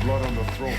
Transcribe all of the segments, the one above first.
blood on the throne.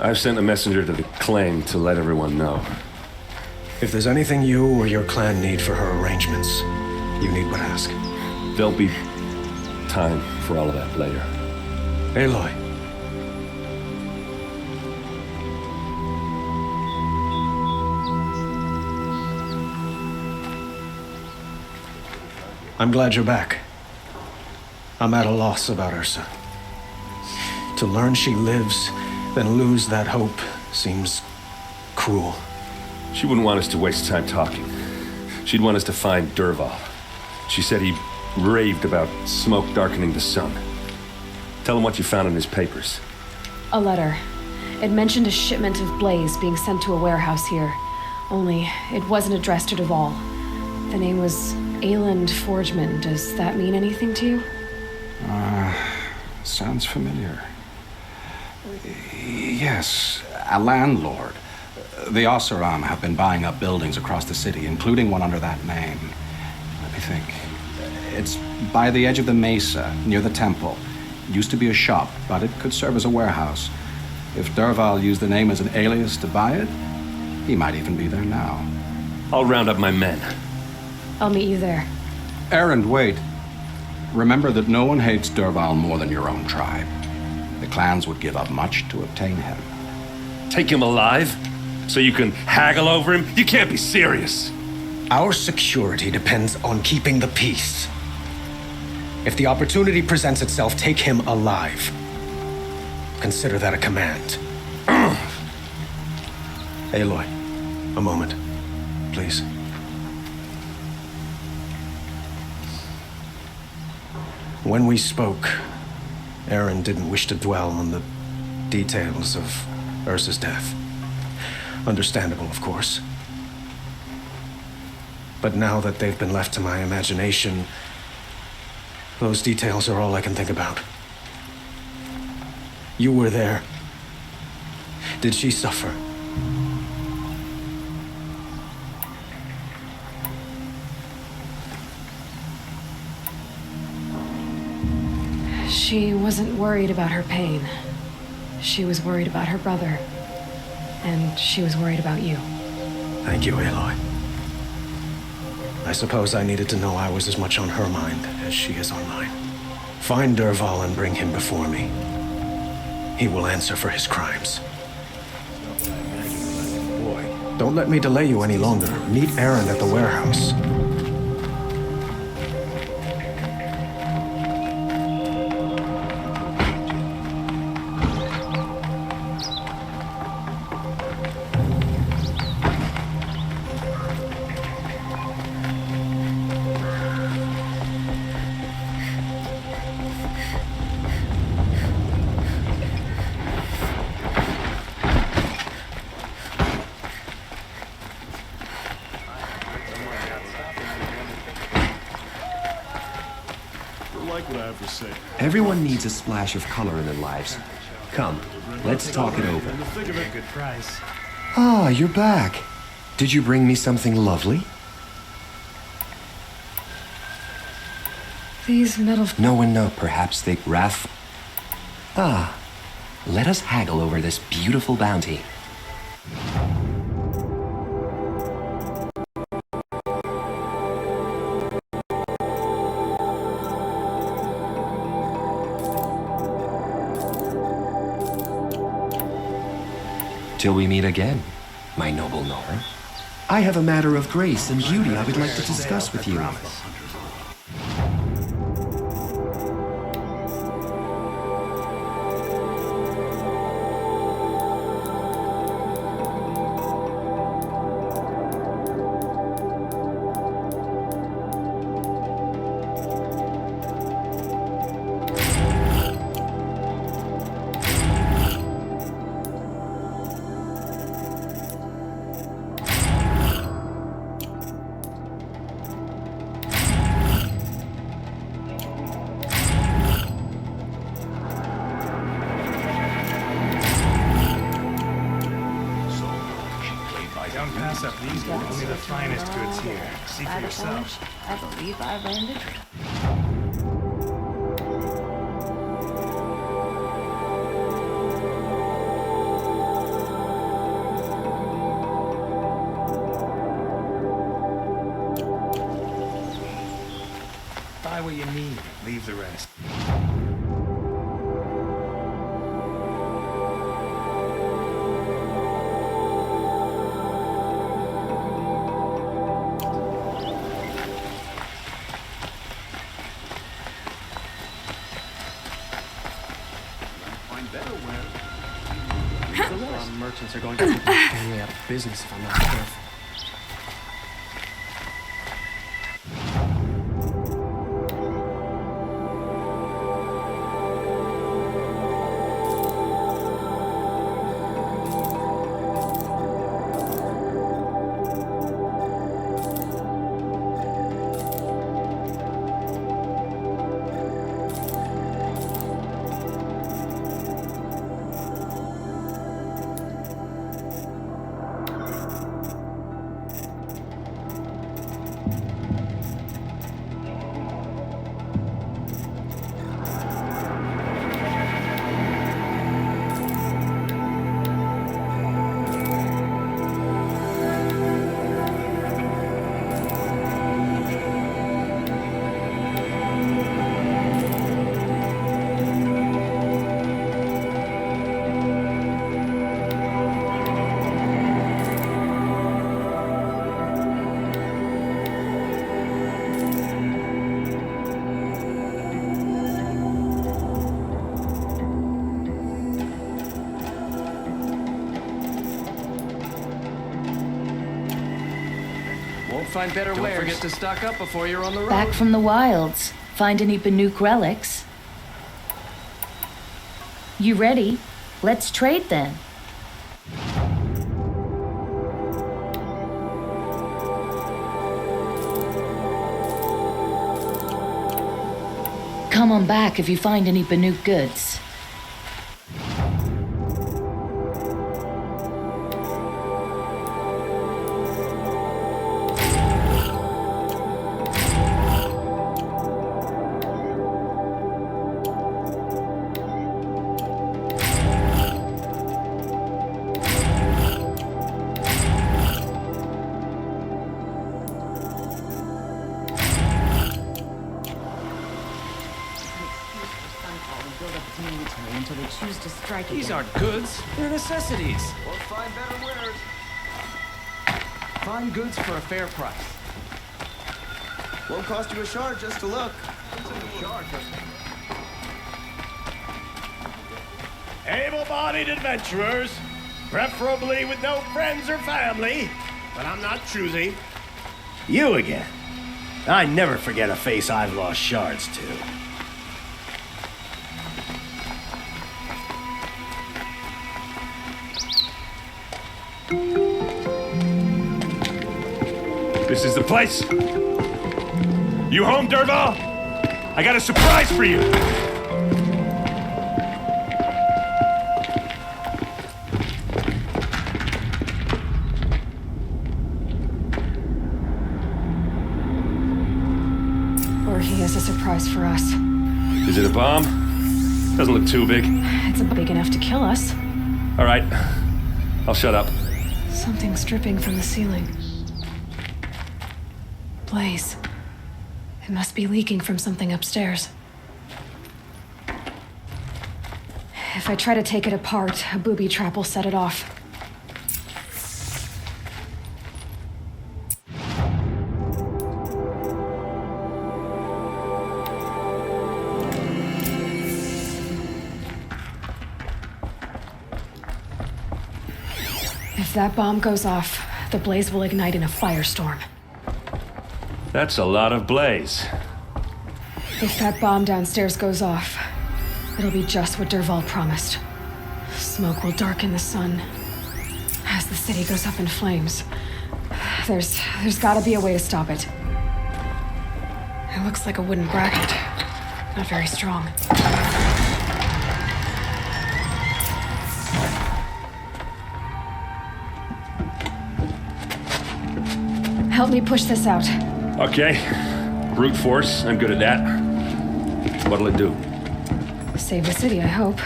I've sent a messenger to the claim to let everyone know. If there's anything you or your clan need for her arrangements, you need but ask. There'll be time for all of that later. Aloy. I'm glad you're back. I'm at a loss about Ursa. To learn she lives, then lose that hope seems cruel. She wouldn't want us to waste time talking. She'd want us to find Dervahl. She said he raved about smoke darkening the sun. Tell him what you found in his papers. A letter. It mentioned a shipment of blaze being sent to a warehouse here. Only, it wasn't addressed to Dervahl. The name was Ayland Forgeman. Does that mean anything to you? Sounds familiar. Yes, a landlord. The Oseram have been buying up buildings across the city, including one under that name. Let me think. It's by the edge of the mesa, near the temple. It used to be a shop, but it could serve as a warehouse. If Dervahl used the name as an alias to buy it, he might even be there now. I'll round up my men. I'll meet you there. Erend, wait. Remember that no one hates Dervahl more than your own tribe. The clans would give up much to obtain him. Take him alive? So you can haggle over him? You can't be serious. Our security depends on keeping the peace. If the opportunity presents itself, take him alive. Consider that a command. Aloy, a moment, please. When we spoke, Aaron didn't wish to dwell on the details of Ursa's death. Understandable, of course. But now that they've been left to my imagination, those details are all I can think about. You were there. Did she suffer? She wasn't worried about her pain. She was worried about her brother. And she was worried about you. Thank you, Aloy. I suppose I needed to know I was as much on her mind as she is on mine. Find Dervahl and bring him before me. He will answer for his crimes. Boy, don't let me delay you any longer. Meet Aaron at the warehouse. Everyone needs a splash of color in their lives. Come, let's talk it over. Ah, you're back. Did you bring me something lovely? These metal... No one know. Perhaps they Raph. Ah, let us haggle over this beautiful bounty. Till we meet again, my noble Nora. I have a matter of grace and beauty I would like to discuss with you. Don't pass up these goods. Only the finest goods here. See for yourselves. I believe I've earned it. Buy what you need. Leave the rest. Merchants are going to put my family out of business if I'm not careful. Find better wares. Don't forget to stock up before you're on the road. Back from the wilds. Find any Banuk relics? You ready? Let's trade then. Come on back if you find any Banuk goods. These aren't goods, they're necessities. We'll find better wares. Find goods for a fair price. Won't cost you a shard just to look. Able-bodied adventurers, preferably with no friends or family, but I'm not choosy. You again. I never forget a face I've lost shards to. This is the place. You home, Dervahl? I got a surprise for you. Or he has a surprise for us. Is it a bomb? Doesn't look too big. It's big enough to kill us. All right. I'll shut up. Something's dripping from the ceiling. Blaze. It must be leaking from something upstairs. If I try to take it apart, a booby trap will set it off. If that bomb goes off, the blaze will ignite in a firestorm. That's a lot of blaze. If that bomb downstairs goes off, it'll be just what Dervahl promised. Smoke will darken the sun as the city goes up in flames. There's gotta be a way to stop it. It looks like a wooden bracket. Not very strong. Help me push this out. Okay. Brute force, I'm good at that. What'll it do? Save the city, I hope.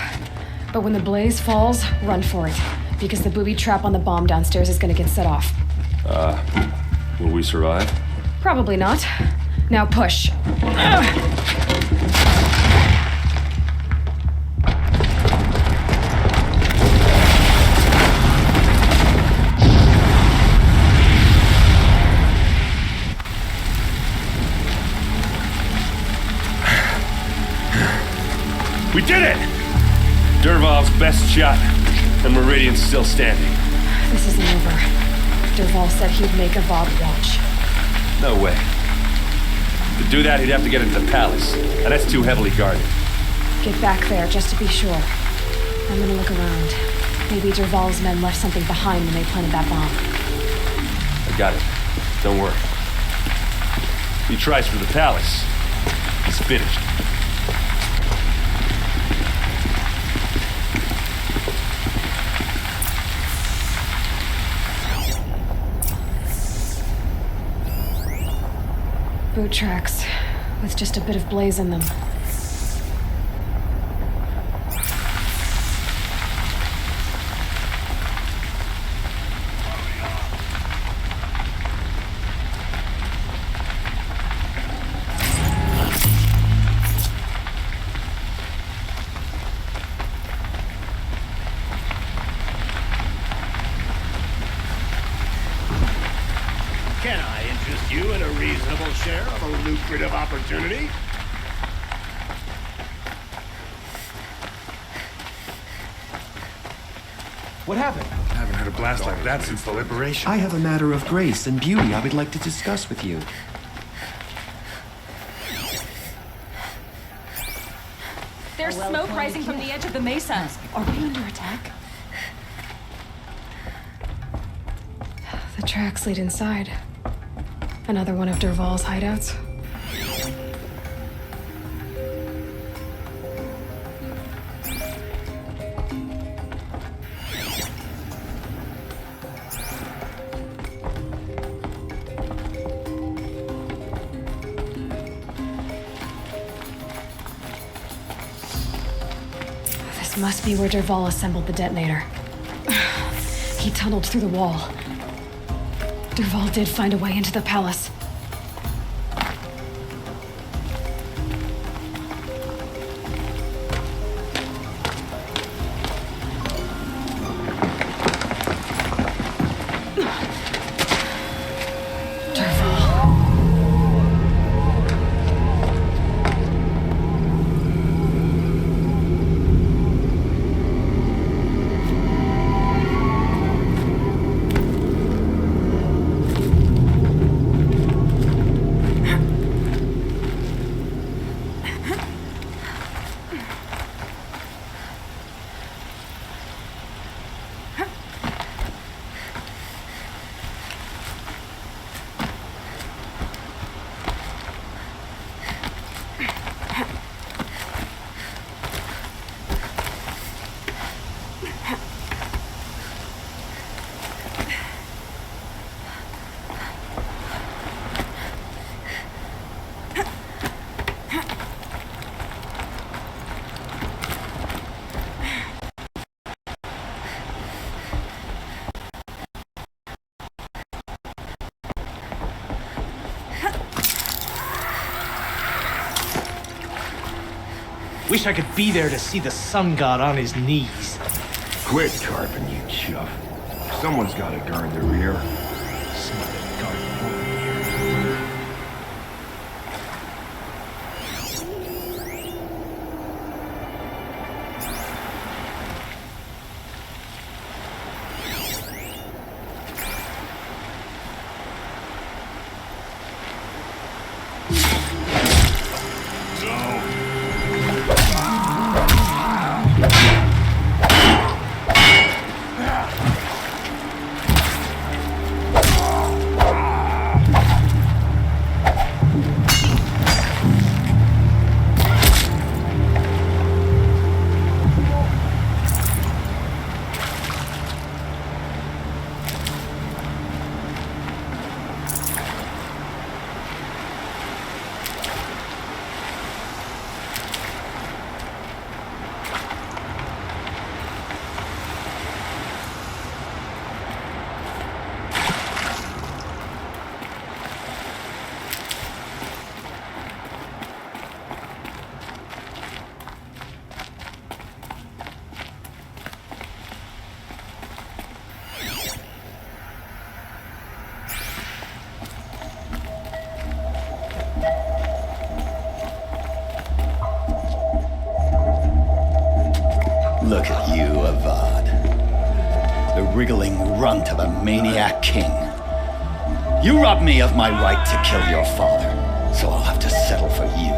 But when the blaze falls, run for it. Because the booby trap on the bomb downstairs is gonna get set off. Will we survive? Probably not. Now push. We did it! Dervahl's best shot, and Meridian's still standing. This isn't over. Dervahl said he'd make a Vob watch. No way. To do that, he'd have to get into the palace, and that's too heavily guarded. Get back there, just to be sure. I'm gonna look around. Maybe Dervahl's men left something behind when they planted that bomb. I got it. Don't worry. If he tries for the palace, he's finished. Boot tracks, with just a bit of blaze in them. Can I interest you in a reasonable share of a lucrative opportunity? What happened? I haven't heard a blast like that since the liberation. I have a matter of grace and beauty I would like to discuss with you. There's smoke rising from the edge of the mesa. Are we under attack? The tracks lead inside. Another one of Dervahl's hideouts. This must be where Dervahl assembled the detonator. He tunneled through the wall. Dervahl did find a way into the palace. Wish I could be there to see the sun god on his knees. Quit carping, you chuff. Someone's gotta guard the rear. Someone guard the rear. Look at you, Avad. The wriggling runt of a maniac king. You robbed me of my right to kill your father, so I'll have to settle for you.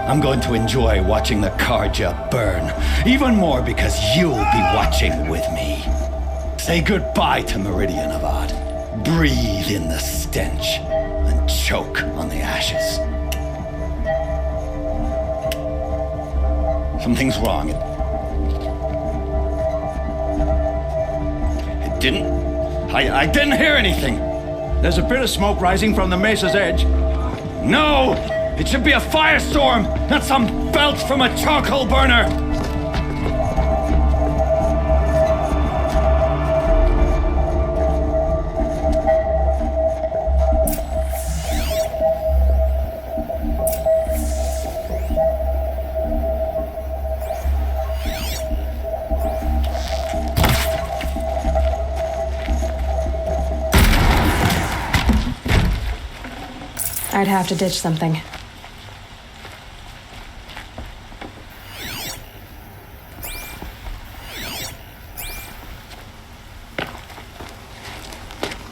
I'm going to enjoy watching the Karja burn, even more because you'll be watching with me. Say goodbye to Meridian, Avad. Breathe in the stench and choke on the ashes. Something's wrong. It didn't... I didn't hear anything. There's a bit of smoke rising from the mesa's edge. No! It should be a firestorm, not some belch from a charcoal burner! I'd have to ditch something.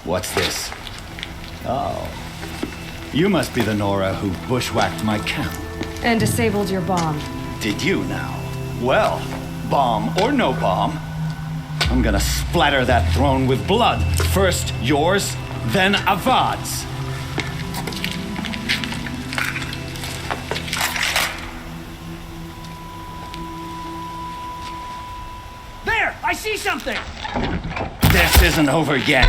What's this? Oh. You must be the Nora who bushwhacked my camp. And disabled your bomb. Did you now? Well, bomb or no bomb, I'm gonna splatter that throne with blood. First yours, then Avad's. There! I see something! This isn't over yet.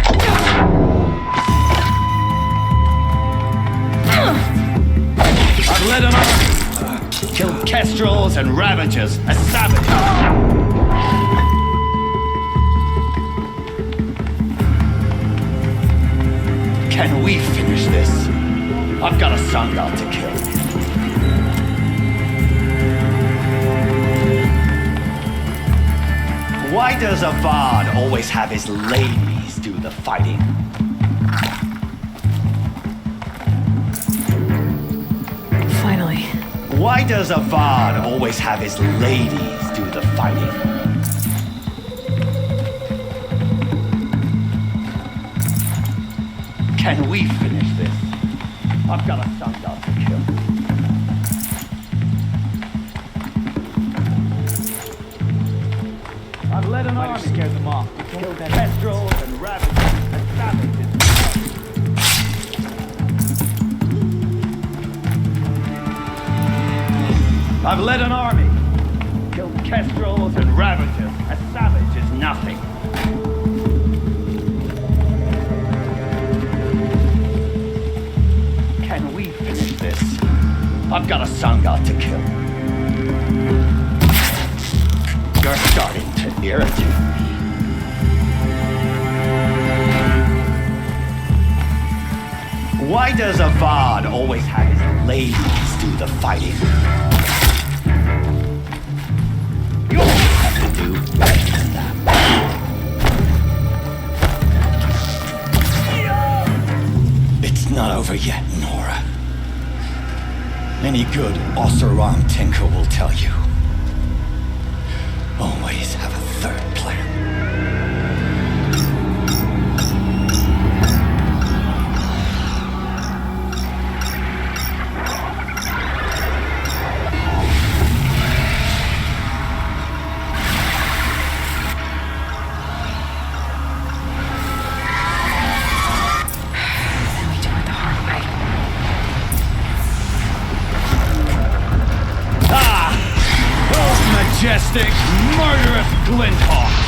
I've led an army, killed kestrels and ravagers, a savage. Can we finish this? I've got a sun god to kill. Why does Avad always have his ladies do the fighting? Finally. Why does Avad always have his ladies do the fighting? Can we finish this? I've got a sun god to kill. I've led an army. Scared them off. Killed kestrels and ravagers and savages. I've led an army. Killed kestrels and ravagers. A savage is nothing. Can we finish this? I've got a sun god to kill. You're starting to irritate me. Why does Avad always have his ladies do the fighting? You always have to do better than that. It's not over yet, Nora. Any good Oseram tinker will tell you. Always have a third plan. We do it the hard way. Those majestic, murderous glinthawks!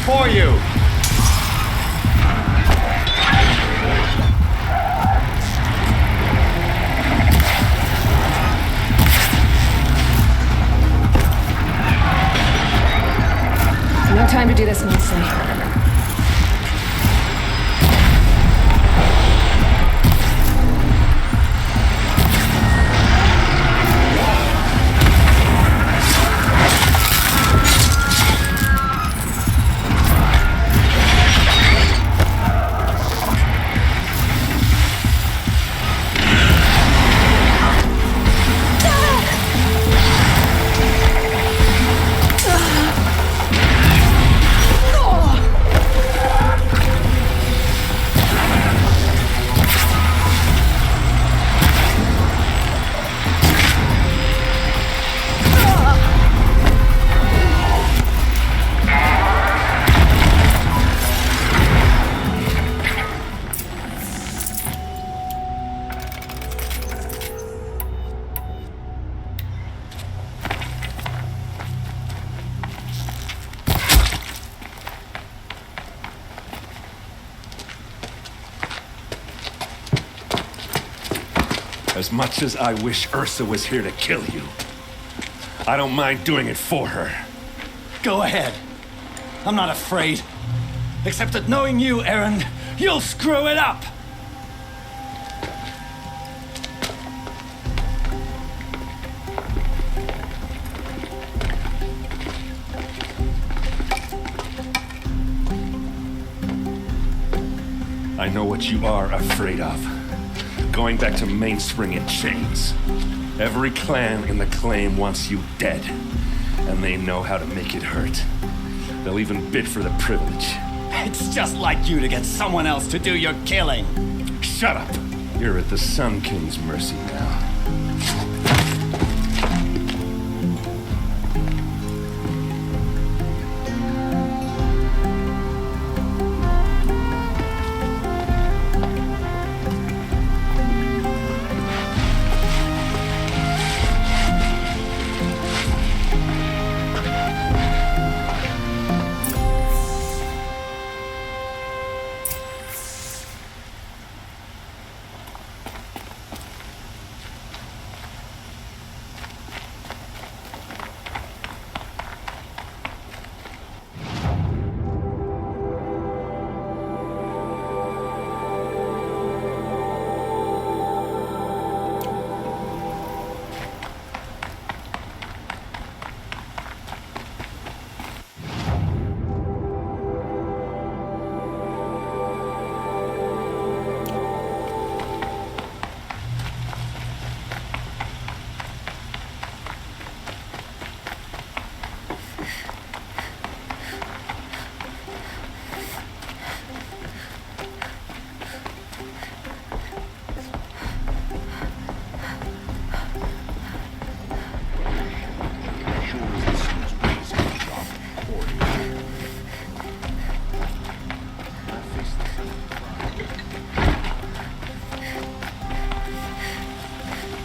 for you! No time to do this mostly. As much as I wish Ursa was here to kill you, I don't mind doing it for her. Go ahead. I'm not afraid. Except that knowing you, Aaron, you'll screw it up! I know what you are afraid of. Going back to Mainspring in chains. Every clan in the claim wants you dead, and they know how to make it hurt. They'll even bid for the privilege. It's just like you to get someone else to do your killing. Shut up! You're at the Sun King's mercy now.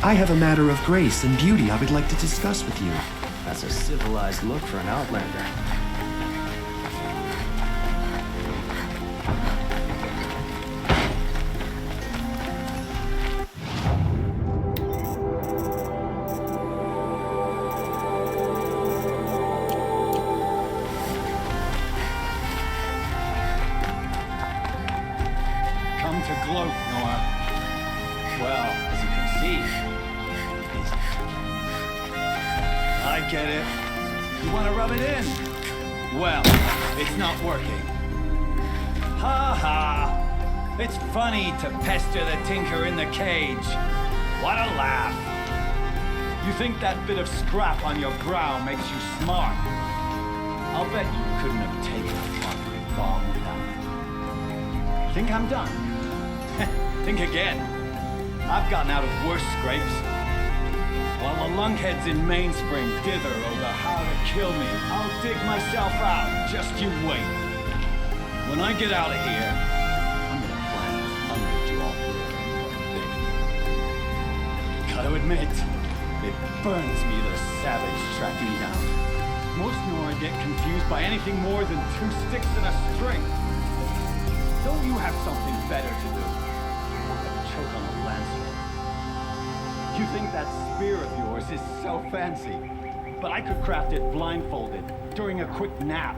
I have a matter of grace and beauty I would like to discuss with you. That's a civilized look for an outlander. Come to gloat, Nora. Well, as you can see, I get it. You want to rub it in? Well, it's not working. Ha ha! It's funny to pester the tinker in the cage. What a laugh! You think that bit of scrap on your brow makes you smart? I'll bet you couldn't have taken a fucking bomb without it. Think I'm done? Think again. I've gotten out of worse scrapes. While the lunkheads in Mainspring dither over how to kill me, I'll dig myself out. Just you wait. When I get out of here, I'm gonna plant a hundred you all Gotta admit, it burns me the savage track me down. Most Nora get confused by anything more than 2 sticks and a string. Don't you have something better to do? Like choke on a lancer. You think that spear of yours is so fancy, but I could craft it blindfolded during a quick nap.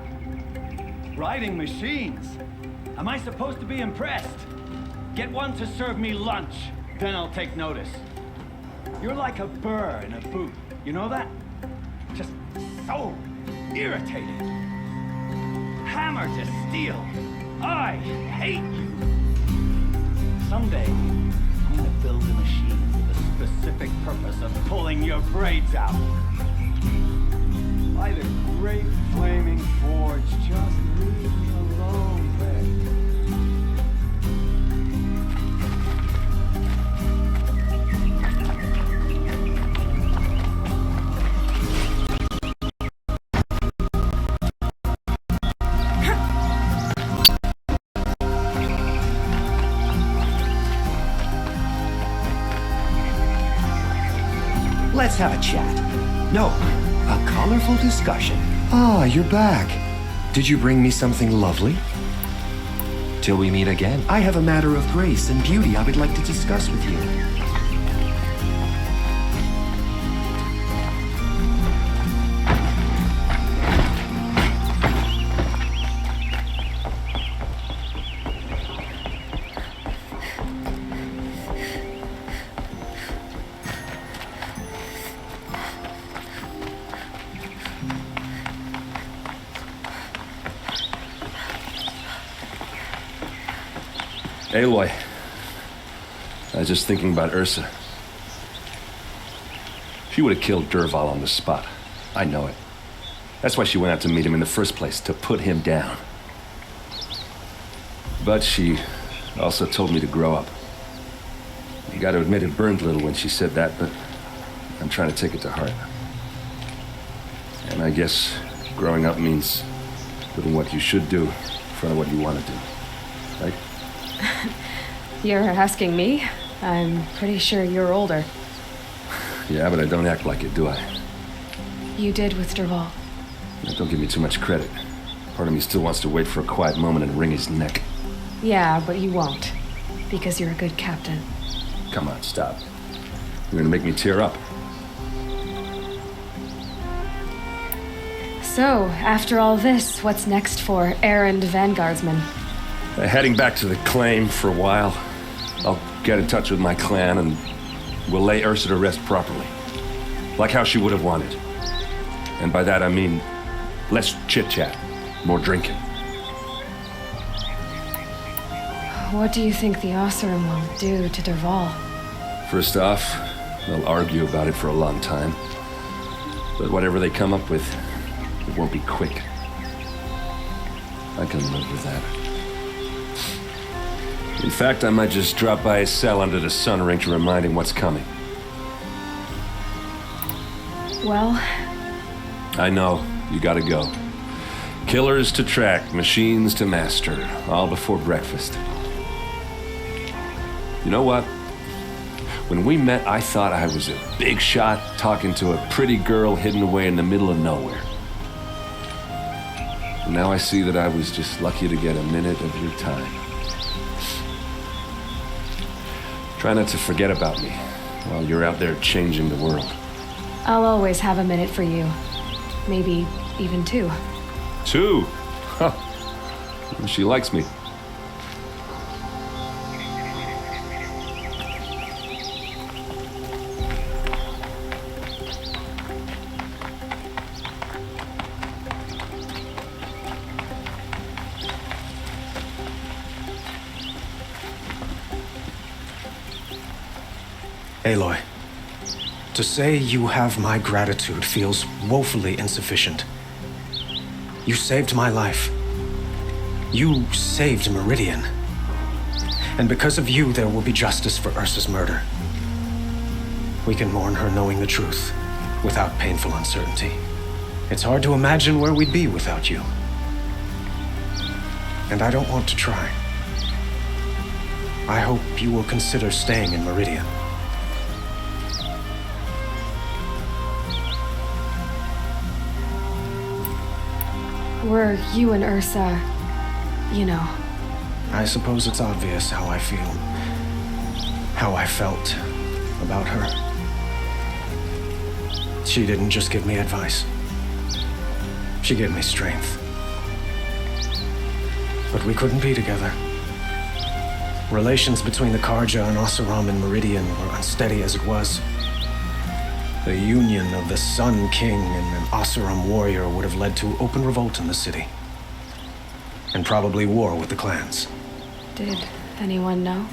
Riding machines. Am I supposed to be impressed? Get one to serve me lunch, then I'll take notice. You're like a burr in a boot, you know that? Just so irritating. Hammer to steel. I hate you. Someday, I'm gonna build a machine with the specific purpose of pulling your braids out. By the great flaming forge, just leave me alone, Rick. Let's have a chat. No, a colorful discussion. Ah, you're back. Did you bring me something lovely? Till we meet again, I have a matter of grace and beauty I would like to discuss with you. Aloy, I was just thinking about Ursa. She would have killed Dervahl on the spot. I know it. That's why she went out to meet him in the first place, to put him down. But she also told me to grow up. You gotta admit it burned a little when she said that, but I'm trying to take it to heart. And I guess growing up means doing what you should do in front of what you want to do, right? You're asking me? I'm pretty sure you're older. Yeah, but I don't act like it, do I? You did with Dervahl. Now, don't give me too much credit. Part of me still wants to wait for a quiet moment and wring his neck. Yeah, but you won't. Because you're a good captain. Come on, stop. You're gonna make me tear up. So, after all this, what's next for errand vanguardsman? Heading back to the claim for a while. I'll get in touch with my clan and we'll lay Ursa to rest properly. Like how she would have wanted. And by that I mean less chit-chat, more drinking. What do you think the Oseram will do to Dervahl? First off, they'll argue about it for a long time. But whatever they come up with, it won't be quick. I can live with that. In fact, I might just drop by his cell under the sun ring to remind him what's coming. Well? I know, you gotta go. Killers to track, machines to master, all before breakfast. You know what? When we met, I thought I was a big shot talking to a pretty girl hidden away in the middle of nowhere. And now I see that I was just lucky to get a minute of your time. Try not to forget about me while you're out there changing the world. I'll always have a minute for you. Maybe even 2. 2? Huh. She likes me. Aloy, to say you have my gratitude feels woefully insufficient. You saved my life. You saved Meridian. And because of you, there will be justice for Ursa's murder. We can mourn her knowing the truth, without painful uncertainty. It's hard to imagine where we'd be without you. And I don't want to try. I hope you will consider staying in Meridian. Were you and Ursa, you know? I suppose it's obvious how I feel. How I felt about her. She didn't just give me advice. She gave me strength. But we couldn't be together. Relations between the Karja and Oseram and Meridian were unsteady as it was. The union of the Sun King and an Oseram warrior would have led to open revolt in the city. And probably war with the clans. Did anyone know?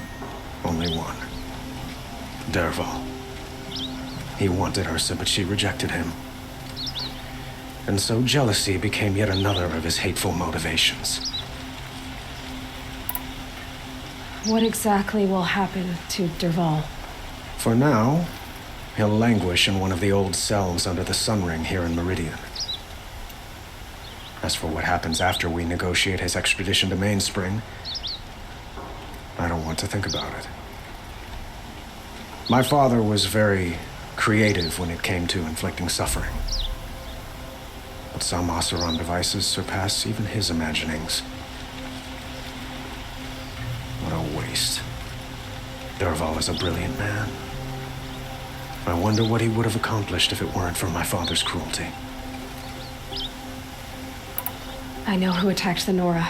Only one. Dervahl. He wanted Ursa, but she rejected him. And so jealousy became yet another of his hateful motivations. What exactly will happen to Dervahl? For now, he'll languish in one of the old cells under the Sun Ring here in Meridian. As for what happens after we negotiate his extradition to Mainspring, I don't want to think about it. My father was very creative when it came to inflicting suffering. But some Oseram devices surpass even his imaginings. What a waste. Dervahl is a brilliant man. I wonder what he would have accomplished if it weren't for my father's cruelty. I know who attacked the Nora.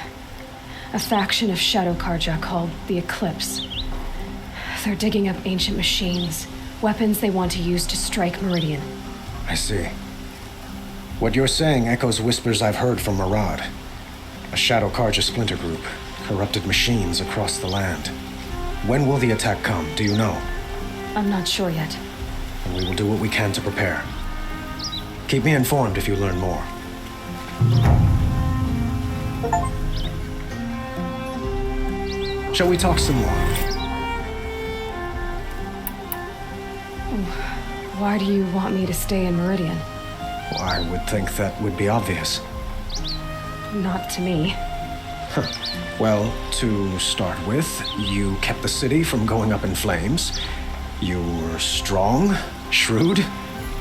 A faction of Shadow Karja called the Eclipse. They're digging up ancient machines, weapons they want to use to strike Meridian. I see. What you're saying echoes whispers I've heard from Murad. A Shadow Karja splinter group, corrupted machines across the land. When will the attack come, do you know? I'm not sure yet. And we will do what we can to prepare. Keep me informed if you learn more. Shall we talk some more? Why do you want me to stay in Meridian? Well, I would think that would be obvious. Not to me. Well, to start with, you kept the city from going up in flames. You were strong, shrewd,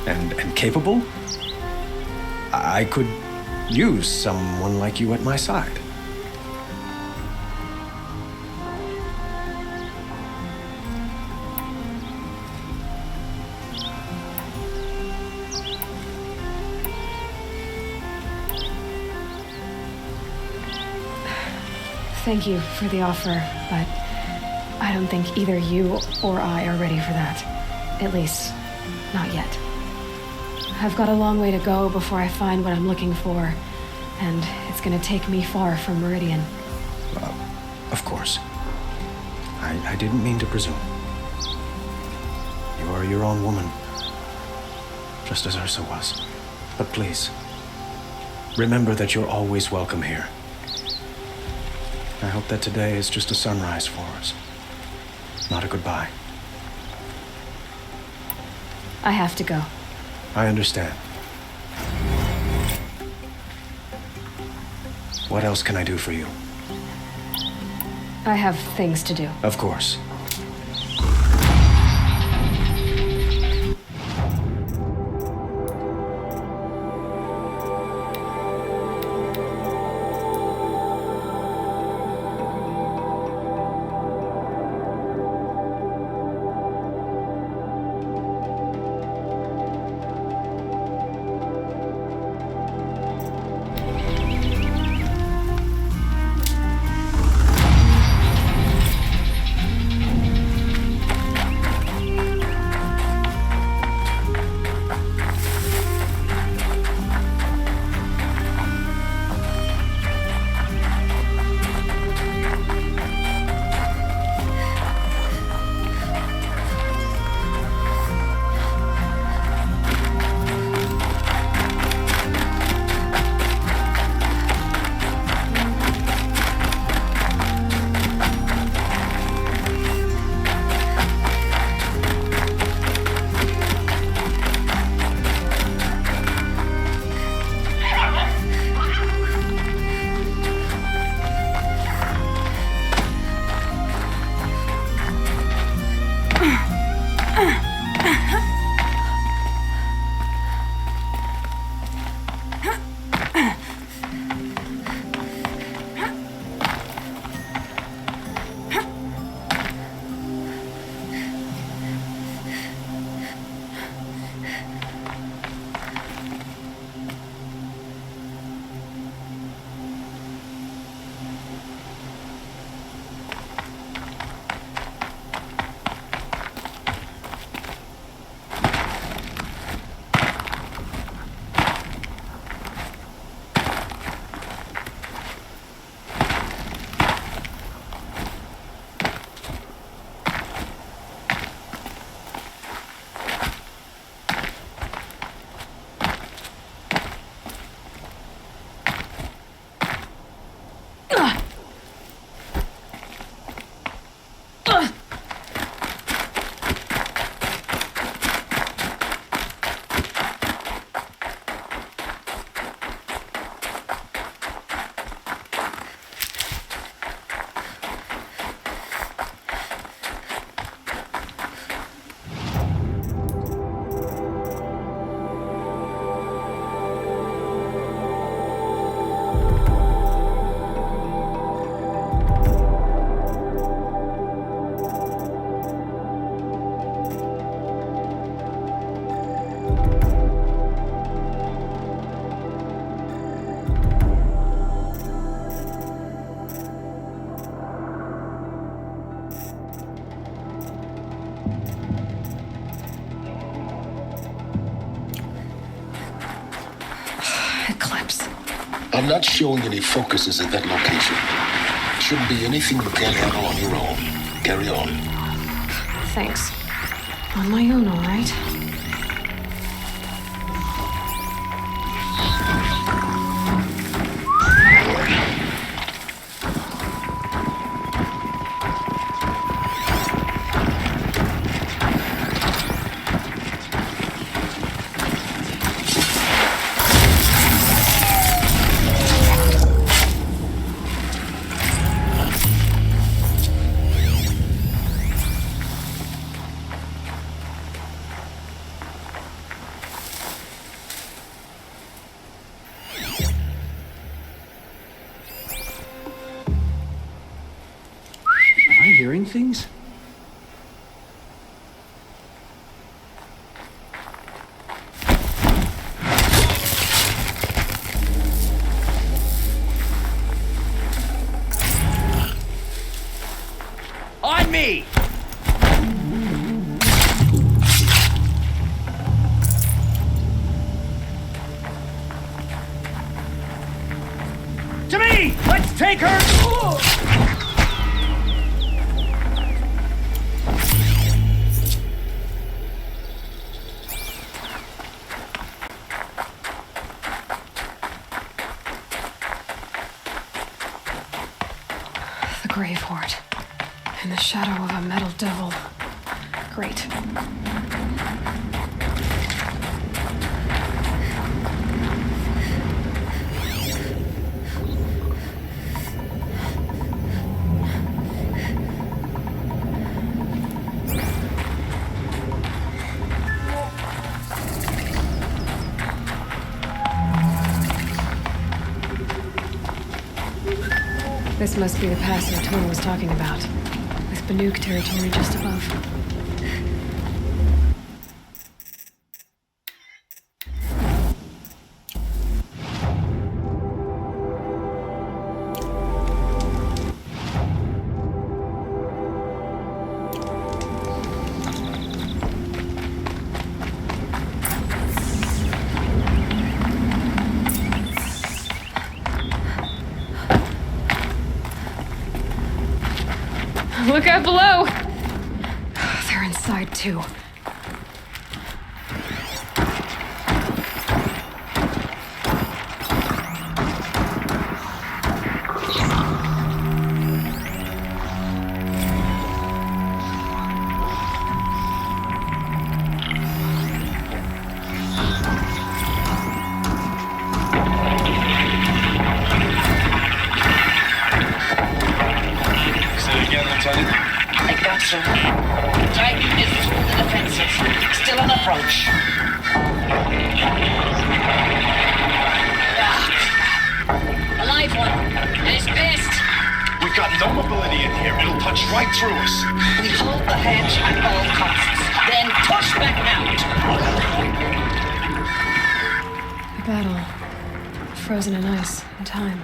and capable. I could use someone like you at my side. Thank you for the offer, but I don't think either you or I are ready for that. At least, not yet. I've got a long way to go before I find what I'm looking for, and it's gonna take me far from Meridian. Of course. I didn't mean to presume. You are your own woman, just as Ursa was. But please, remember that you're always welcome here. I hope that today is just a sunrise for us, not a goodbye. I have to go. I understand. What else can I do for you? I have things to do. Of course. I'm not showing any focuses at that location. Shouldn't be anything you can't handle on your own. Carry on. Thanks. On my own, all right. Hearing things? On me! To me! Let's take her! The Grave-Hoard. In the shadow of a metal devil. Great. This must be the pass that Nora was talking about, with Banuk territory just above. Look out below! They're inside, too. I got you. Titan is through the defenses. Still an approach. A live one. And it's pissed. We've got no mobility in here. It'll punch right through us. We hold the hedge at all costs. Then push back out. A battle. Frozen in ice and time.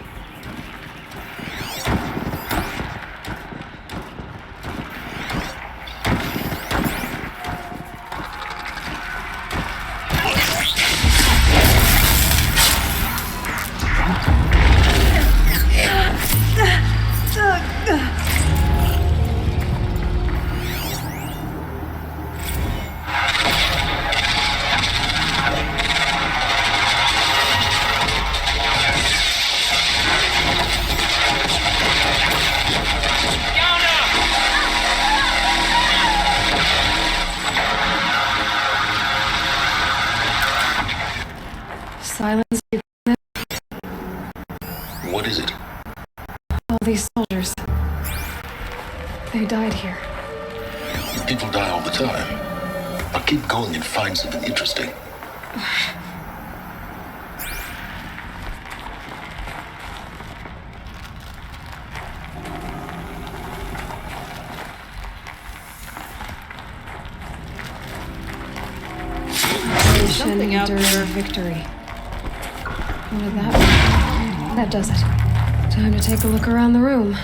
Silence. What is it? All these soldiers. They died here. People die all the time. I'll keep going and find something interesting. Something out there. Victory. What did that mean? That does it. Time to take a look around the room.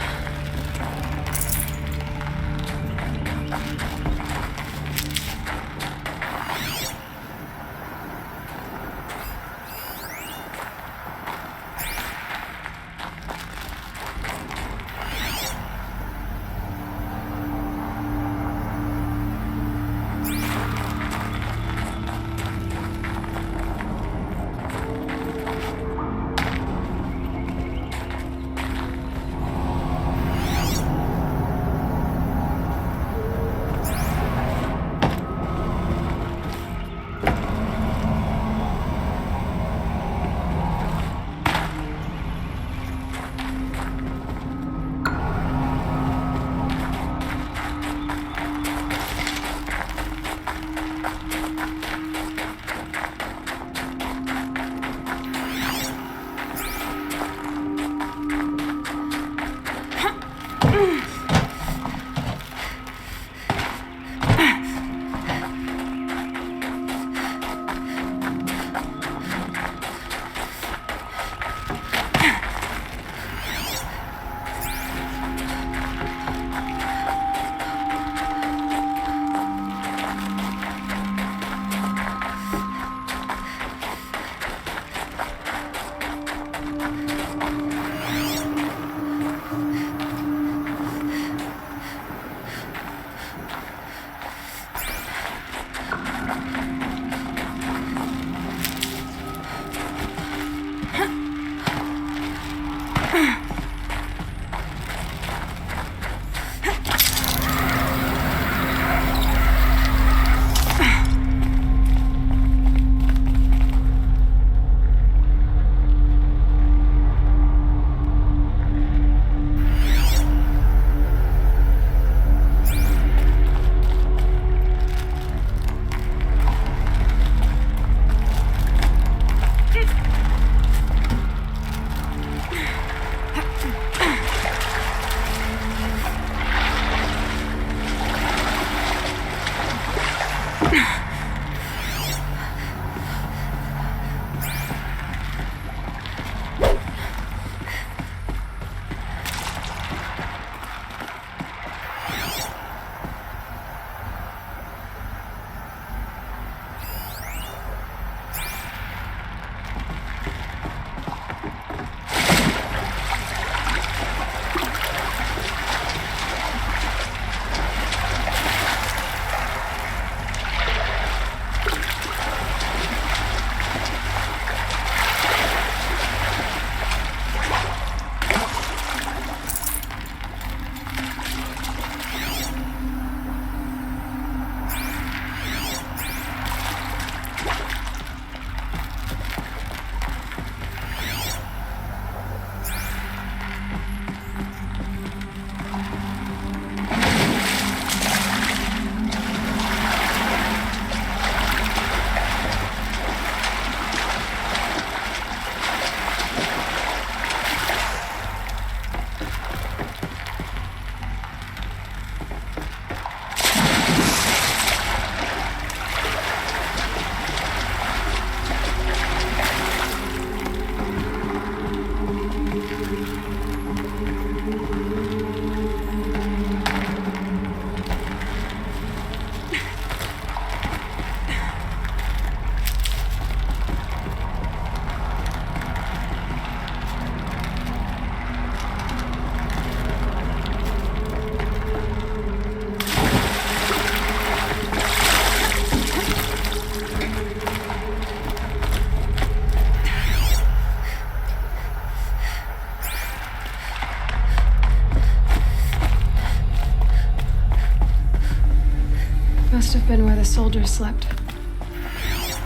soldiers slept.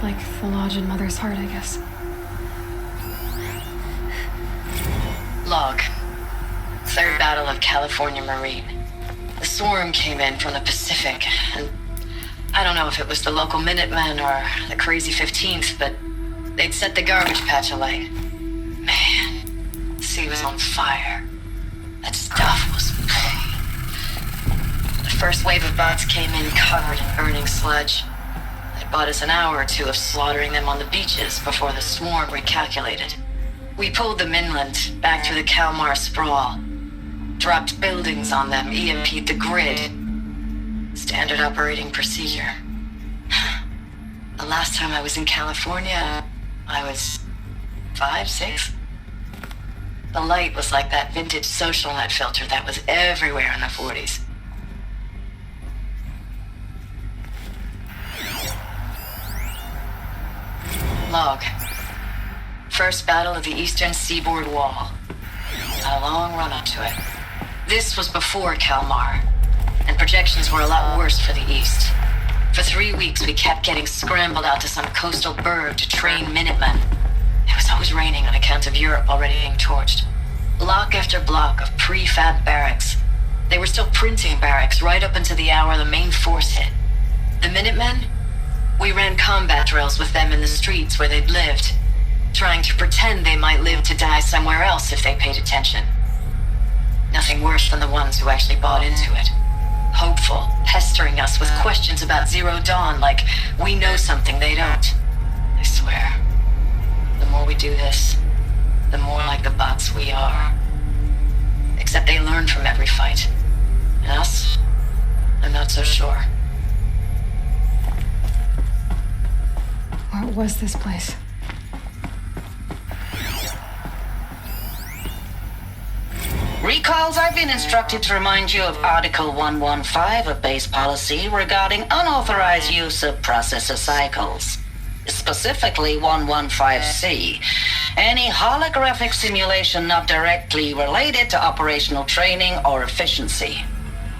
Like the lodge in Mother's Heart, I guess. Log. Third Battle of California Marine. The swarm came in from the Pacific, and I don't know if it was the local Minutemen or the crazy 15th, but they'd set the garbage patch alight. Man, the sea was on fire. That stuff was pain. The first wave of bots came in covered in burning sludge. It bought us an hour or two of slaughtering them on the beaches before the swarm recalculated. We pulled them inland, back through the Kalmar sprawl. Dropped buildings on them, EMP'd the grid. Standard operating procedure. The last time I was in California, I was 5, 6. The light was like that vintage social net filter that was everywhere in the 40s. Log. First battle of the eastern seaboard wall. A long run up to it. This was before Kalmar, and projections were a lot worse for the east. For 3 weeks, we kept getting scrambled out to some coastal burg to train Minutemen. It was always raining on account of Europe already being torched. Block after block of prefab barracks. They were still printing barracks right up until the hour the main force hit. The Minutemen? We ran combat drills with them in the streets where they'd lived, trying to pretend they might live to die somewhere else if they paid attention. Nothing worse than the ones who actually bought into it. Hopeful, pestering us with questions about Zero Dawn like we know something they don't. I swear, the more we do this, the more like the bots we are. Except they learn from every fight. And us? I'm not so sure. What was this place? Recalls, I've been instructed to remind you of Article 115 of base policy regarding unauthorized use of processor cycles. Specifically 115C. Any holographic simulation not directly related to operational training or efficiency.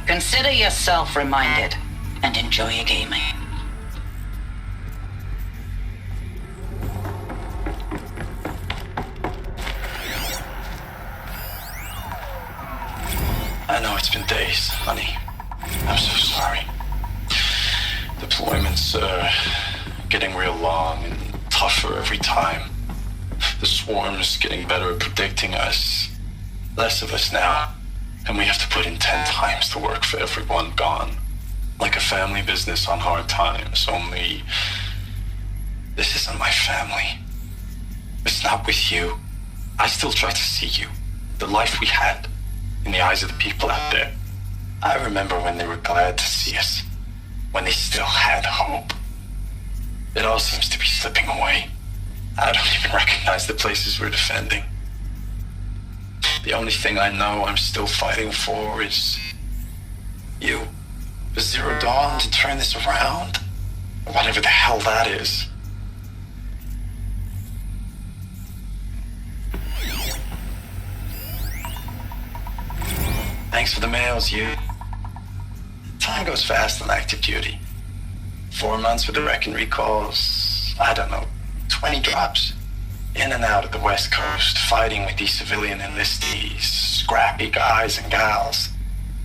Consider yourself reminded and enjoy your gaming. I know it's been days, honey. I'm so sorry. Deployments are getting real long and tougher every time. The swarm is getting better at predicting us. Less of us now, and we have to put in 10 times the work for everyone gone. Like a family business on hard times, only this isn't my family. It's not with you. I still try to see you. The life we had. In the eyes of the people out there. I remember when they were glad to see us. When they still had hope. It all seems to be slipping away. I don't even recognize the places we're defending. The only thing I know I'm still fighting for is you. The Zero Dawn to turn this around. Or whatever the hell that is. Thanks for the mails, you. Time goes fast on active duty. 4 months with the Reckon recalls, I don't know, 20 drops. In and out of the West Coast, fighting with these civilian enlistees, scrappy guys and gals.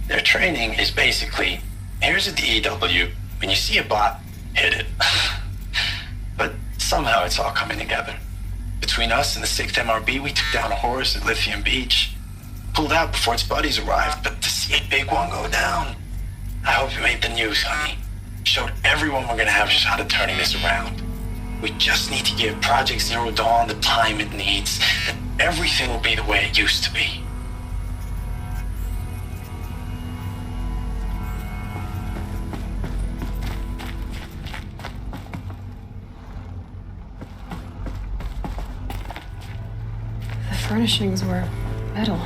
Their training is basically, here's a DEW, when you see a bot, hit it. But somehow it's all coming together. Between us and the 6th MRB, we took down a horse at Lithium Beach. Pulled out before its buddies arrived, but to see a big one go down. I hope you made the news, honey. Showed everyone we're gonna have a shot at turning this around. We just need to give Project Zero Dawn the time it needs, and everything will be the way it used to be. The furnishings were metal.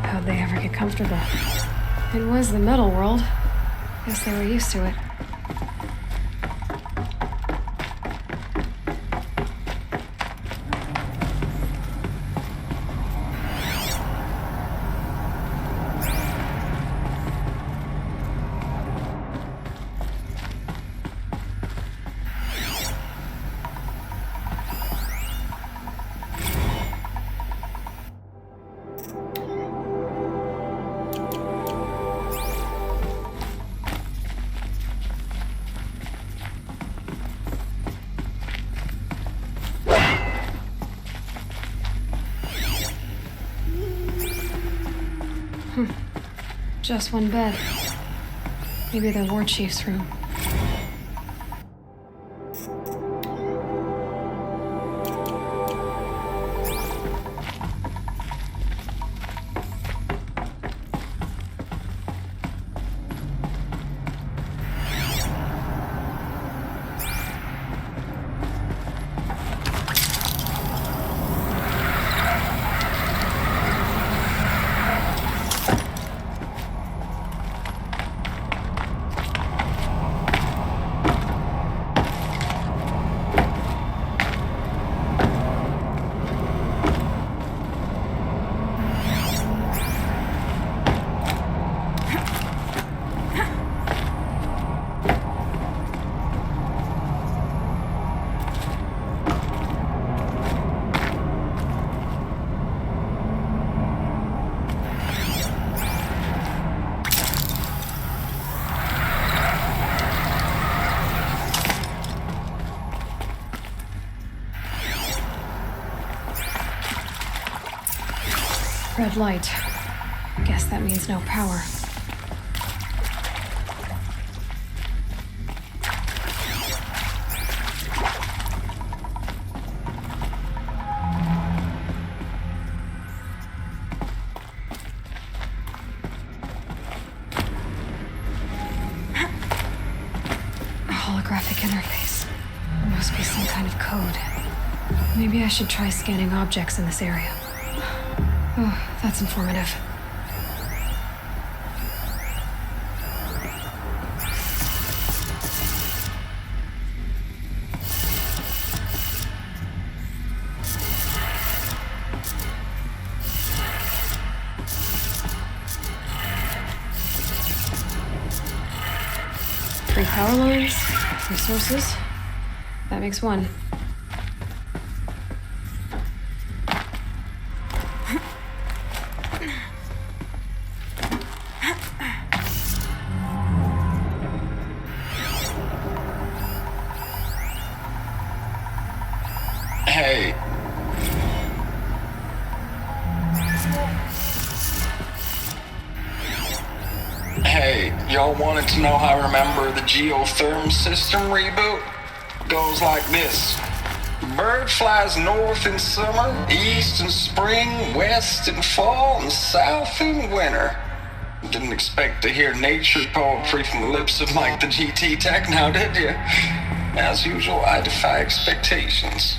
How'd they ever get comfortable? It was the metal world. Guess they were used to it. Just one bed. Maybe the war chief's room. Red light. Guess that means no power. A holographic interface. There must be some kind of code. Maybe I should try scanning objects in this area. Oh, that's informative. Three power lines, resources. That makes one. Hey. Hey, y'all wanted to know how I remember the geotherm system reboot? Goes like this. Bird flies north in summer, east in spring, west in fall, and south in winter. Didn't expect to hear nature poetry from the lips of Mike the GT Tech now, did you? As usual, I defy expectations.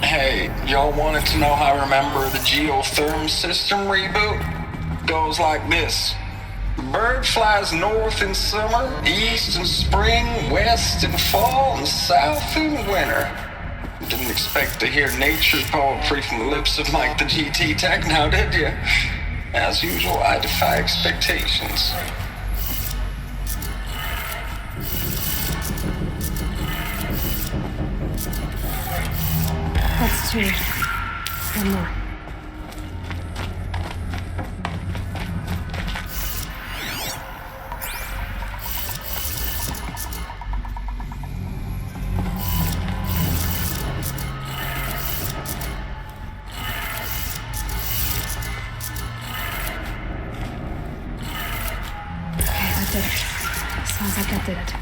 Hey, y'all wanted to know how I remember the geotherm system reboot? Goes like this. Bird flies north in summer, east in spring, west in fall, and south in winter. Didn't expect to hear nature poetry from the lips of Mike the GT Tech now, did you? As usual, I defy expectations. That's two. One more. Okay, that did it. Sounds like that did it.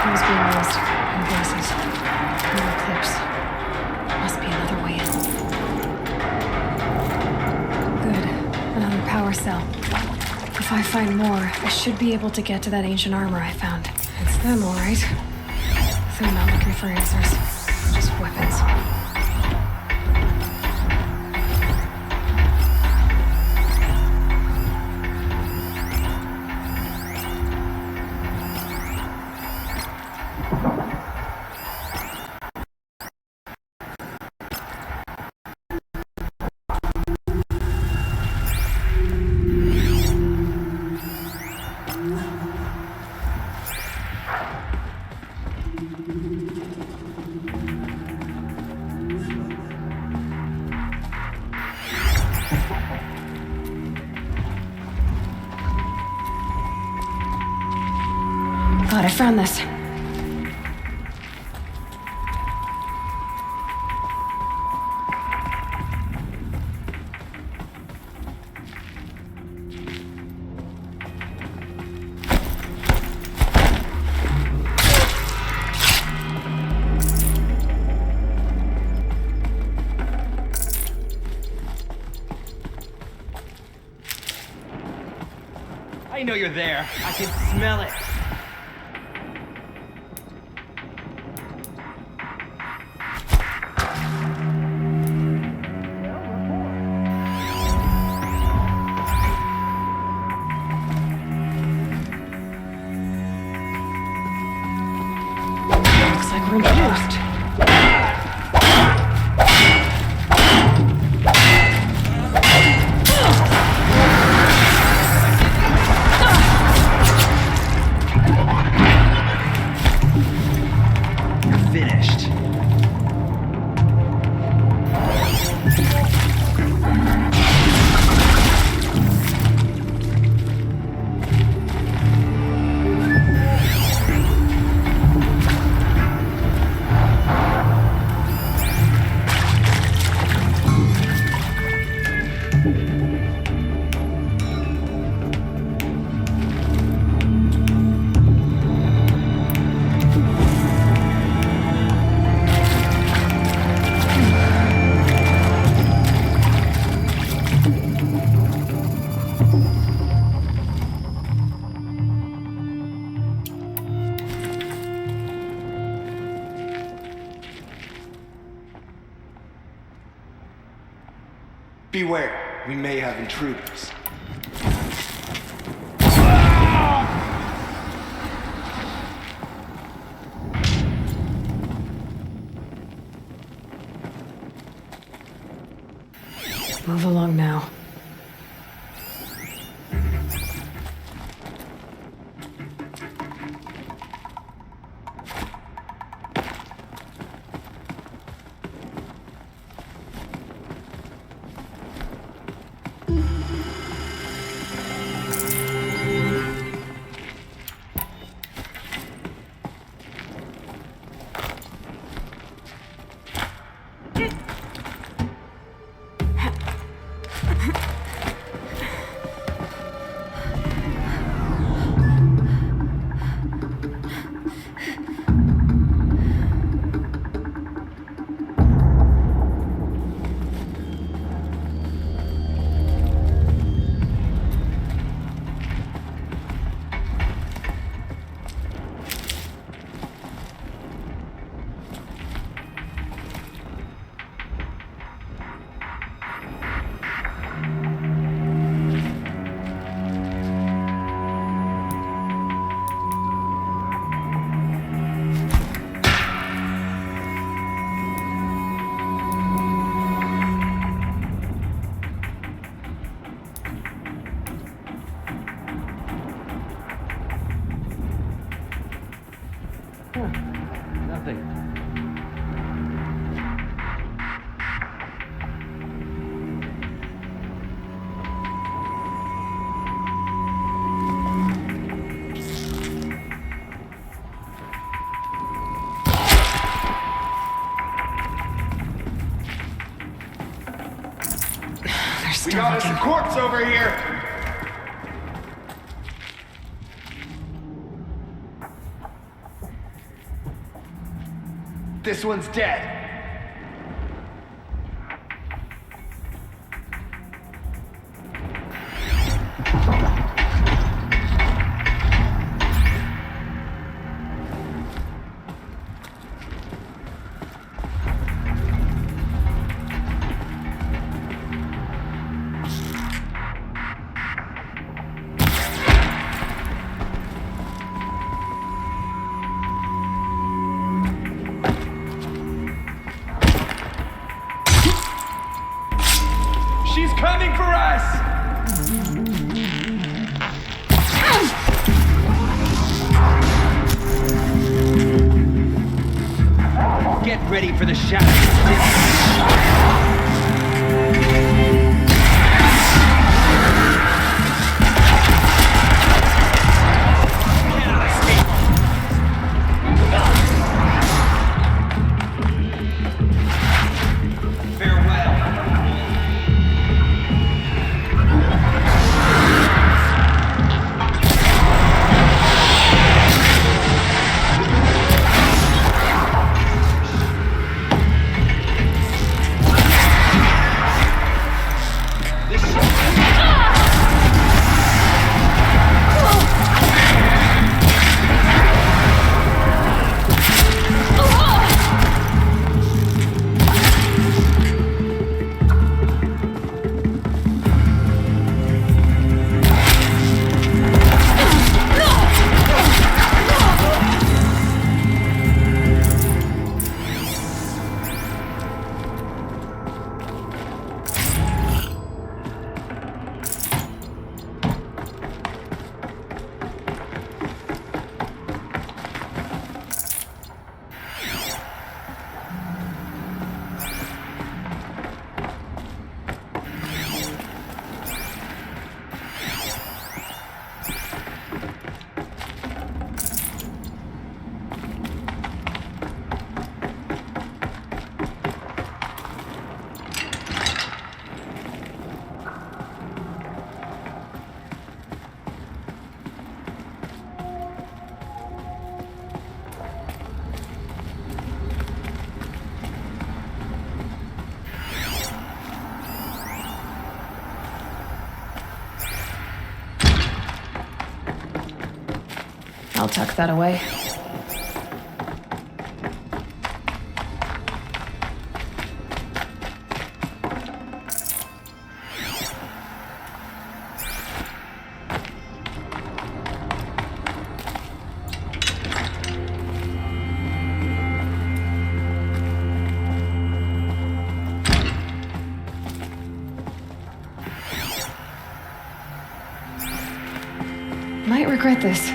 Tools being raised. And voices. More clips. Must be another way in. Good. Another power cell. If I find more, I should be able to get to that ancient armor I found. It's them, all right. They're not looking for answers. Just weapons. God, I found this. I know you're there. I can smell it. Looks like we're introduced. Beware, we may have intruders. Move along now. We got us a corpse over here! This one's dead. She's coming for us! Get ready for the shadow. Cannot escape. tuck that away. Might regret this.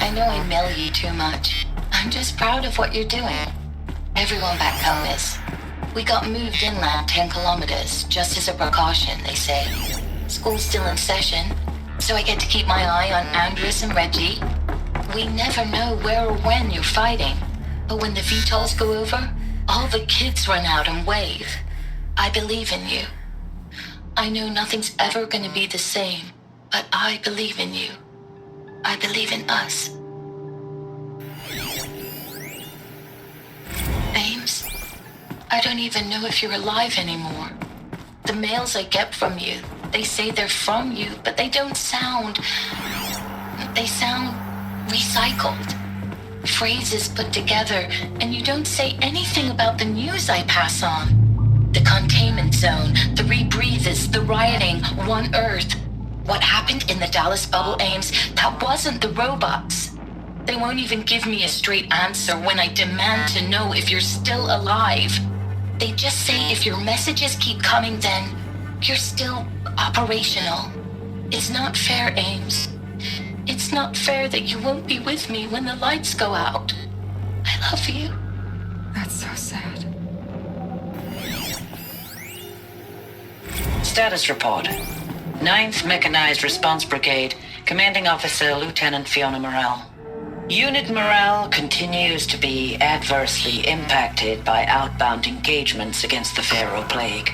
I know I mill you too much. I'm just proud of what you're doing. Everyone back home is. We got moved inland 10 kilometers, just as a precaution, they say. School's still in session, so I get to keep my eye on Andres and Reggie. We never know where or when you're fighting, but when the VTOLs go over, all the kids run out and wave. I believe in you. I know nothing's ever gonna be the same, but I believe in you. I believe in us. Ames, I don't even know if you're alive anymore. The mails I get from you, they say they're from you, but they don't sound... They sound recycled. Phrases put together, and you don't say anything about the news I pass on. The containment zone, the rebreathers, the rioting, One Earth. What happened in the Dallas bubble, Ames, that wasn't the robots. They won't even give me a straight answer when I demand to know if you're still alive. They just say if your messages keep coming, then you're still operational. It's not fair, Ames. It's not fair that you won't be with me when the lights go out. I love you. That's so sad. Status report. 9th Mechanized Response Brigade, Commanding Officer Lieutenant Fiona Morrell. Unit morale continues to be adversely impacted by outbound engagements against the Pharaoh Plague,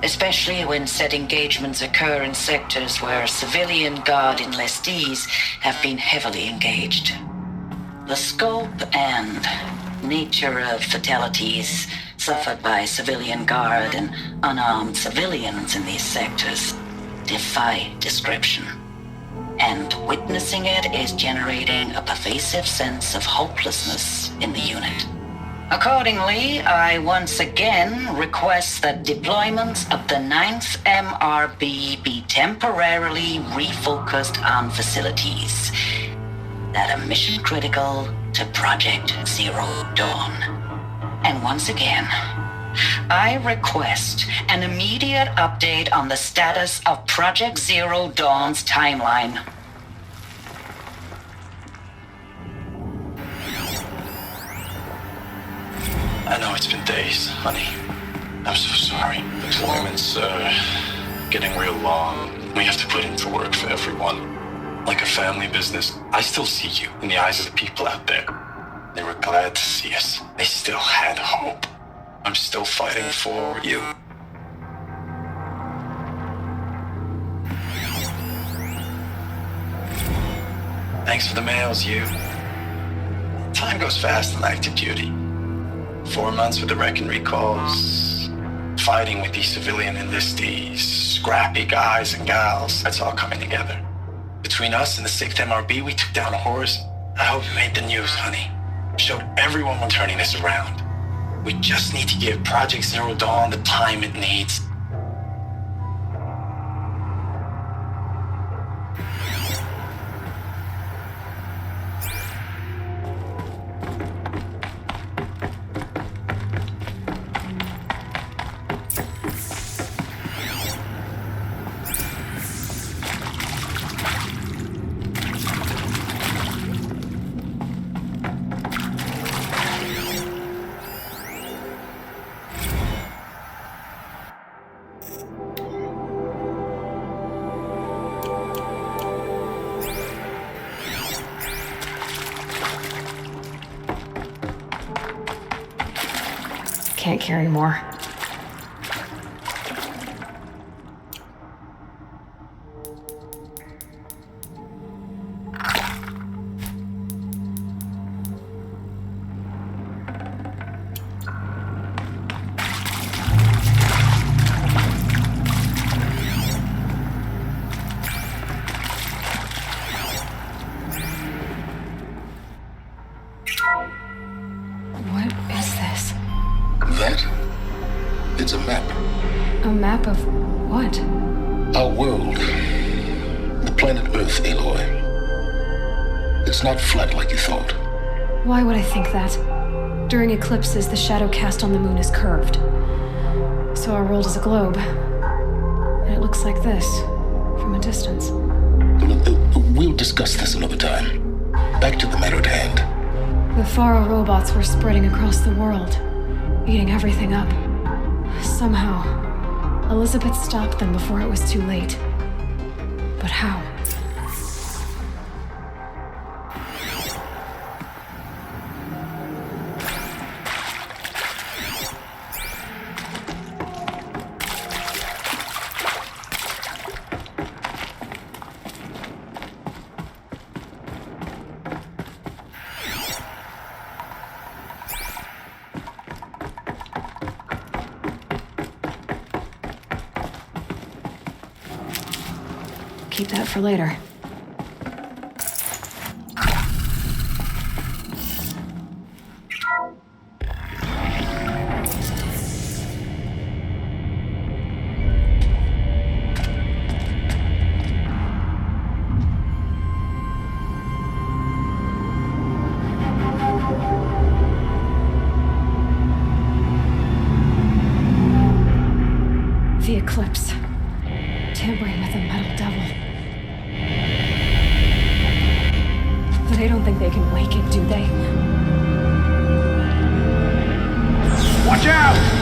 especially when said engagements occur in sectors where civilian guard enlistees have been heavily engaged. The scope and nature of fatalities suffered by civilian guard and unarmed civilians in these sectors defy description. And witnessing it is generating a pervasive sense of hopelessness in the unit. Accordingly, I once again request that deployments of the 9th MRB be temporarily refocused on facilities that are mission critical to Project Zero Dawn. And once again, I request an immediate update on the status of Project Zero Dawn's timeline. I know it's been days, honey. I'm so sorry. Deployment's, getting real long. We have to put in the work for everyone. Like a family business. I still see you in the eyes of the people out there. They were glad to see us. They still had hope. I'm still fighting for you. Thanks for the mails, you. Time goes fast on active duty. 4 months with the wreck and recalls. 5 fighting with these civilian enlistees, scrappy guys and gals. That's all coming together. Between us and the 6th MRB, we took down a horse. I hope it made the news, honey. Showed everyone we're turning this around. We just need to give Project Zero Dawn the time it needs. Can't carry more. What is this? That? It's a map. A map of what? Our world. The planet Earth, Aloy. It's not flat like you thought. Why would I think that? During eclipses, the shadow cast on the moon is curved. So our world is a globe. And it looks like this, from a distance. We'll discuss this another time. Back to the matter at hand. The Faro robots were spreading across the world, eating everything up. Somehow, Elizabeth stopped them before it was too late. But how? Keep that for later. The eclipse. Tampering with the metal devil. They don't think they can wake it, do they? Watch out!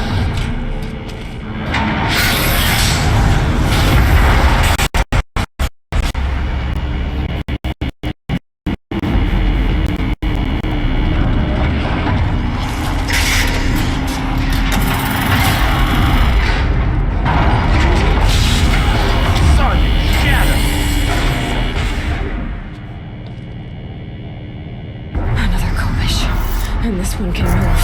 And this one can move.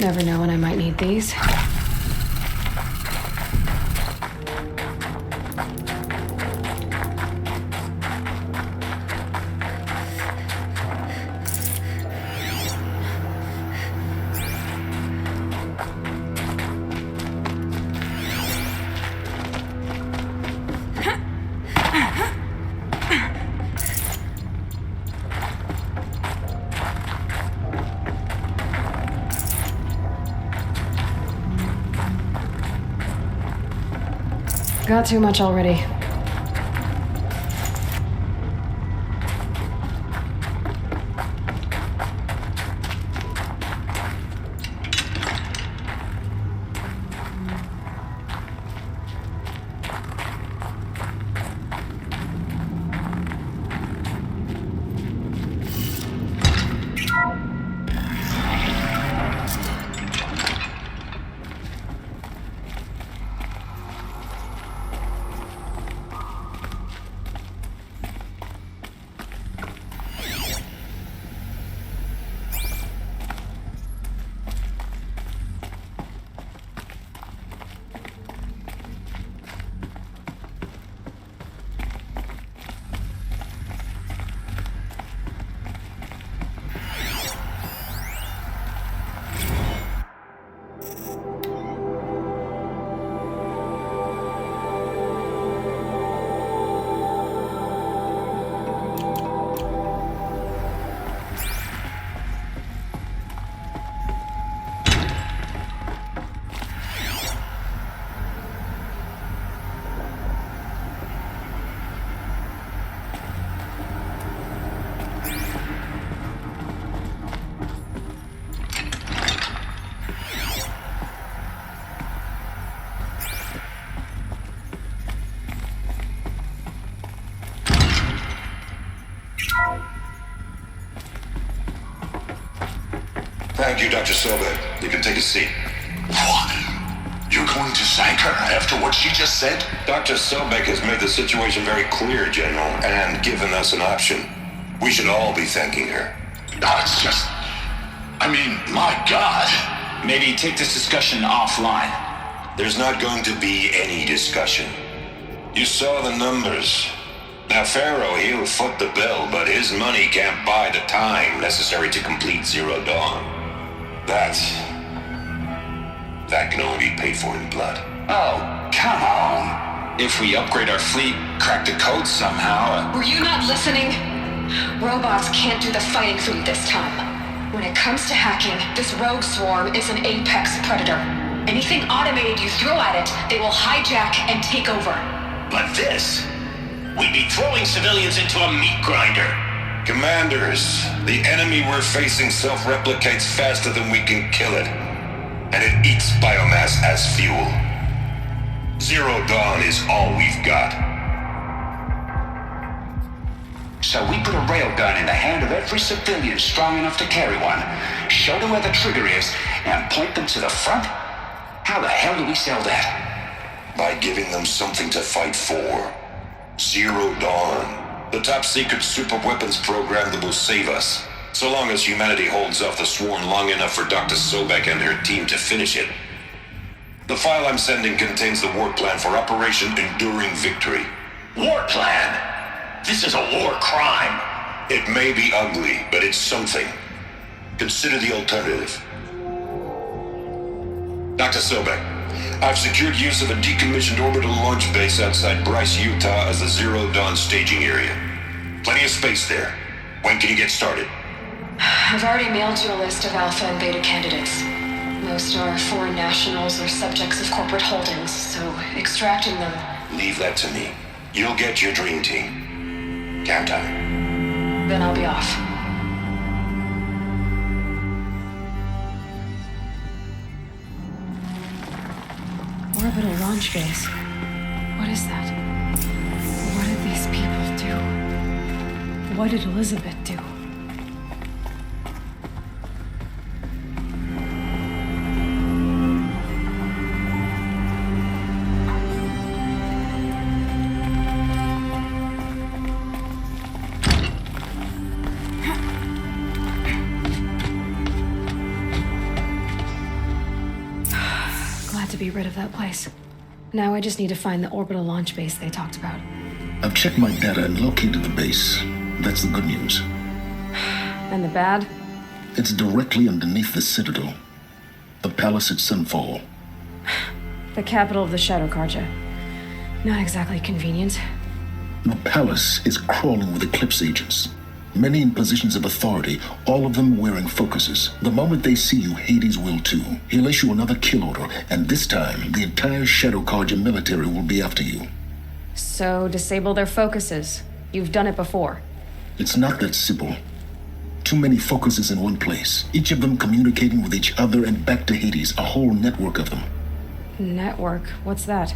Never know when I might need these. Got too much already. Thank you, Dr. Sobek. You can take a seat. What? You're going to thank her after what she just said? Dr. Sobek has made the situation very clear, General, and given us an option. We should all be thanking her. No, it's just... I mean, my God. Maybe take this discussion offline. There's not going to be any discussion. You saw the numbers. Now, Pharaoh, he'll foot the bill, but his money can't buy the time necessary to complete Zero Dawn. That can only be paid for in blood. Oh, come on. If we upgrade our fleet, crack the code somehow... Were you not listening? Robots can't do the fighting for you this time. When it comes to hacking, this rogue swarm is an apex predator. Anything automated you throw at it, they will hijack and take over. But this... We'd be throwing civilians into a meat grinder. Commanders, the enemy we're facing self-replicates faster than we can kill it. And it eats biomass as fuel. Zero Dawn is all we've got. So we put a railgun in the hand of every civilian strong enough to carry one, show them where the trigger is, and point them to the front? How the hell do we sell that? By giving them something to fight for. Zero Dawn. The top-secret super-weapons program that will save us. So long as humanity holds off the swarm long enough for Dr. Sobek and her team to finish it. The file I'm sending contains the war plan for Operation Enduring Victory. War plan? This is a war crime. It may be ugly, but it's something. Consider the alternative. Dr. Sobek, I've secured use of a decommissioned orbital launch base outside Bryce, Utah as the Zero Dawn staging area. Plenty of space there. When can you get started? I've already mailed you a list of Alpha and Beta candidates. Most are foreign nationals or subjects of corporate holdings, so extracting them... Leave that to me. You'll get your dream team. Count on it. Then I'll be off. Orbital launch base. What is that? What did these people do? What did Elizabeth do? rid of that place. Now I just need to find the orbital launch base they talked about. I've checked my data and located the base. That's the good news. And the bad? It's directly underneath the Citadel. The palace at Sunfall. The capital of the Shadow Carja. Not exactly convenient. The palace is crawling with Eclipse agents. Many in positions of authority, all of them wearing focuses. The moment they see you, Hades will too. He'll issue another kill order, and this time, the entire Shadow Carja military will be after you. So, disable their focuses. You've done it before. It's not that simple. Too many focuses in one place, each of them communicating with each other and back to Hades, a whole network of them. Network? What's that?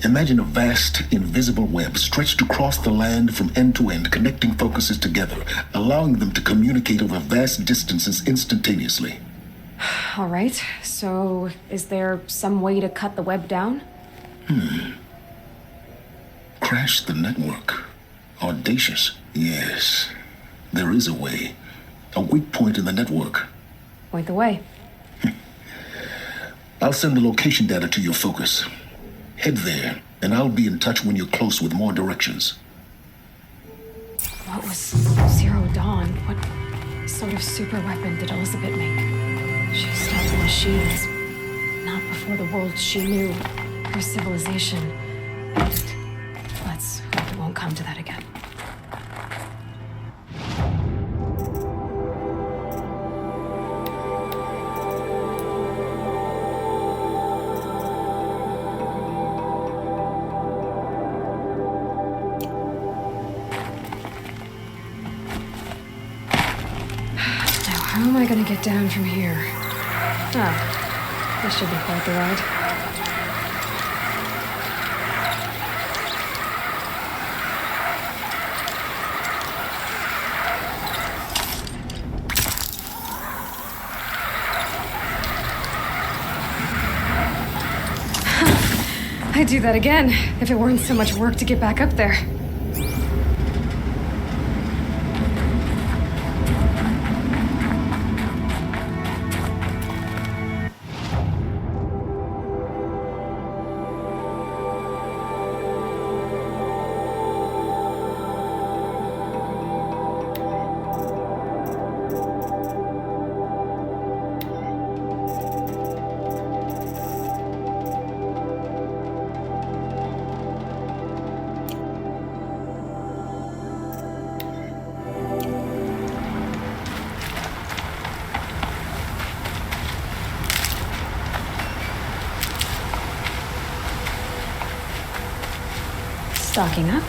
Imagine a vast, invisible web stretched across the land from end to end, connecting focuses together, allowing them to communicate over vast distances instantaneously. All right, so is there some way to cut the web down? Crash the network. Audacious. Yes, there is a way. A weak point in the network. Point the way. I'll send the location data to your focus. Head there, and I'll be in touch when you're close with more directions. What was Zero Dawn? What sort of super weapon did Elizabeth make? She stopped the machines. Not before the world she knew. Her civilization. Let's hope it won't come to that again. How am I gonna get down from here? This should be quite the ride. I'd do that again, if it weren't so much work to get back up there. Stocking up.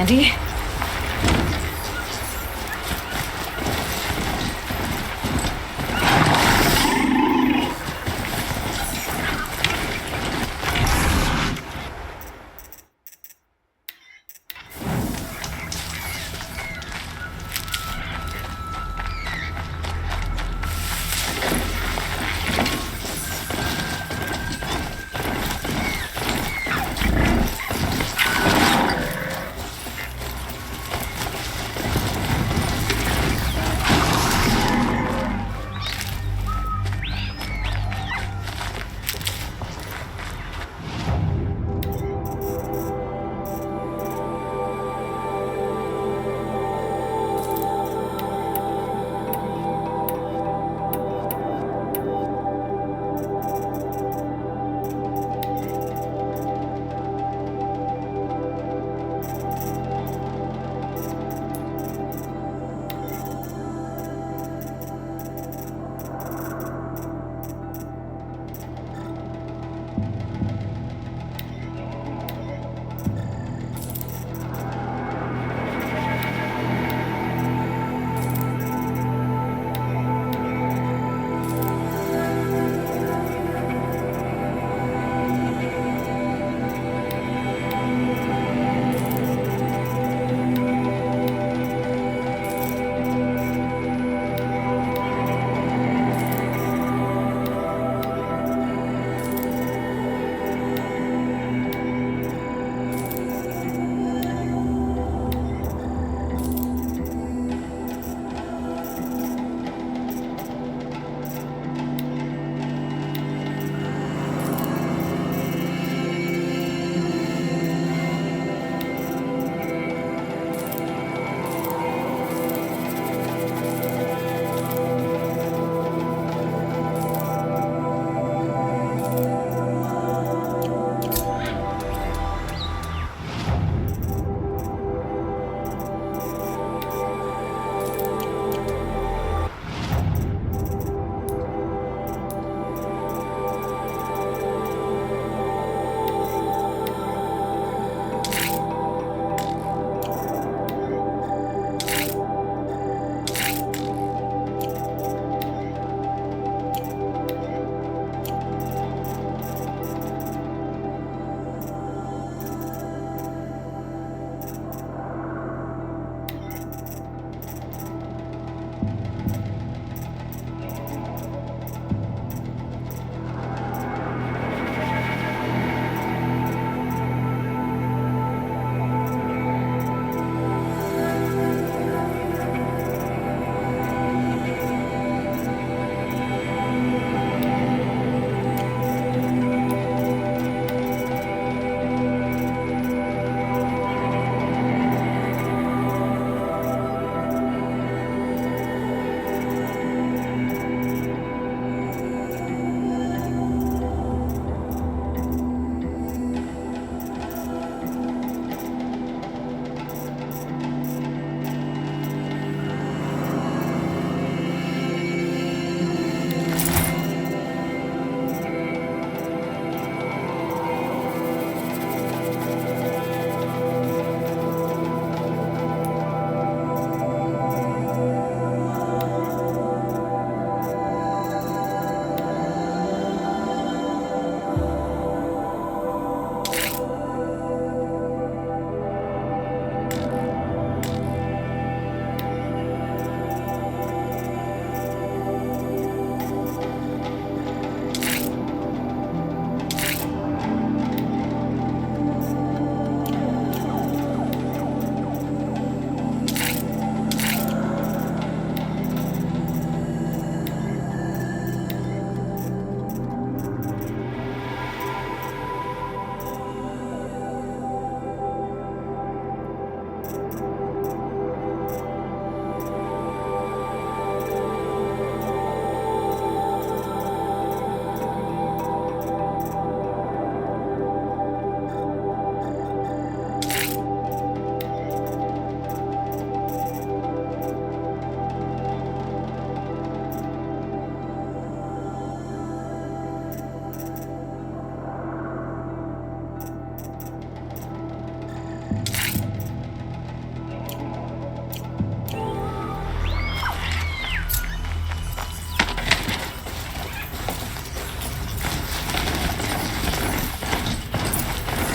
handy.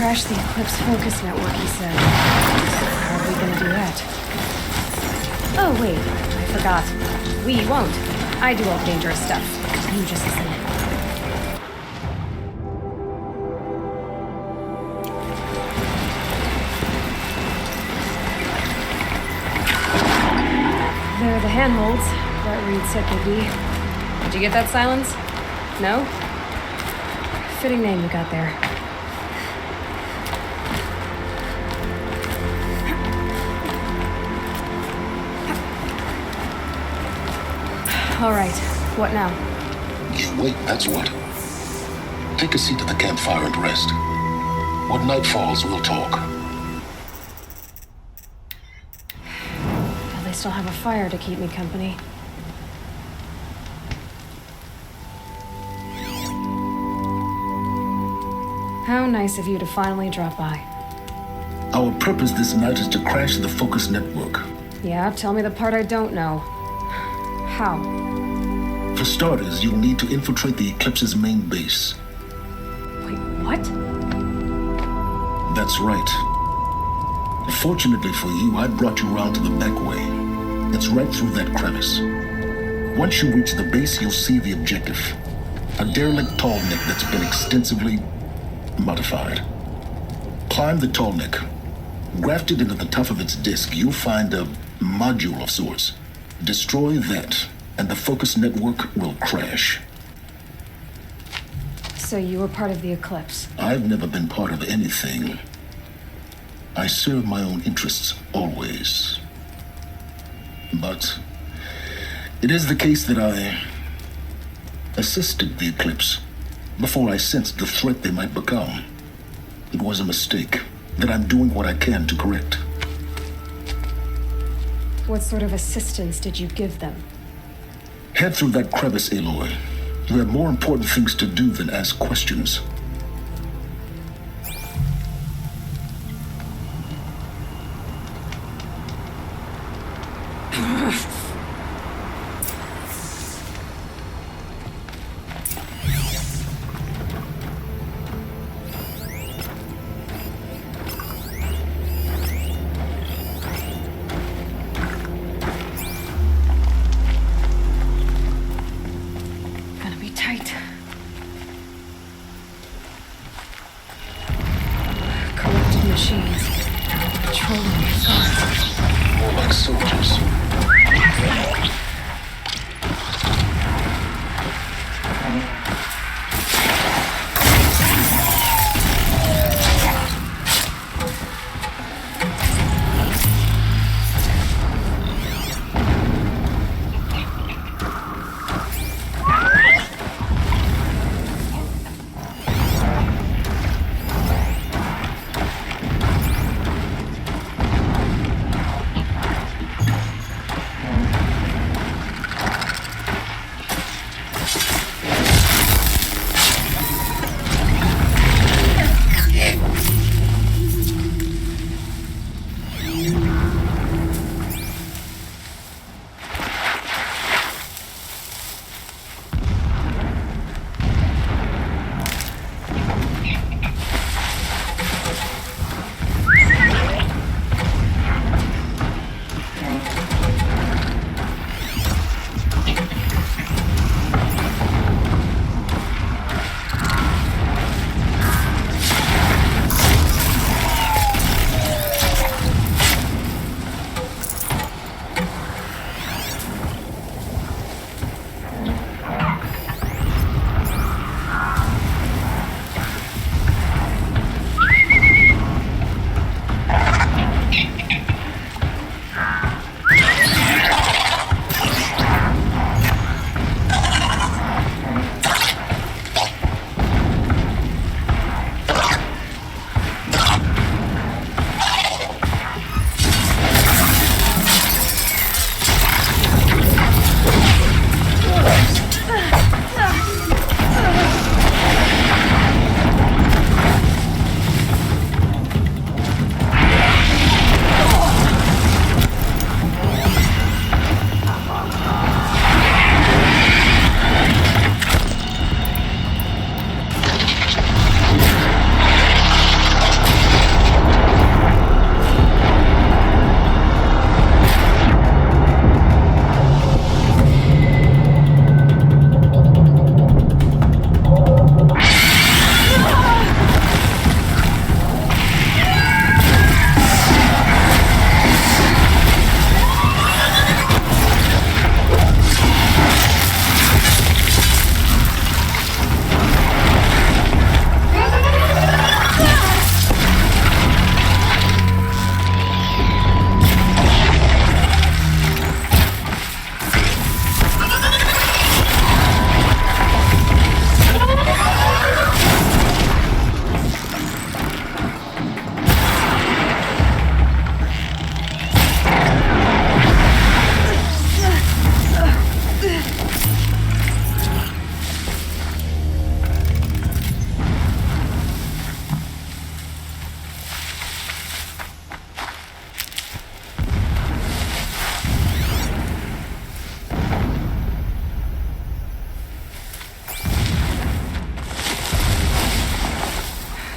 crash the Eclipse Focus Network, he said. How are we gonna do that? Oh, wait, I forgot. We won't. I do all the dangerous stuff. You just listen in. They're the handholds that Reed said they'd be. Did you get that, Silence? No? Fitting name you got there. All right, what now? You wait, that's what. Take a seat at the campfire and rest. When night falls, we'll talk. At least I'll have a fire to keep me company. How nice of you to finally drop by. Our purpose this night is to crash the Focus Network. Yeah, tell me the part I don't know. How? For starters, you'll need to infiltrate the Eclipse's main base. Wait, what? That's right. Fortunately for you, I brought you round to the back way. It's right through that crevice. Once you reach the base, you'll see the objective. A derelict tall neck that's been extensively modified. Climb the tall neck. Grafted into the top of its disk, you'll find a module of sorts. Destroy that, and the Focus Network will crash. So you were part of the Eclipse? I've never been part of anything. I serve my own interests, always. But it is the case that I assisted the Eclipse before I sensed the threat they might become. It was a mistake that I'm doing what I can to correct. What sort of assistance did you give them? Head through that crevice, Aloy. You have more important things to do than ask questions.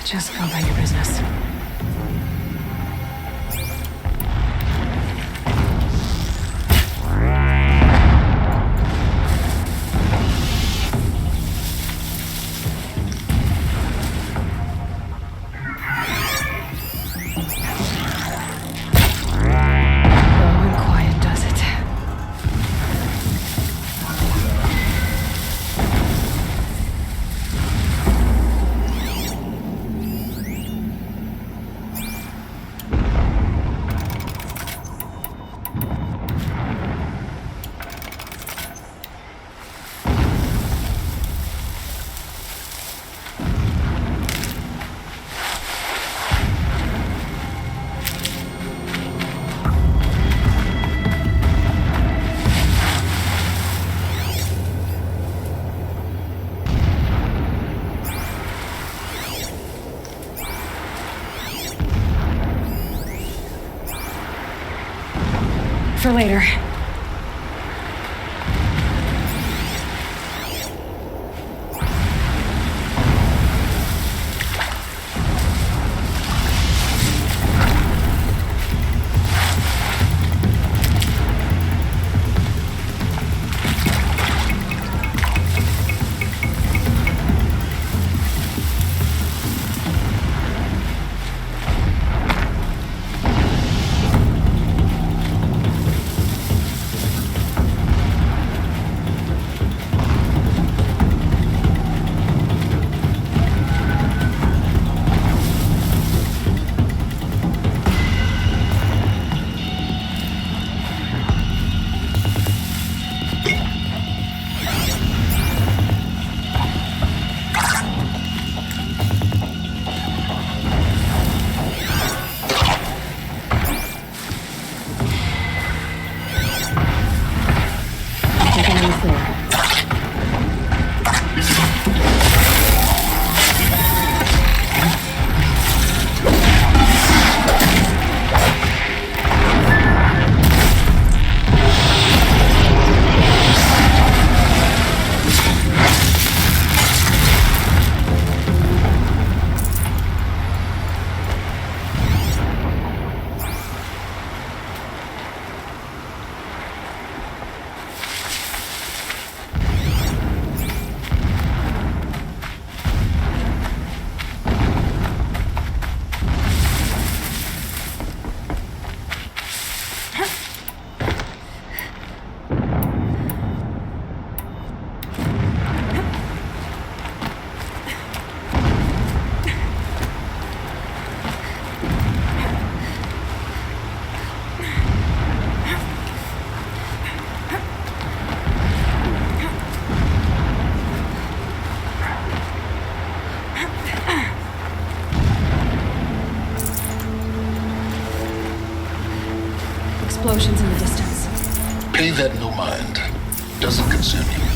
Just go about your business. For later. Explosions in the distance. Pay that no mind. Doesn't concern you.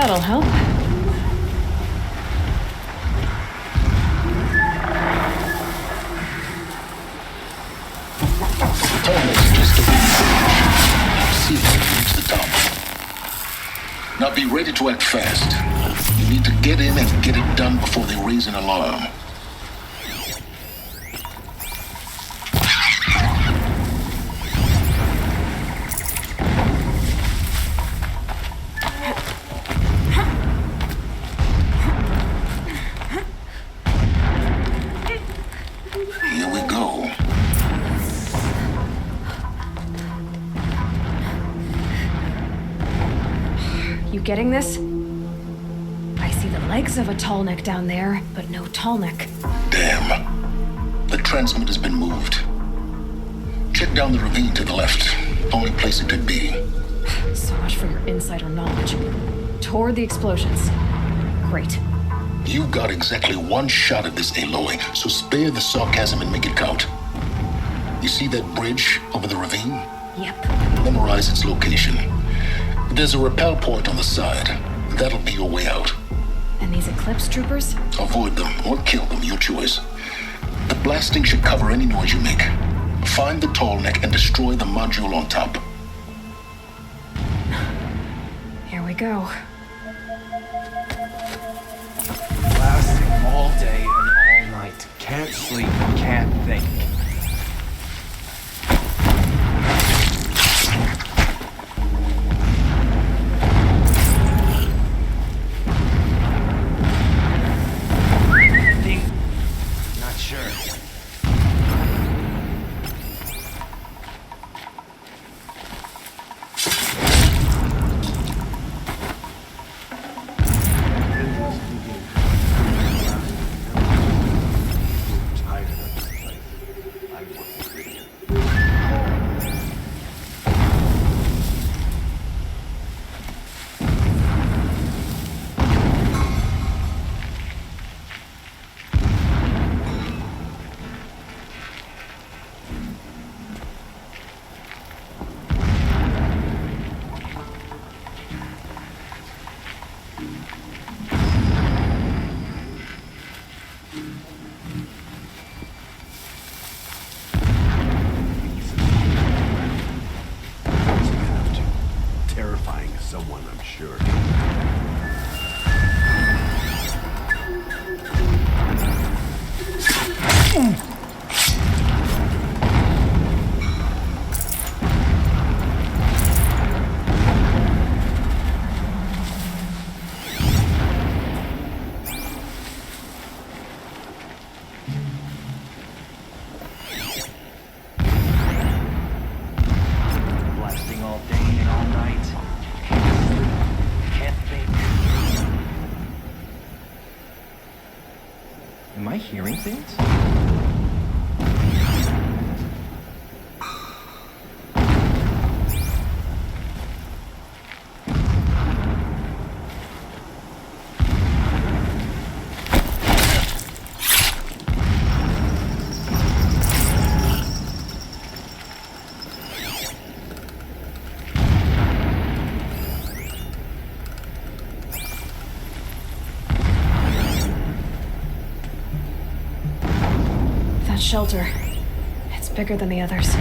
That'll help. See if you can reach the top. Now be ready to act fast. You need to get in and get it done before they raise an alarm. Here we go. You getting this? I see the legs of a tall neck down there, but no tall neck. Damn. The transmitter's been moved. Check down the ravine to the left. Only place it could be. So much for your insider knowledge. Toward the explosions. Great. You've got exactly one shot at this, Aloy, so spare the sarcasm and make it count. You see that bridge over the ravine? Yep. Memorize its location. There's a rappel point on the side. That'll be your way out. And these Eclipse troopers? Avoid them or kill them, your choice. The blasting should cover any noise you make. Find the tall neck and destroy the module on top. Here we go. Blasting all day and all night. Can't sleep, can't think. Not sure. Terrifying someone, I'm sure. Blasting all day and all night. Can't think. Am I hearing things? That shelter. It's bigger than the others.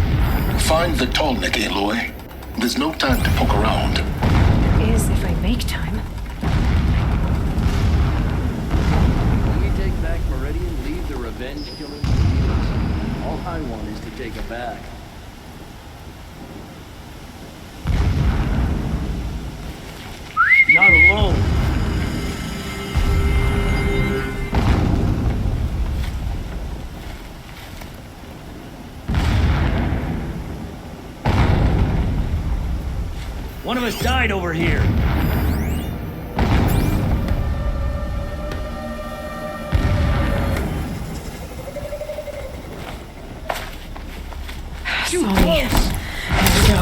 Find the tall neck, Aloy. There's no time to poke around. There is if I make time. When we take back Meridian, leave the revenge killers to us. All I want is to take it back. Not alone. One of us died over here. Too close. Here we go.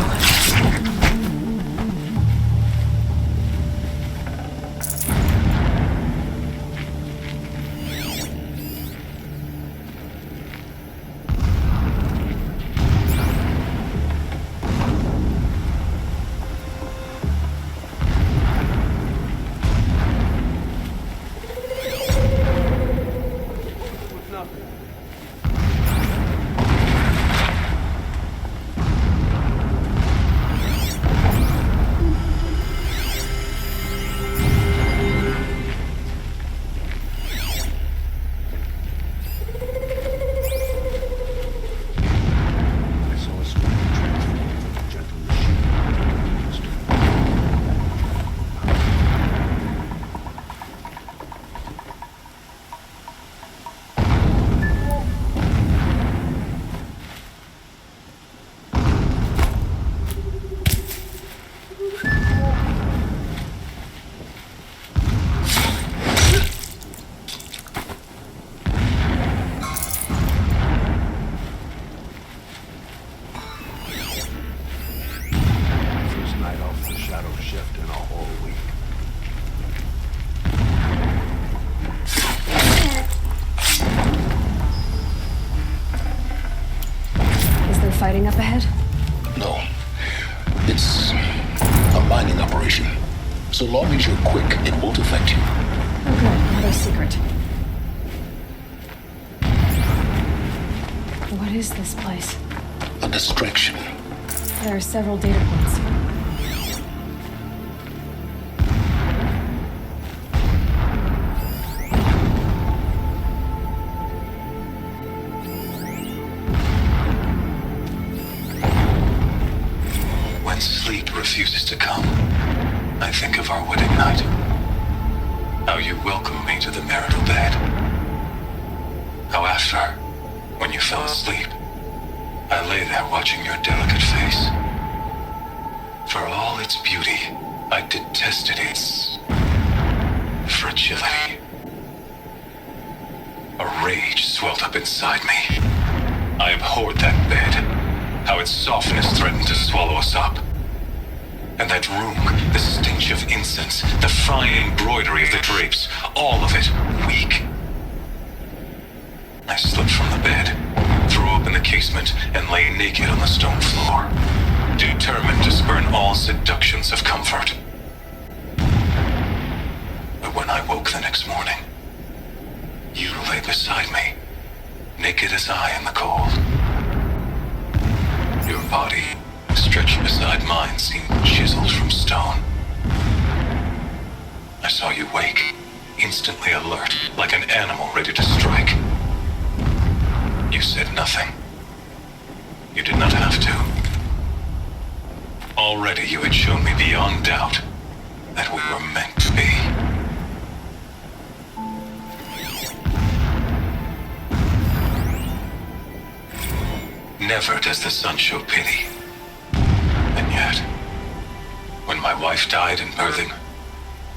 myself the shadow shift in a whole week. Is there fighting up ahead? No. It's a mining operation. So long as you're quick, it won't affect you. Oh good, not a secret. What is this place? A distraction. There are several data points. When sleep refuses to come, I think of our wedding night. How you welcomed me to the marital bed. How after, when you fell asleep, I lay there watching your delicate face. For all its beauty, I detested its fragility. A rage swelled up inside me. I abhorred that bed, how its softness threatened to swallow us up. And that room, the stench of incense, the fine embroidery of the drapes, all of it weak. I slipped from the bed, threw open the casement, and lay naked on the stone floor, determined to spurn all seductions of comfort. But when I woke the next morning, you lay beside me, naked as I in the cold. Your body, stretched beside mine, seemed chiseled from stone. I saw you wake, instantly alert, like an animal ready to strike. You said nothing. You did not have to. Already you had shown me beyond doubt that we were meant to be. Never does the sun show pity. And yet, when my wife died in birthing,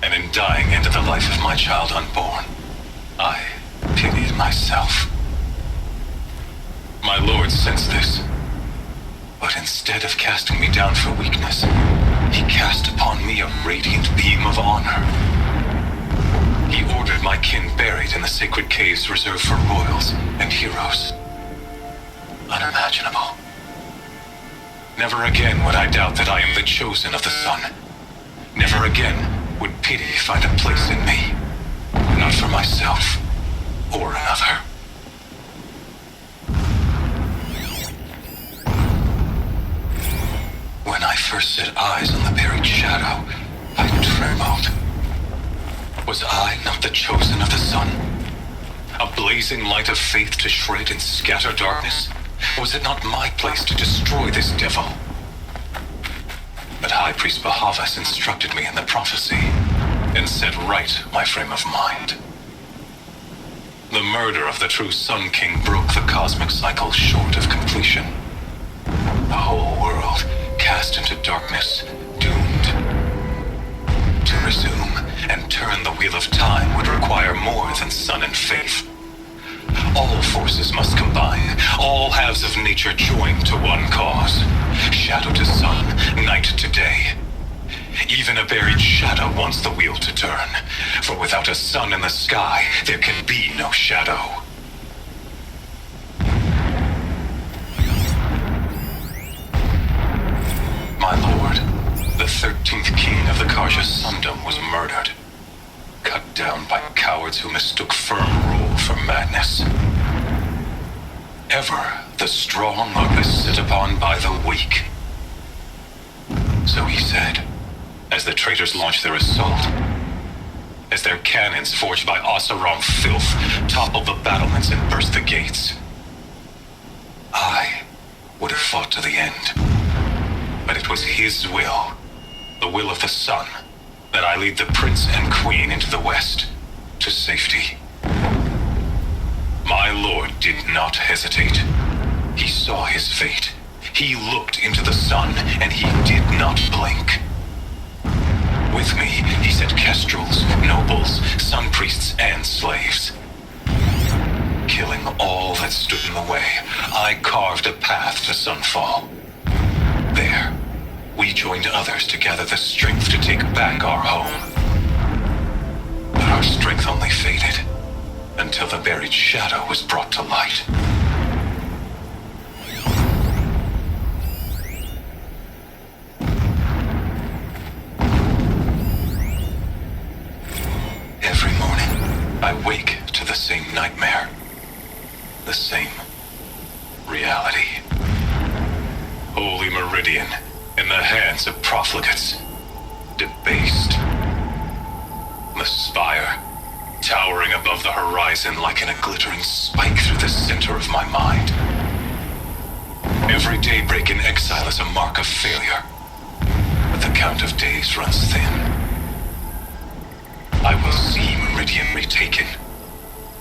and in dying ended the life of my child unborn, I pitied myself. My lord sensed this, but instead of casting me down for weakness, he cast upon me a radiant beam of honor. He ordered my kin buried in the sacred caves reserved for royals and heroes. Unimaginable. Never again would I doubt that I am the chosen of the sun. Never again would pity find a place in me, not for myself or another. When I first set eyes on the buried shadow, I trembled. Was I not the chosen of the sun? A blazing light of faith to shred and scatter darkness? Was it not my place to destroy this devil? But High Priest Bahavas instructed me in the prophecy and set right my frame of mind. The murder of the true Sun King broke the cosmic cycle short of completion. The whole world cast into darkness, doomed. To resume and turn the wheel of time would require more than sun and faith. All forces must combine, all halves of nature join to one cause. Shadow to sun, night to day. Even a buried shadow wants the wheel to turn, for without a sun in the sky, there can be no shadow. My lord, the 13th king of the Karja Sundom was murdered. Cut down by cowards who mistook firm rule for madness. Ever the strong are beset upon by the weak. So he said, as the traitors launched their assault, as their cannons forged by Oseram filth toppled the battlements and burst the gates. I would have fought to the end. But it was his will, the will of the sun, that I lead the prince and queen into the west, to safety. My lord did not hesitate. He saw his fate. He looked into the sun, and he did not blink. With me, he sent kestrels, nobles, sun priests, and slaves. Killing all that stood in the way, I carved a path to sunfall. There, we joined others to gather the strength to take back our home. But our strength only faded until the buried shadow was brought to light. Every morning, I wake to the same nightmare. The same reality. Holy Meridian in the hands of profligates. Debased. The spire, towering above the horizon like a glittering spike through the center of my mind. Every daybreak in exile is a mark of failure, but the count of days runs thin. I will see Meridian retaken,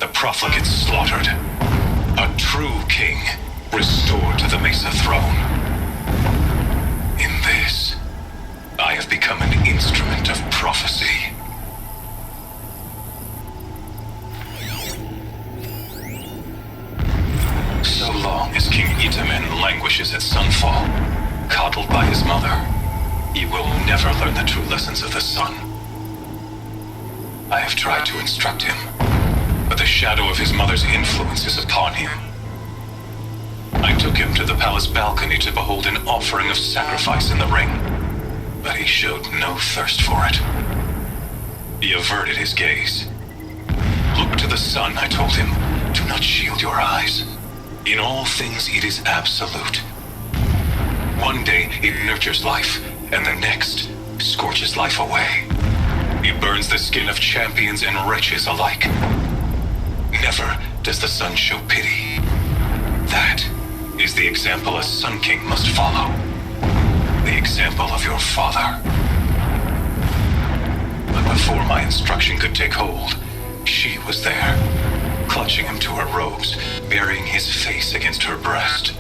the profligates slaughtered, a true king restored to the Mesa throne. In this, I have become an instrument of prophecy. So long as King Itamen languishes at Sunfall, coddled by his mother, he will never learn the true lessons of the sun. I have tried to instruct him, but the shadow of his mother's influence is upon him. I took him to the palace balcony to behold an offering of sacrifice in the ring, but he showed no thirst for it. He averted his gaze. Look to the sun, I told him. Do not shield your eyes. In all things it is absolute. One day it nurtures life, and the next scorches life away. It burns the skin of champions and wretches alike. Never does the sun show pity. That is the example a Sun King must follow. The example of your father. But before my instruction could take hold, she was there, clutching him to her robes, burying his face against her breast.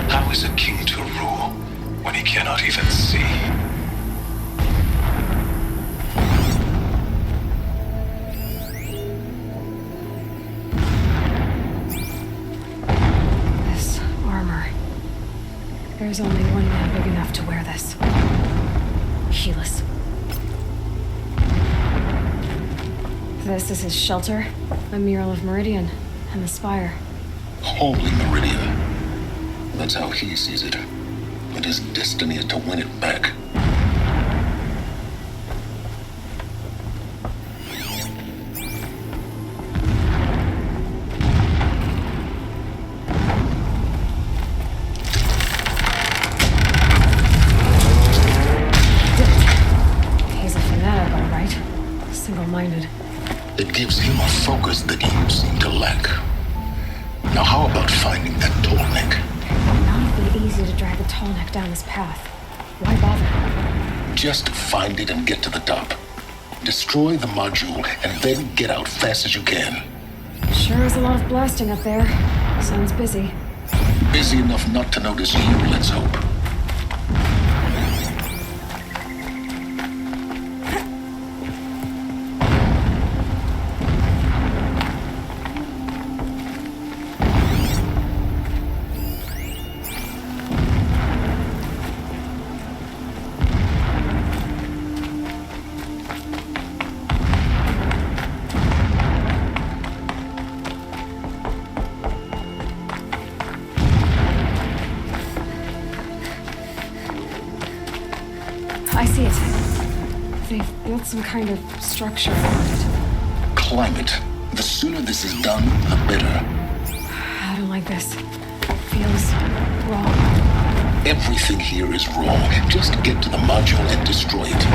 How is a king to rule when he cannot even see? This armor. There's only one man big enough to wear this. Helis. This is his shelter, a mural of Meridian and the spire. Holy Meridian. That's how he sees it. But his destiny is to win it back. He's a fanatic, all right. Single-minded. It gives him a focus that you seem to lack. Now how about finding that tall neck? Not even easy to drag a tall neck down this path. Why bother? Just find it and get to the top. Destroy the module and then get out fast as you can. Sure is a lot of blasting up there. Sounds busy. Busy enough not to notice you, let's hope. I see it. They've built some kind of structure around it. Climb it. The sooner this is done, the better. I don't like this. Feels wrong. Everything here is wrong. Just get to the module and destroy it.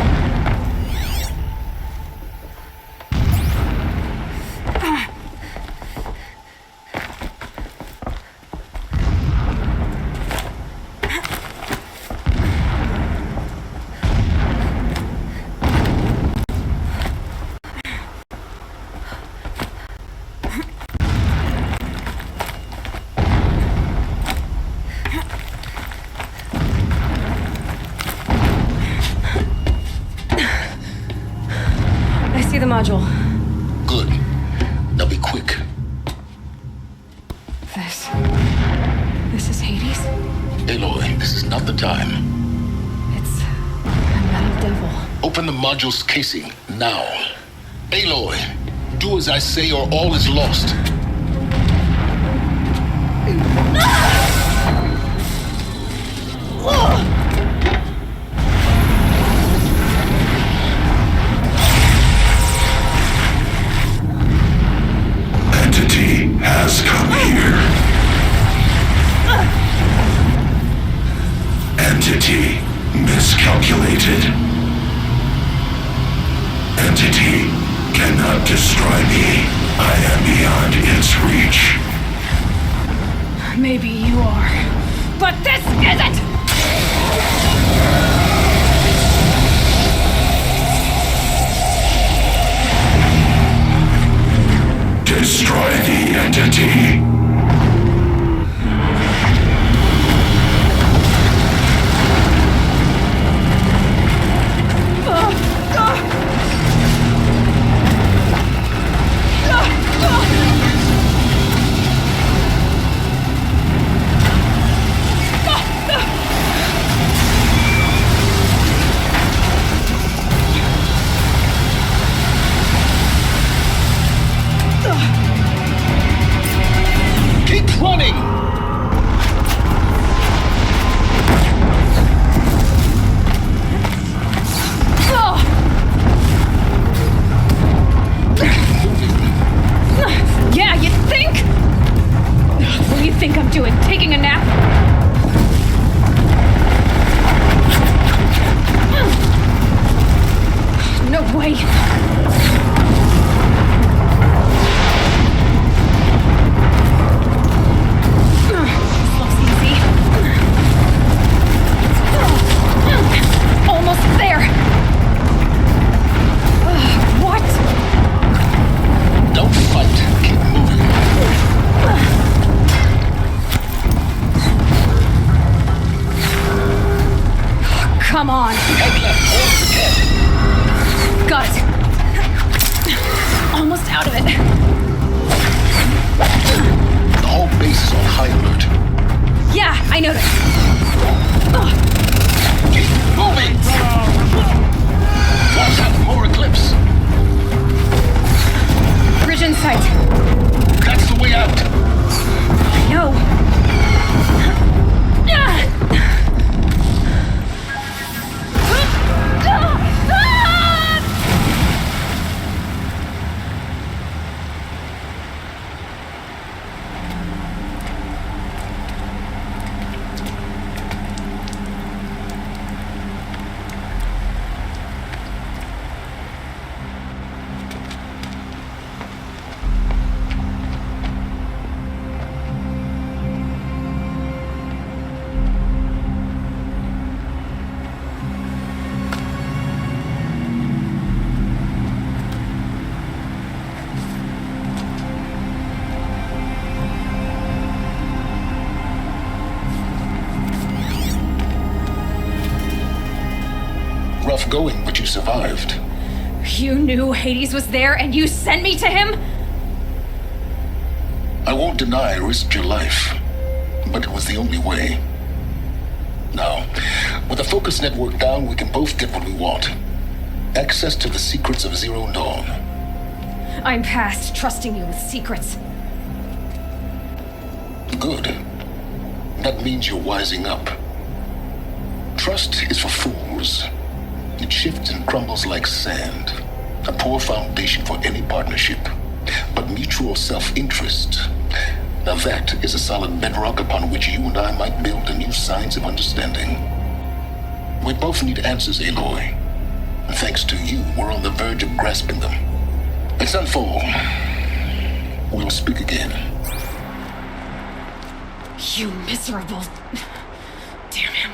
I see the module. Good. Now be quick. This is Hades? Aloy, this is not the time. It's another devil. Open the module's casing, now. Aloy, do as I say or all is lost. Entity has come here. Entity miscalculated. Entity cannot destroy me. I am beyond its reach. Maybe you are, but this isn't! Destroy the entity. Keep running! Yeah, you think? What do you think I'm doing? Taking a nap? No way. Almost there. What? Don't fight. Keep moving. Come on. Head left towards the cat. Got it. Almost out of it. The whole base is on high alert. Yeah, I noticed. Keep moving! Watch out, more eclipse. Bridge in sight. That's the way out. I know. Rough going, but you survived. You knew Hades was there and you sent me to him? I won't deny I risked your life, but it was the only way. Now, with the focus network down, we can both get what we want. Access to the secrets of Zero Dawn. I'm past trusting you with secrets. Good. That means you're wising up. Trust is for fools. It shifts and crumbles like sand. A poor foundation for any partnership. But mutual self-interest. Now that is a solid bedrock upon which you and I might build a new science of understanding. We both need answers, Aloy. And thanks to you, we're on the verge of grasping them. Let's unfold. We'll speak again. You miserable... Damn him.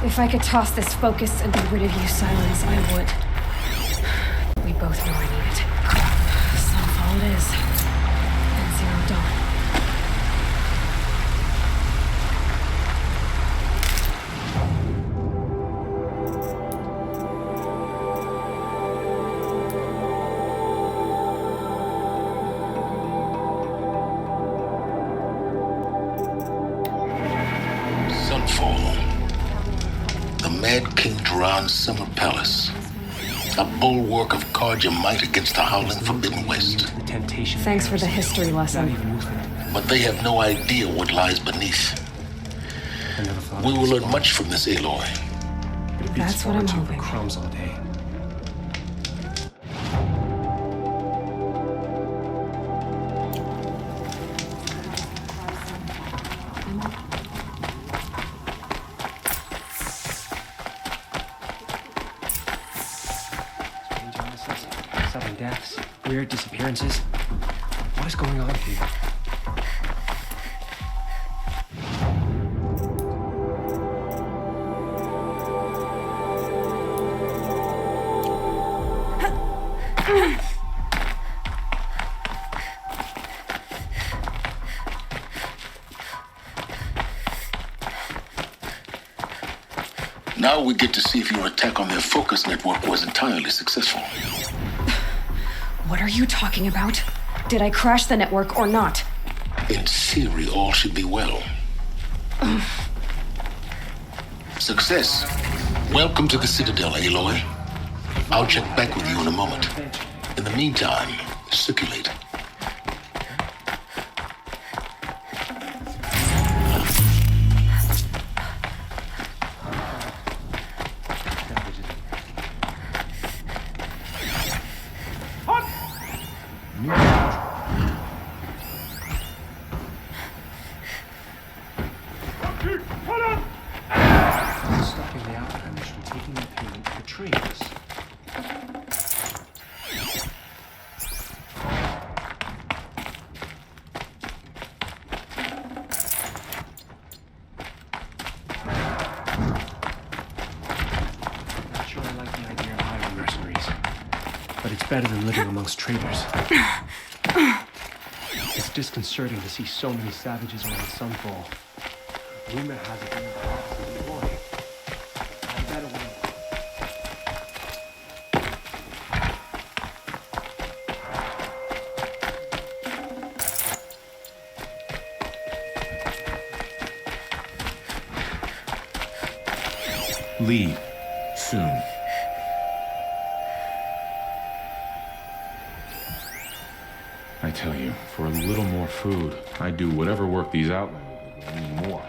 If I could toss this focus and be rid of you, Silence, I would. We both know I need it. Snowfall it is. And Zero Dawn. Mad King Duran's summer palace. A bulwark of cards your might against the howling Forbidden West. Thanks for the history lesson. But they have no idea what lies beneath. We will learn much from this Aloy. That's what I'm hoping. Crumbs all day. Sudden deaths, weird disappearances. What is going on here? Now we get to see if your attack on their focus network was entirely successful. What are you talking about? Did I crash the network or not? In theory, all should be well. Success. Welcome to the Citadel, Aloy. I'll check back with you in a moment. In the meantime, circulate. Stopping the outlanders from taking their payment for traitors. Not sure I like the idea of hiring mercenaries, but it's better than living amongst traitors. It's disconcerting to see so many savages around Sunfall. Rumor has it being the opposite of Roy. I better win. Leave. Soon. I tell you, for a little more food, I'd do whatever work these outlanders will need more.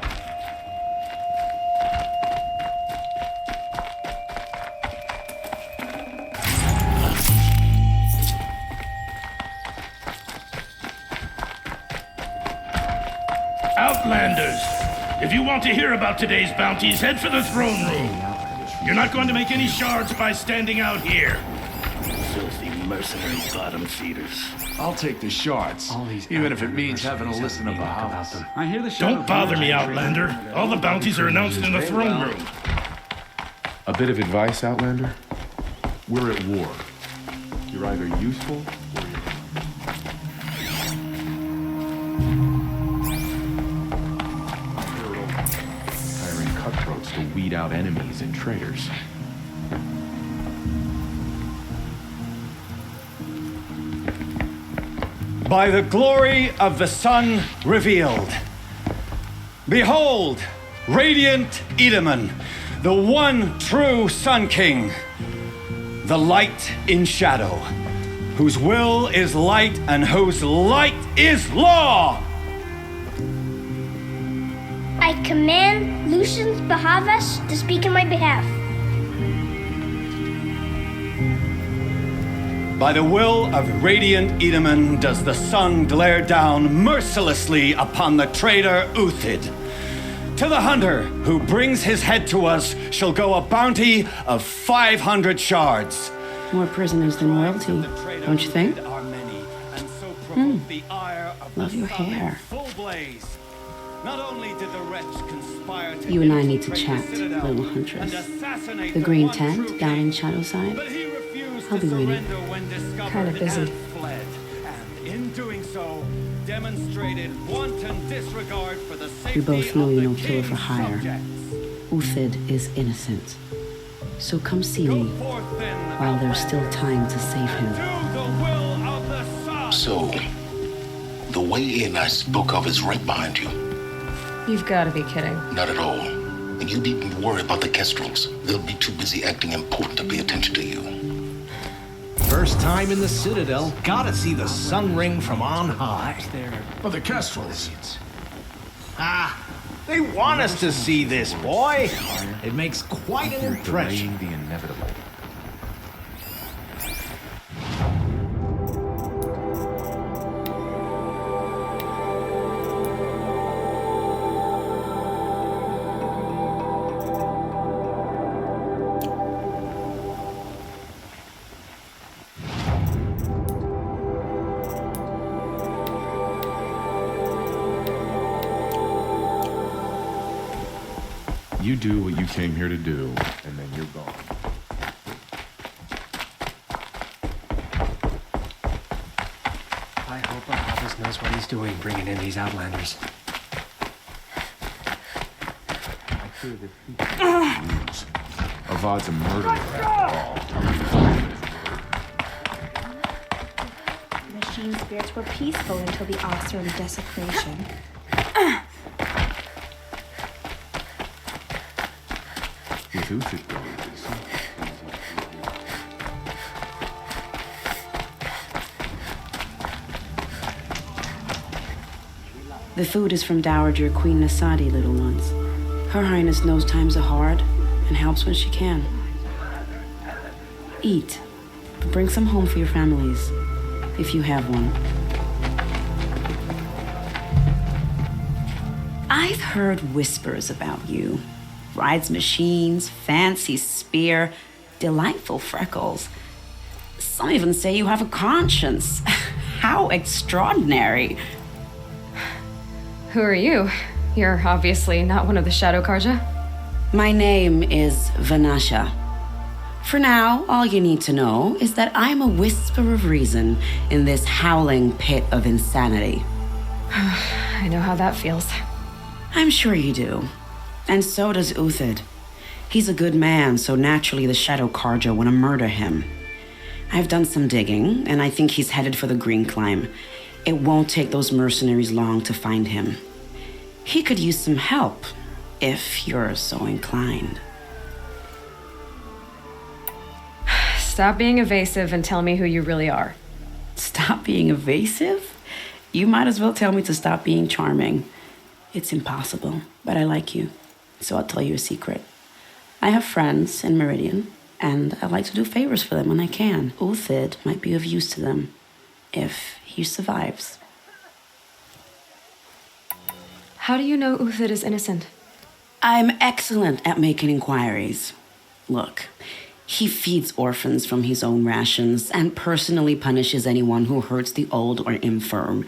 Outlanders! If you want to hear about today's bounties, head for the throne room. You're not going to make any shards by standing out here. Filthy mercenary bottom feeders. I'll take the shards, even if it means having to listen to Bahamas. I hear the Don't bother me, Outlander. All the bounties are announced in the throne room. A bit of advice, Outlander? We're at war. You're either useful or you're... Hiring cutthroats to weed out enemies and traitors. By the glory of the sun revealed. Behold, radiant Edaman, the one true Sun King, the light in shadow, whose will is light and whose light is law. I command Lucius Bahavas to speak in my behalf. By the will of radiant Edaman does the sun glare down mercilessly upon the traitor Uthid. To the hunter who brings his head to us shall go a bounty of 500 shards. More prisoners than royalty, don't you think? Love your hair. Not only did the wretch conspire to You and I need to chat, little huntress. The green tent down in Shadowside? I'll be waiting. Kind of busy. And in doing so, demonstrated wanton disregard for the safety We both know of you're the no killer for king's hire. subjects. Uthid is innocent. So come see me while there's still time to save him. So, the way in I spoke of is right behind you. You've got to be kidding. Not at all. You needn't worry about the Kestrels. They'll be too busy acting important to pay attention to you. First time in the Citadel, gotta see the sun ring from on high. But the Kestrels. Ah, they want us to see this, boy. It makes quite an impression. The inevitable. You do what you came here to do, and then you're gone. I hope Bahavas knows what he's doing bringing in these Outlanders. I fear that Avad's a murderer after all. Machine spirits were peaceful until the Oseram desecration. With Uthid going, The food is from Dowager Queen Nasadi, little ones. Her Highness knows times are hard and helps when she can. Eat, but bring some home for your families, if you have one. I've heard whispers about you. Rides machines, fancy spear, delightful freckles. Some even say you have a conscience. How extraordinary. Who are you? You're obviously not one of the Shadow Karja. My name is Vanasha. For now, all you need to know is that I'm a whisper of reason in this howling pit of insanity. I know how that feels. I'm sure you do. And so does Uthid. He's a good man, so naturally the Shadow Karja want to murder him. I've done some digging, and I think he's headed for the Green Climb. It won't take those mercenaries long to find him. He could use some help, if you're so inclined. Stop being evasive and tell me who you really are. Stop being evasive? You might as well tell me to stop being charming. It's impossible, but I like you. So I'll tell you a secret. I have friends in Meridian, and I like to do favors for them when I can. Uthid might be of use to them, if he survives. How do you know Uthid is innocent? I'm excellent at making inquiries. Look, he feeds orphans from his own rations and personally punishes anyone who hurts the old or infirm.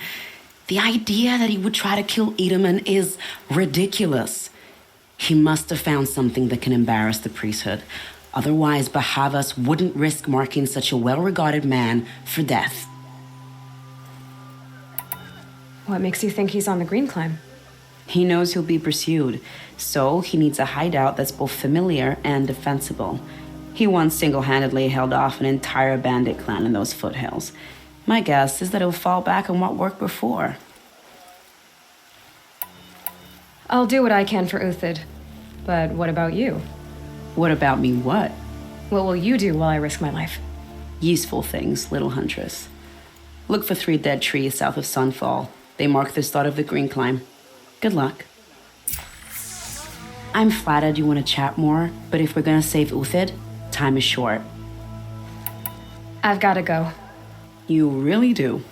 The idea that he would try to kill Edaman is ridiculous. He must have found something that can embarrass the priesthood. Otherwise, Bahavas wouldn't risk marking such a well-regarded man for death. What makes you think he's on the Green Climb? He knows he'll be pursued, so he needs a hideout that's both familiar and defensible. He once single-handedly held off an entire bandit clan in those foothills. My guess is that he'll fall back on what worked before. I'll do what I can for Uthid. But what about you? What about me what? What will you do while I risk my life? Useful things, little huntress. Look for 3 dead trees south of Sunfall. They mark the start of the Green Climb. Good luck. I'm flattered you want to chat more, but if we're gonna save Uthid, time is short. I've gotta go. You really do.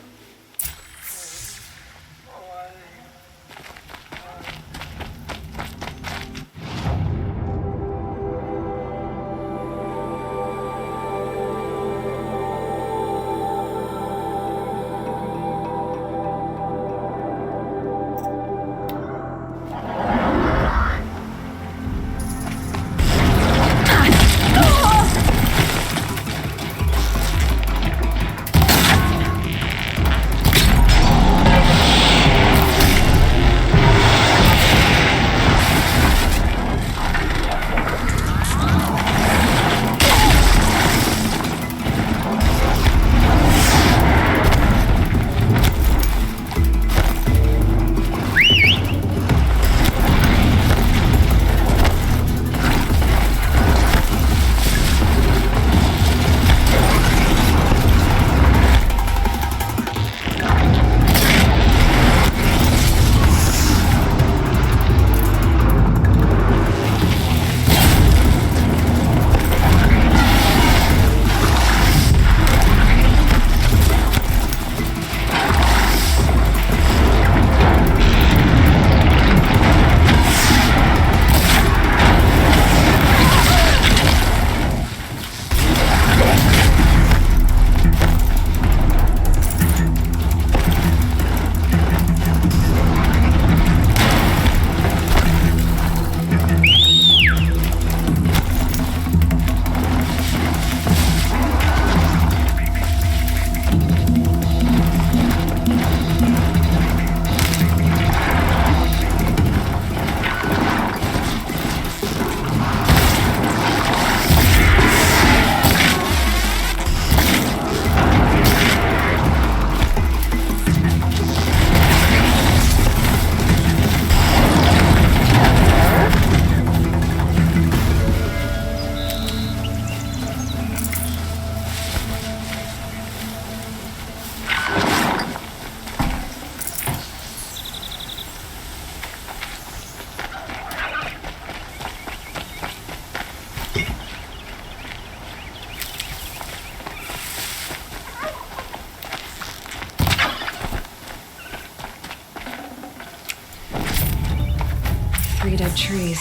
3 dead trees,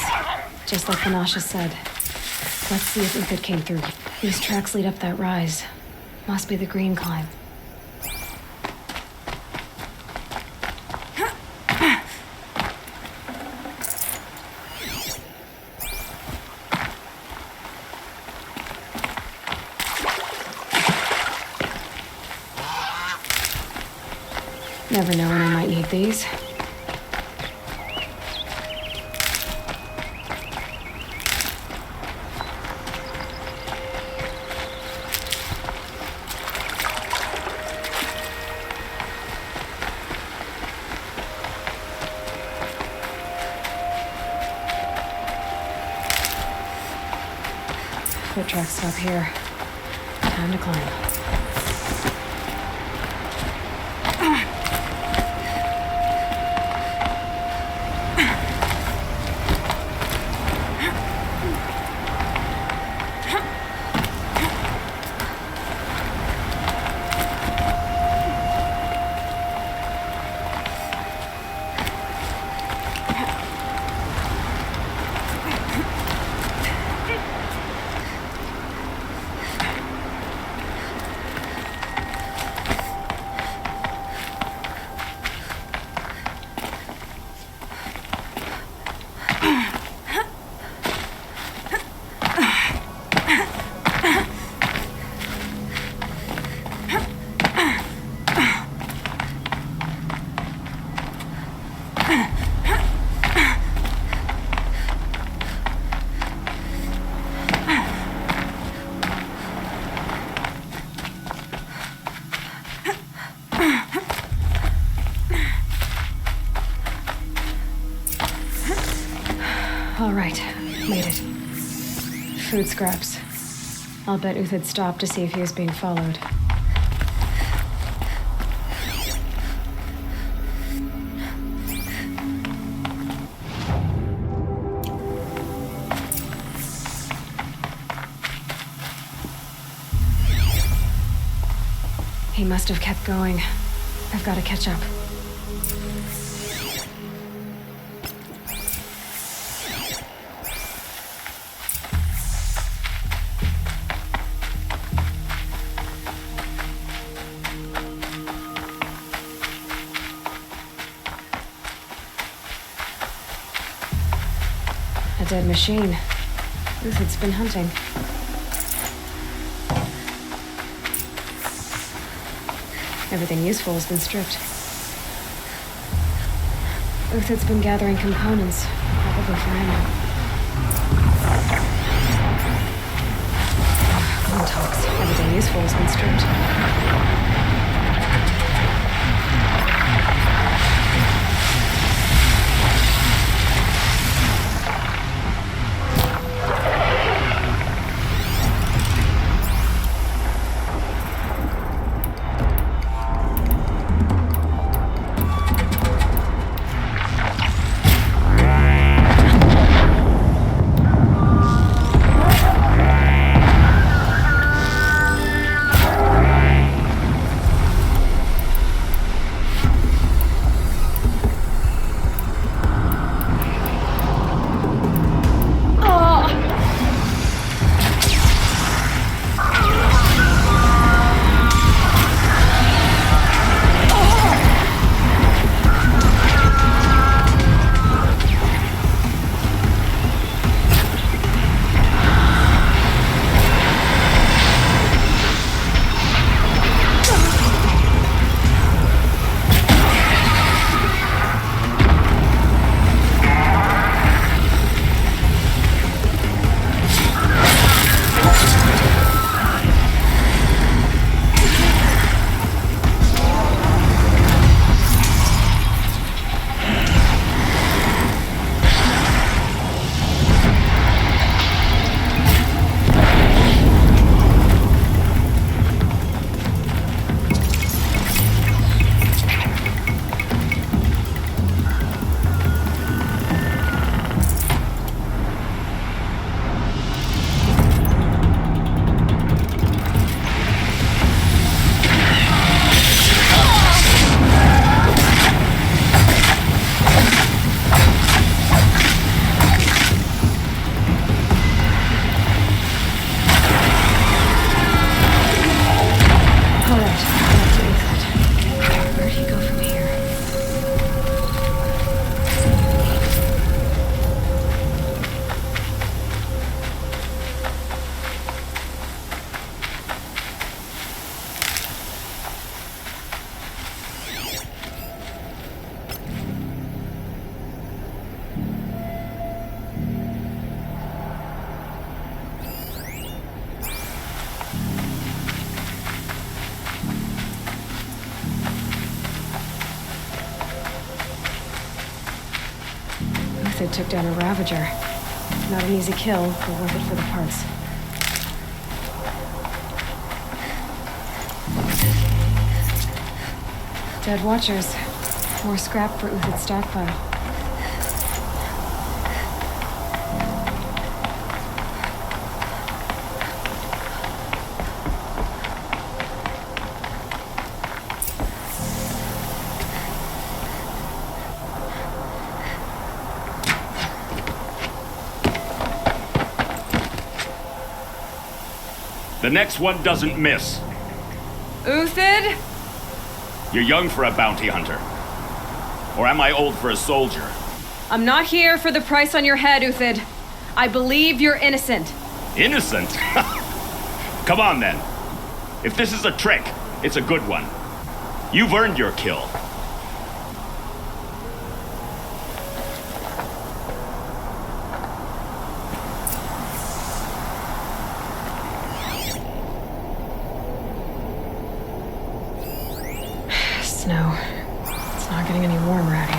just like Vanasha said. Let's see if Uthid came through. These tracks lead up that rise. Must be the green climb. Never know when I might need these. Foot tracks stop here. Time to climb. All right, made it. Food scraps. I'll bet Uthid stopped to see if he was being followed. He must have kept going. I've got to catch up. A dead machine. Uthid's been hunting. Everything useful has been stripped. Uthid's been gathering components, probably for ammo. Talks. Everything useful has been stripped. Uthid took down a Ravager. Not an easy kill, but worth it for the parts. Dead Watchers. More scrap for Uthid's stockpile. The next one doesn't miss. Uthid? You're young for a bounty hunter. Or am I old for a soldier? I'm not here for the price on your head, Uthid. I believe you're innocent. Innocent? Come on then. If this is a trick, it's a good one. You've earned your kill. Snow. It's not getting any warmer out here.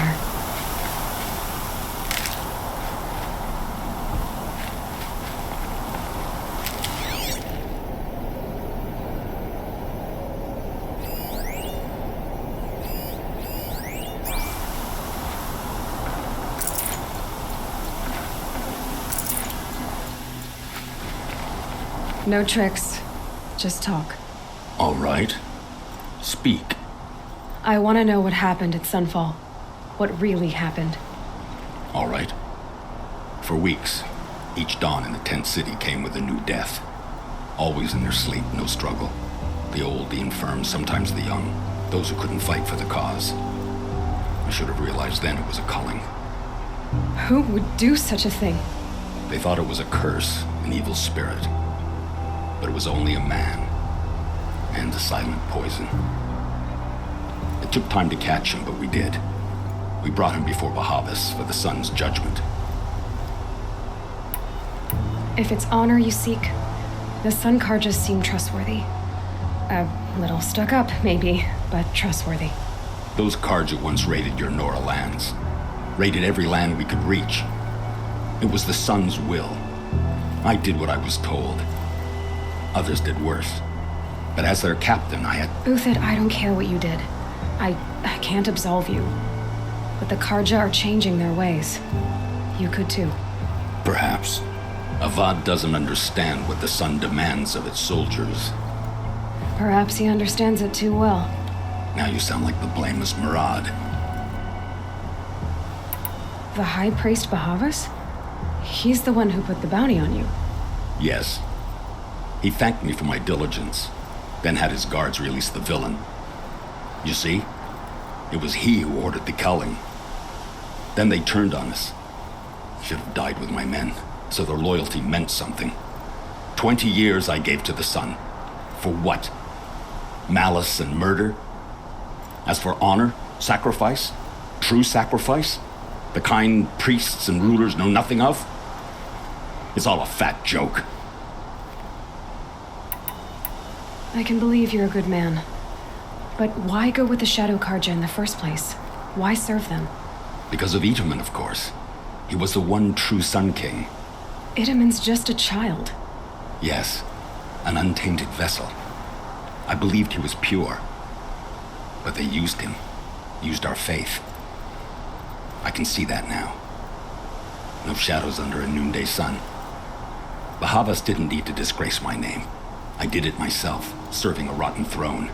No tricks. Just talk. All right. Speak. I want to know what happened at Sunfall. What really happened. All right. For weeks, each dawn in the tent city came with a new death. Always in their sleep, no struggle. The old, the infirm, sometimes the young. Those who couldn't fight for the cause. I should have realized then it was a culling. Who would do such a thing? They thought it was a curse, an evil spirit. But it was only a man. And a silent poison. It took time to catch him, but we did. We brought him before Bahavas for the sun's judgment. If it's honor you seek, the Sun Karjas seem trustworthy. A little stuck up, maybe, but trustworthy. Those Karja once raided your Nora lands. Raided every land we could reach. It was the Sun's will. I did what I was told. Others did worse. But as their captain, I had... Uthid, I don't care what you did. I can't absolve you. But the Karja are changing their ways. You could too. Perhaps. Avad doesn't understand what the Sun demands of its soldiers. Perhaps he understands it too well. Now you sound like the blameless Murad. The High Priest Bahavas? He's the one who put the bounty on you. Yes. He thanked me for my diligence, then had his guards release the villain. You see? It was he who ordered the culling. Then they turned on us. Should have died with my men, so their loyalty meant something. 20 years I gave to the Sun. For what? Malice and murder? As for honor, sacrifice, true sacrifice, the kind priests and rulers know nothing of, it's all a fat joke. I can believe you're a good man. But why go with the Shadow Karja in the first place? Why serve them? Because of Itaman, of course. He was the one true Sun King. Itaman's just a child. Yes, an untainted vessel. I believed he was pure. But they used him. Used our faith. I can see that now. No shadows under a noonday sun. Bahavas didn't need to disgrace my name. I did it myself, serving a rotten throne.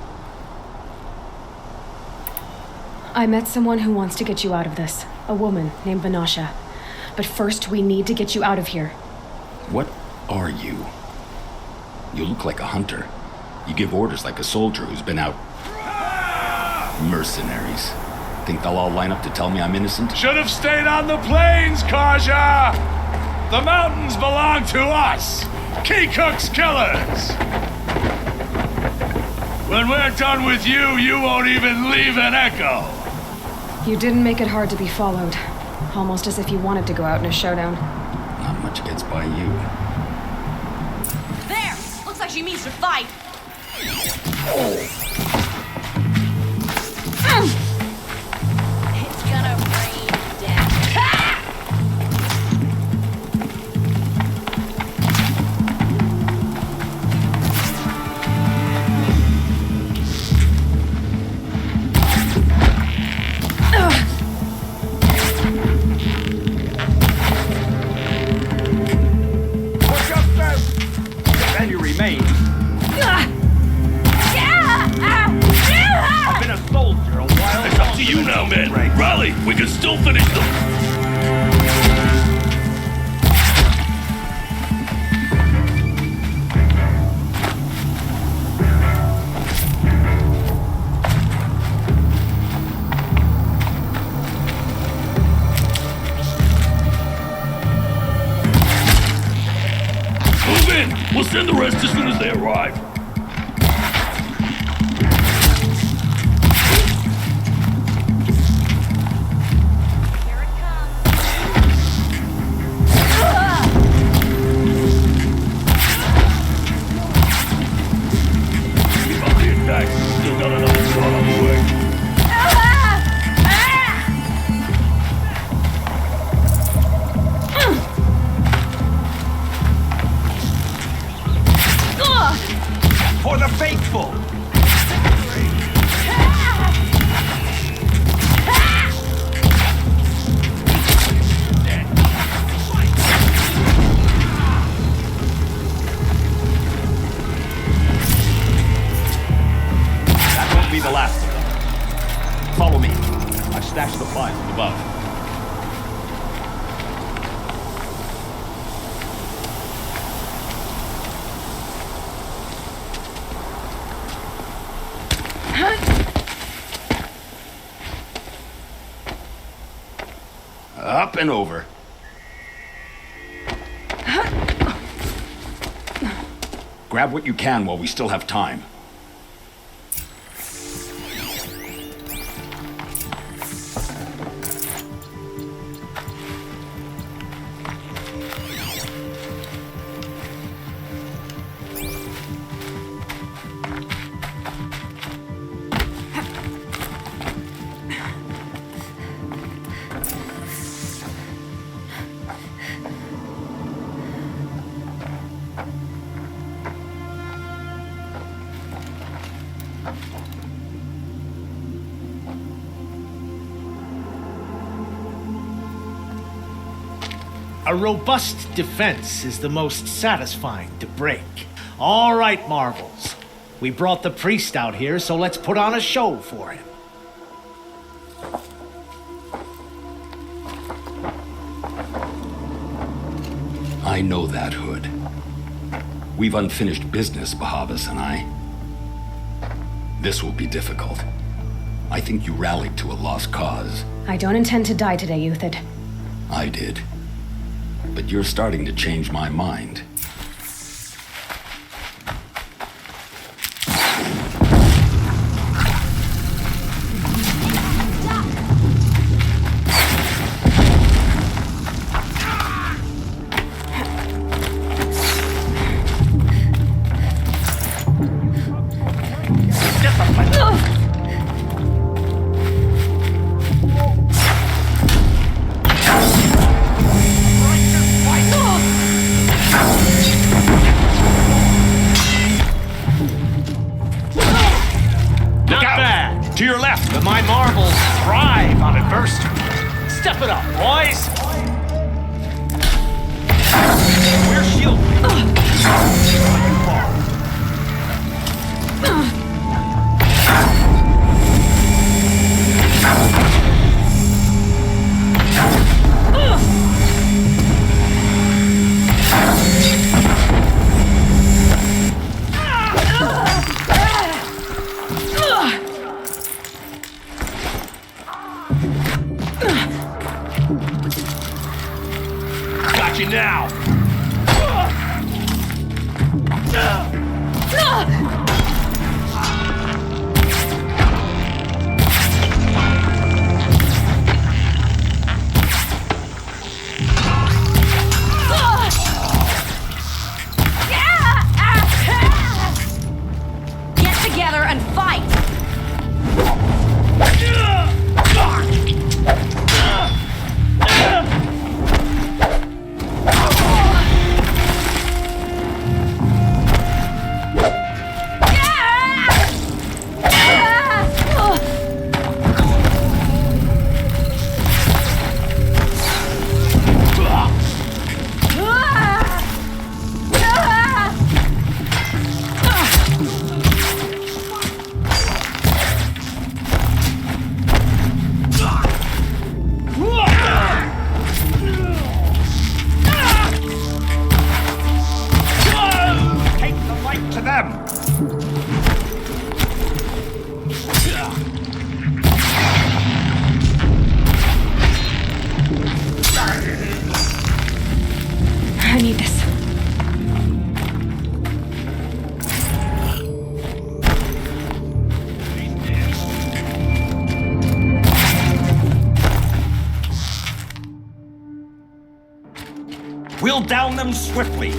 I met someone who wants to get you out of this. A woman named Vanasha. But first, we need to get you out of here. What are you? You look like a hunter. You give orders like a soldier who's been out... Mercenaries. Think they'll all line up to tell me I'm innocent? Should have stayed on the plains, Karja! The mountains belong to us! Keycook's killers! When we're done with you, you won't even leave an echo! You didn't make it hard to be followed. Almost as if you wanted to go out in a showdown. Not much gets by you. There! Looks like she means to fight! It's gonna rain down. finish them! Move in! We'll send the rest as soon as they arrive. Still got another squad on the way. For the faithful! That won't be the last of them. Follow me. I've stashed supplies above. Up and over. Grab what you can while we still have time. A robust defense is the most satisfying to break. All right, Marvels. We brought the priest out here, so let's put on a show for him. I know that, Hood. We've unfinished business, Bahavas and I. This will be difficult. I think you rallied to a lost cause. I don't intend to die today, Euthyd. I did. But you're starting to change my mind. To your left, but my marvels thrive on adversity. Step it up, boys! We're shielded. Got you now! Get together and fight! I need this. We'll down them swiftly.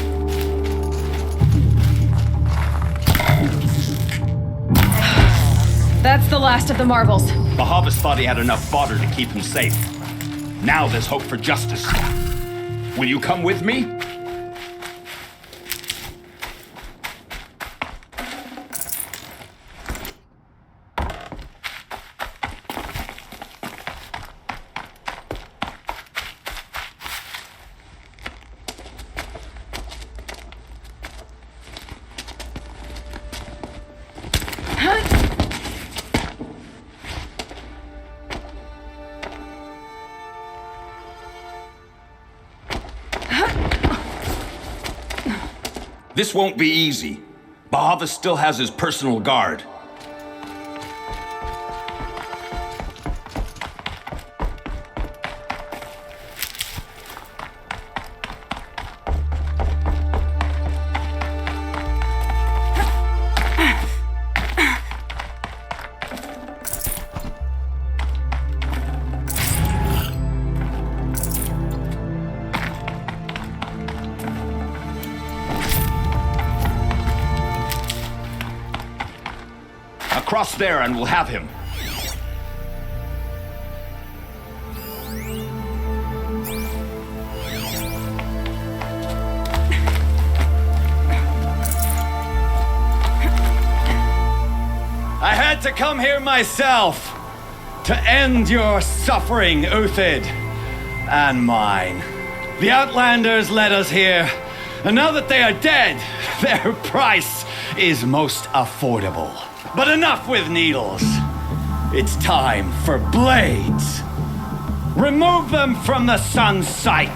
That's the last of the marvels. Bahavas thought he had enough fodder to keep him safe. Now there's hope for justice. Will you come with me? This won't be easy. Bahavas still has his personal guard. Cross there and we'll have him. I had to come here myself to end your suffering, Uthid, and mine. The Outlanders led us here, and now that they are dead, their price is most affordable. But enough with needles. It's time for blades. Remove them from the sun's sight.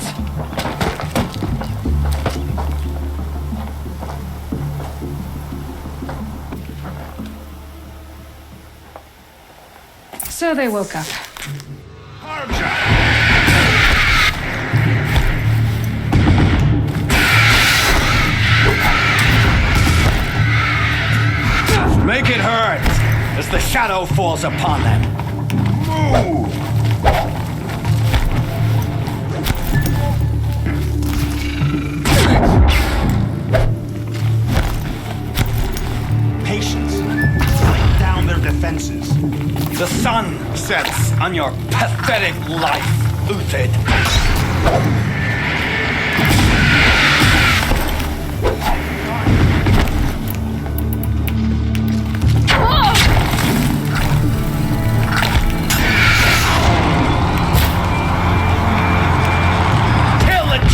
So they woke up. Make it hurt as the shadow falls upon them. Move! Patience. Break down their defenses. The sun sets on your pathetic life, Uthid.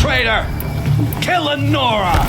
Traitor! Kill a Nora!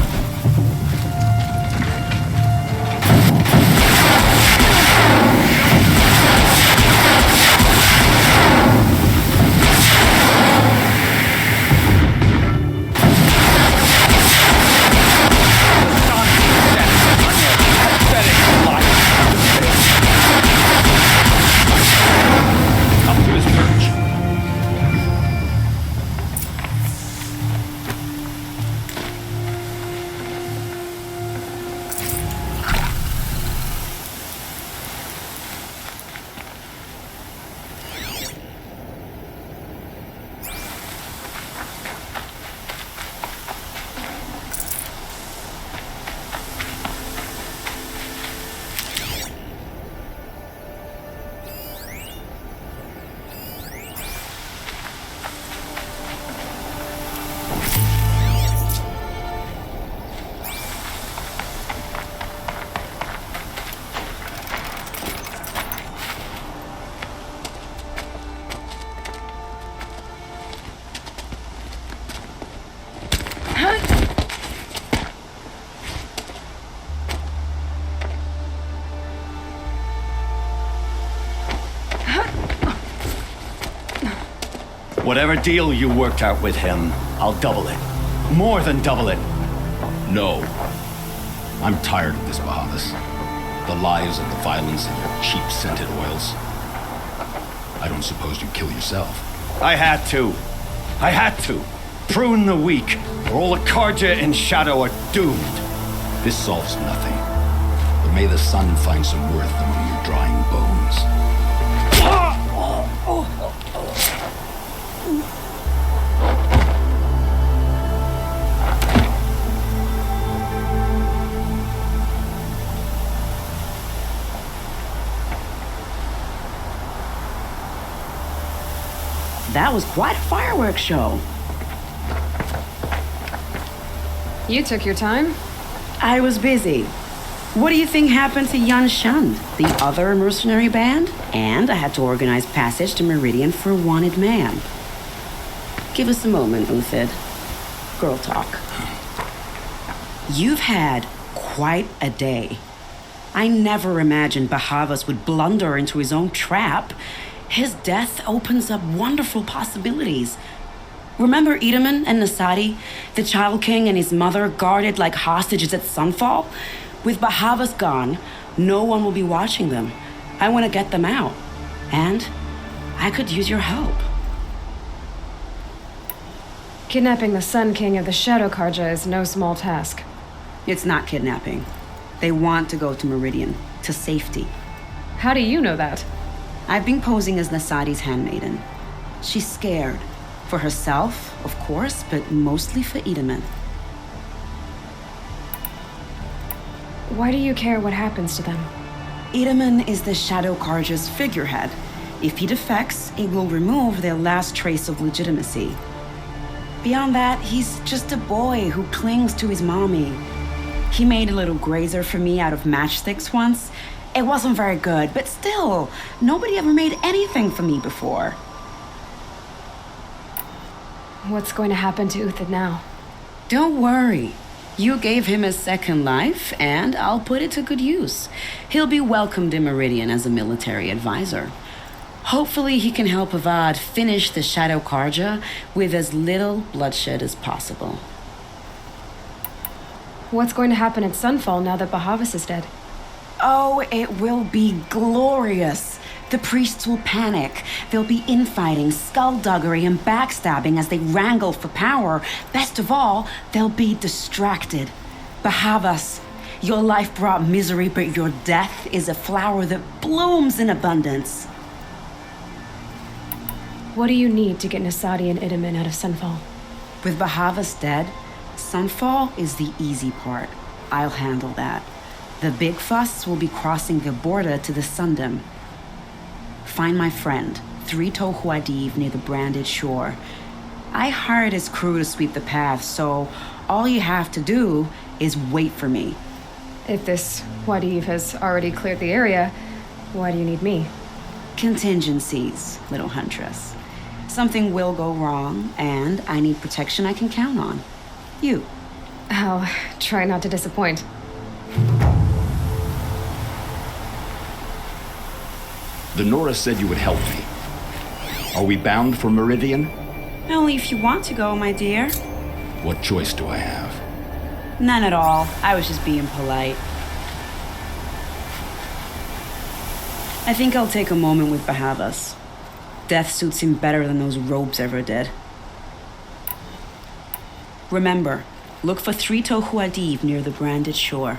Whatever deal you worked out with him, I'll double it. More than double it. No. I'm tired of this, Bahavas. The lies and the violence and your cheap scented oils. I don't suppose you'd kill yourself. I had to. I had to. Prune the weak, or all the Karja and Shadow are doomed. This solves nothing. But may the sun find some worth among your drying bones. That was quite a fireworks show. You took your time. I was busy. What do you think happened to Yan Shund, the other mercenary band? And I had to organize passage to Meridian for a wanted man. Give us a moment, Uthid. Girl talk. You've had quite a day. I never imagined Bahavas would blunder into his own trap. His death opens up wonderful possibilities. Remember Edaman and Nasadi, the Child King and his mother guarded like hostages at Sunfall? With Bahavas gone, no one will be watching them. I want to get them out. And I could use your help. Kidnapping the Sun King of the Shadow Karja is no small task. It's not kidnapping. They want to go to Meridian, to safety. How do you know that? I've been posing as Nasadi's handmaiden. She's scared. For herself, of course, but mostly for Edaman. Why do you care what happens to them? Edaman is the Shadow Karja's figurehead. If he defects, it will remove their last trace of legitimacy. Beyond that, he's just a boy who clings to his mommy. He made a little grazer for me out of matchsticks once. It wasn't very good, but still, nobody ever made anything for me before. What's going to happen to Uthid now? Don't worry. You gave him a second life, and I'll put it to good use. He'll be welcomed in Meridian as a military advisor. Hopefully he can help Avad finish the Shadow Karja with as little bloodshed as possible. What's going to happen at Sunfall now that Bahavas is dead? Oh, it will be glorious. The priests will panic. There'll be infighting, skullduggery, and backstabbing as they wrangle for power. Best of all, they'll be distracted. Bahavas, your life brought misery, but your death is a flower that blooms in abundance. What do you need to get Nasadi and Edaman out of Sunfall? With Bahavas dead, Sunfall is the easy part. I'll handle that. The big fuss will be crossing the border to the Sundom. Find my friend, Traitor Huadiv, near the branded shore. I hired his crew to sweep the path, so all you have to do is wait for me. If this Huadiv has already cleared the area, why do you need me? Contingencies, little huntress. Something will go wrong, and I need protection I can count on. You. I'll try not to disappoint. The Nora said you would help me. Are we bound for Meridian? Only if you want to go, my dear. What choice do I have? None at all. I was just being polite. I think I'll take a moment with Bahavas. Death suits him better than those robes ever did. Remember, look for Traitor Huadiv near the branded shore.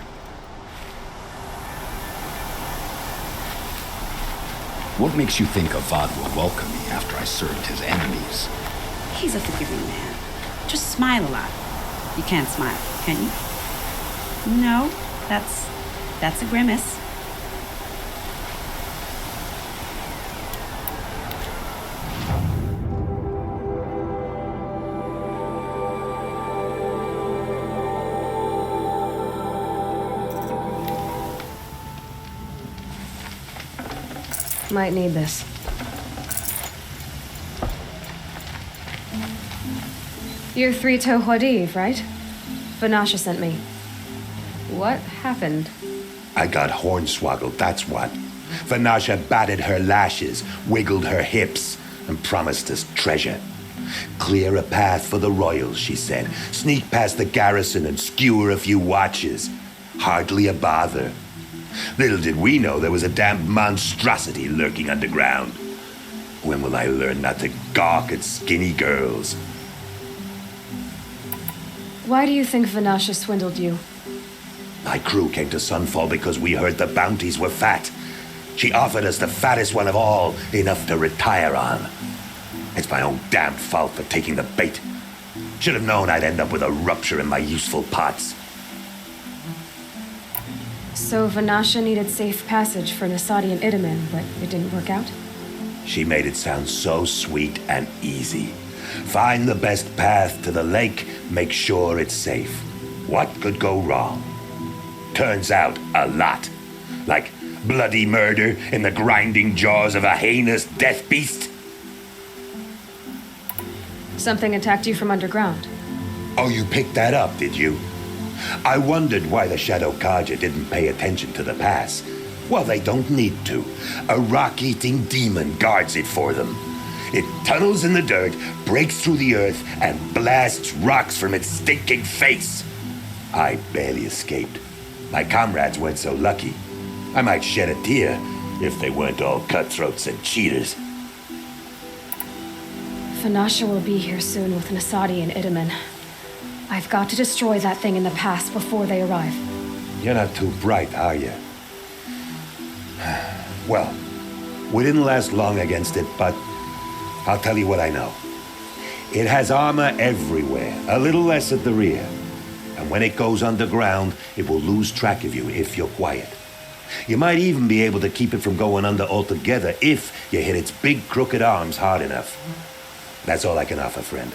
What makes you think Avad will welcome me after I served his enemies? He's a forgiving man. Just smile a lot. You can't smile, can you? No, that's a grimace. Might need this. You're Traitor Huadiv, right? Vanasha sent me. What happened? I got hornswoggled, that's what. Vanasha batted her lashes, wiggled her hips, and promised us treasure. Clear a path for the royals, she said. Sneak past the garrison and skewer a few watches. Hardly a bother. Little did we know there was a damned monstrosity lurking underground. When will I learn not to gawk at skinny girls? Why do you think Vanasha swindled you? My crew came to Sunfall because we heard the bounties were fat. She offered us the fattest one of all, enough to retire on. It's my own damned fault for taking the bait. Should have known I'd end up with a rupture in my useful parts. So Vanasha needed safe passage for Nasadi and Idaman, but it didn't work out? She made it sound so sweet and easy. Find the best path to the lake, make sure it's safe. What could go wrong? Turns out, a lot. Like bloody murder in the grinding jaws of a heinous death beast. Something attacked you from underground. Oh, you picked that up, did you? I wondered why the Shadow Kaja didn't pay attention to the pass. Well, they don't need to. A rock-eating demon guards it for them. It tunnels in the dirt, breaks through the earth, and blasts rocks from its stinking face. I barely escaped. My comrades weren't so lucky. I might shed a tear if they weren't all cutthroats and cheaters. Vanasha will be here soon with Nasadi and Idaman. I've got to destroy that thing in the pass before they arrive. You're not too bright, are you? Well, we didn't last long against it, but I'll tell you what I know. It has armor everywhere, a little less at the rear. And when it goes underground, it will lose track of you if you're quiet. You might even be able to keep it from going under altogether if you hit its big crooked arms hard enough. That's all I can offer, friend.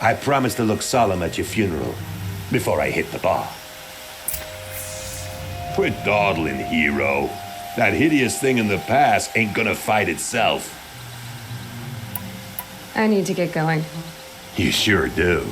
I promise to look solemn at your funeral before I hit the bar. Quit dawdling, hero. That hideous thing in the pass ain't gonna fight itself. I need to get going. You sure do.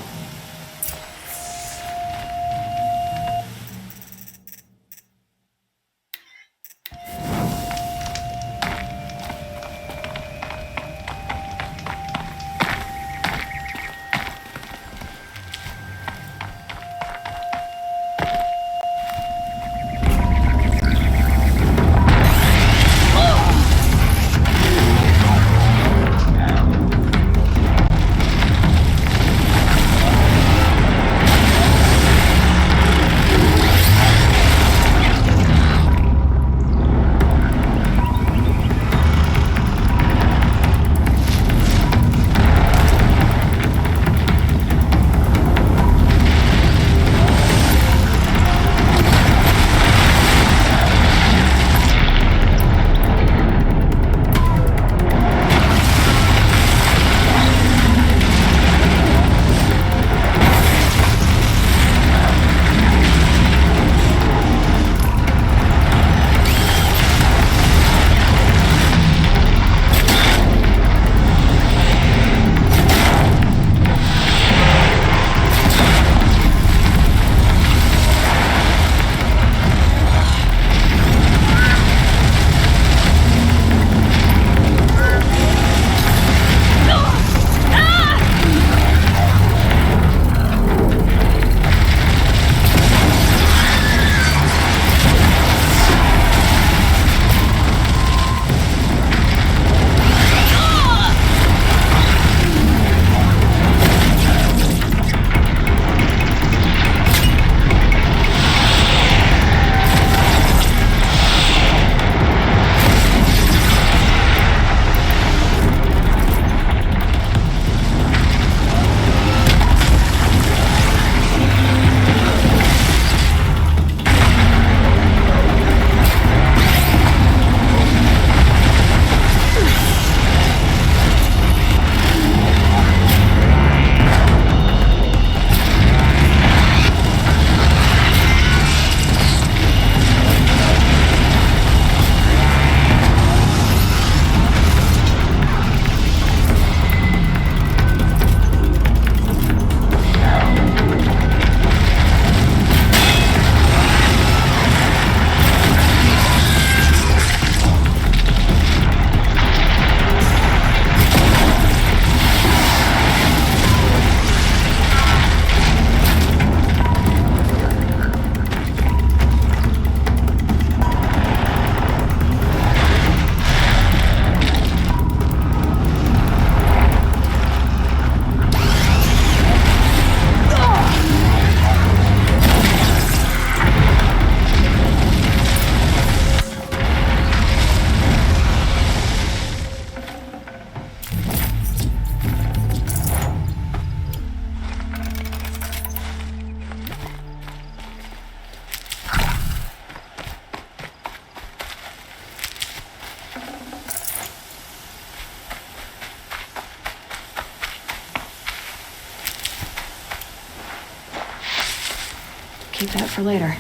Keep that for later.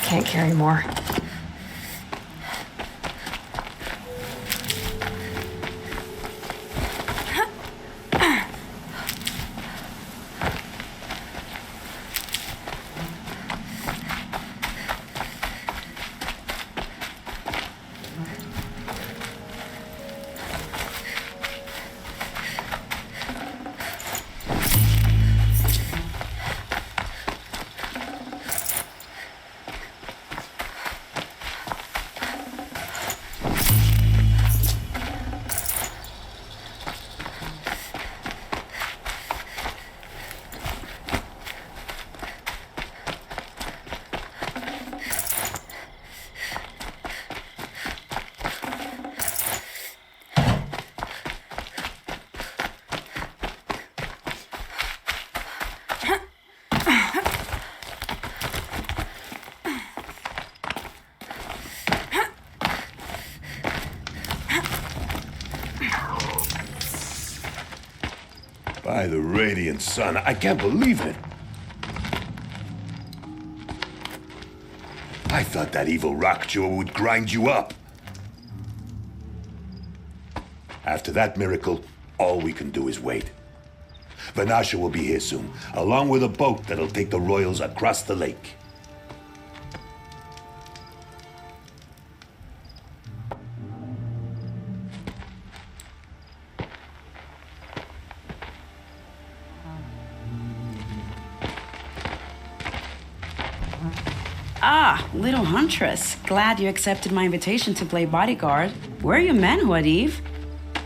Can't carry more. By the radiant sun, I can't believe it. I thought that evil rock jewel would grind you up. After that miracle, all we can do is wait. Vanasha will be here soon, along with a boat that'll take the royals across the lake. Ah, little huntress. Glad you accepted my invitation to play bodyguard. Where are your manhood, Eve?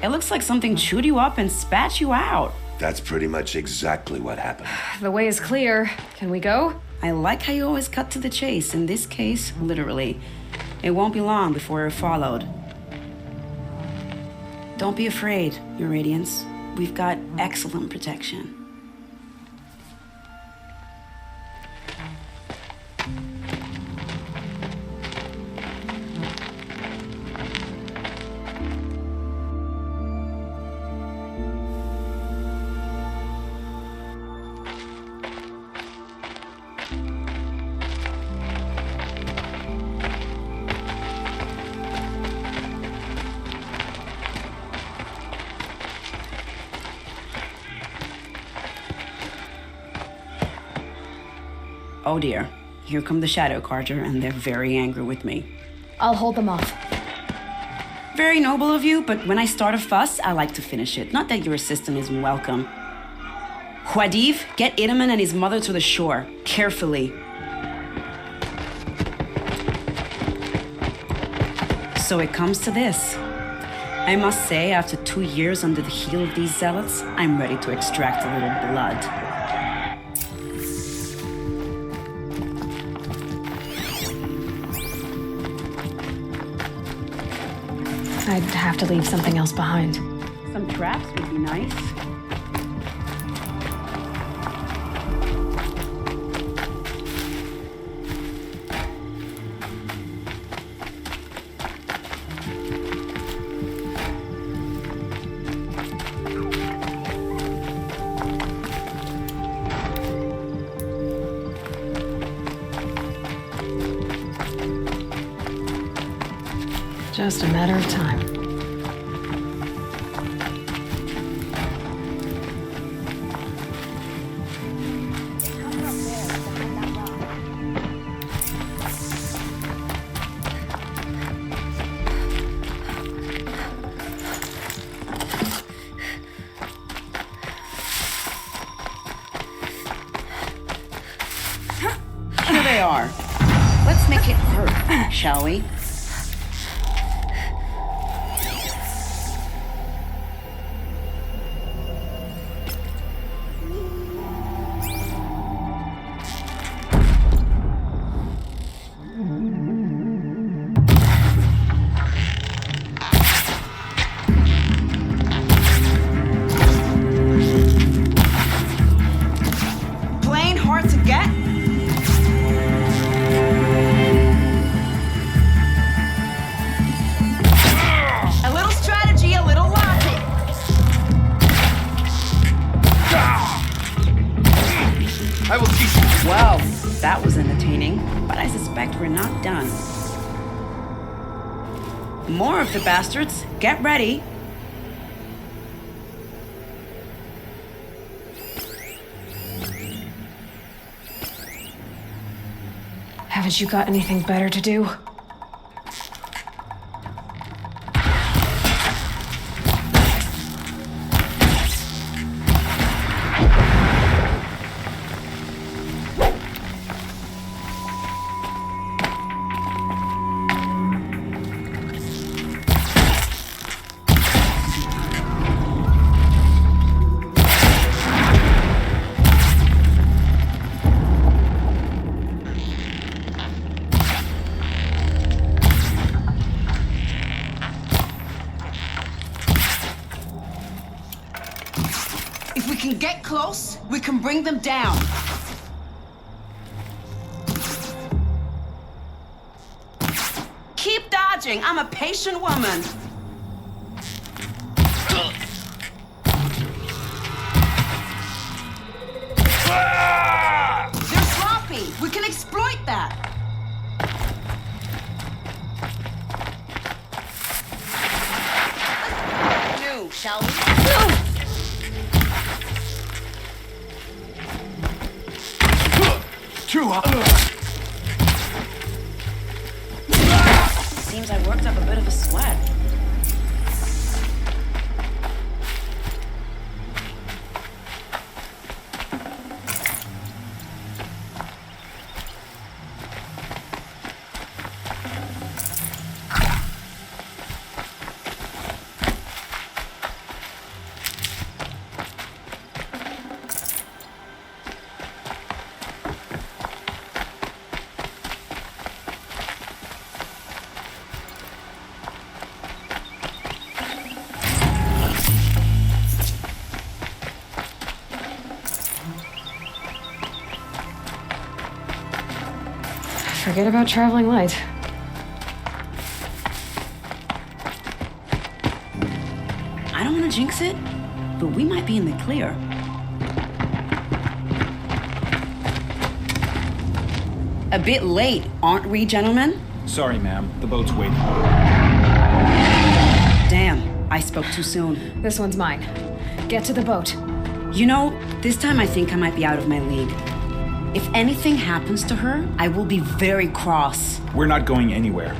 It looks like something chewed you up and spat you out. That's pretty much exactly what happened. The way is clear. Can we go? I like how you always cut to the chase. In this case, literally. It won't be long before we're followed. Don't be afraid, Your Radiance. We've got excellent protection. Oh dear, here come the Shadow Carter, and they're very angry with me. I'll hold them off. Very noble of you, but when I start a fuss, I like to finish it. Not that your assistant isn't welcome. Huadiv, get Idaman and his mother to the shore. Carefully. So it comes to this. I must say, after 2 years under the heel of these zealots, I'm ready to extract a little blood. I'd have to leave something else behind. Some traps would be nice. Just a matter of time. Here they are. Let's make it hurt, shall we? I suspect we're not done. More of the bastards. Get ready. Haven't you got anything better to do? If we can get close, we can bring them down. Keep dodging. I'm a patient woman. They're sloppy. We can exploit that. No, shall we? Seems I worked up a bit of a sweat. Forget about traveling light. I don't want to jinx it, but we might be in the clear. A bit late, aren't we, gentlemen? Sorry, ma'am. The boat's waiting. Damn, I spoke too soon. This one's mine. Get to the boat. You know, this time I think I might be out of my league. If anything happens to her, I will be very cross. We're not going anywhere.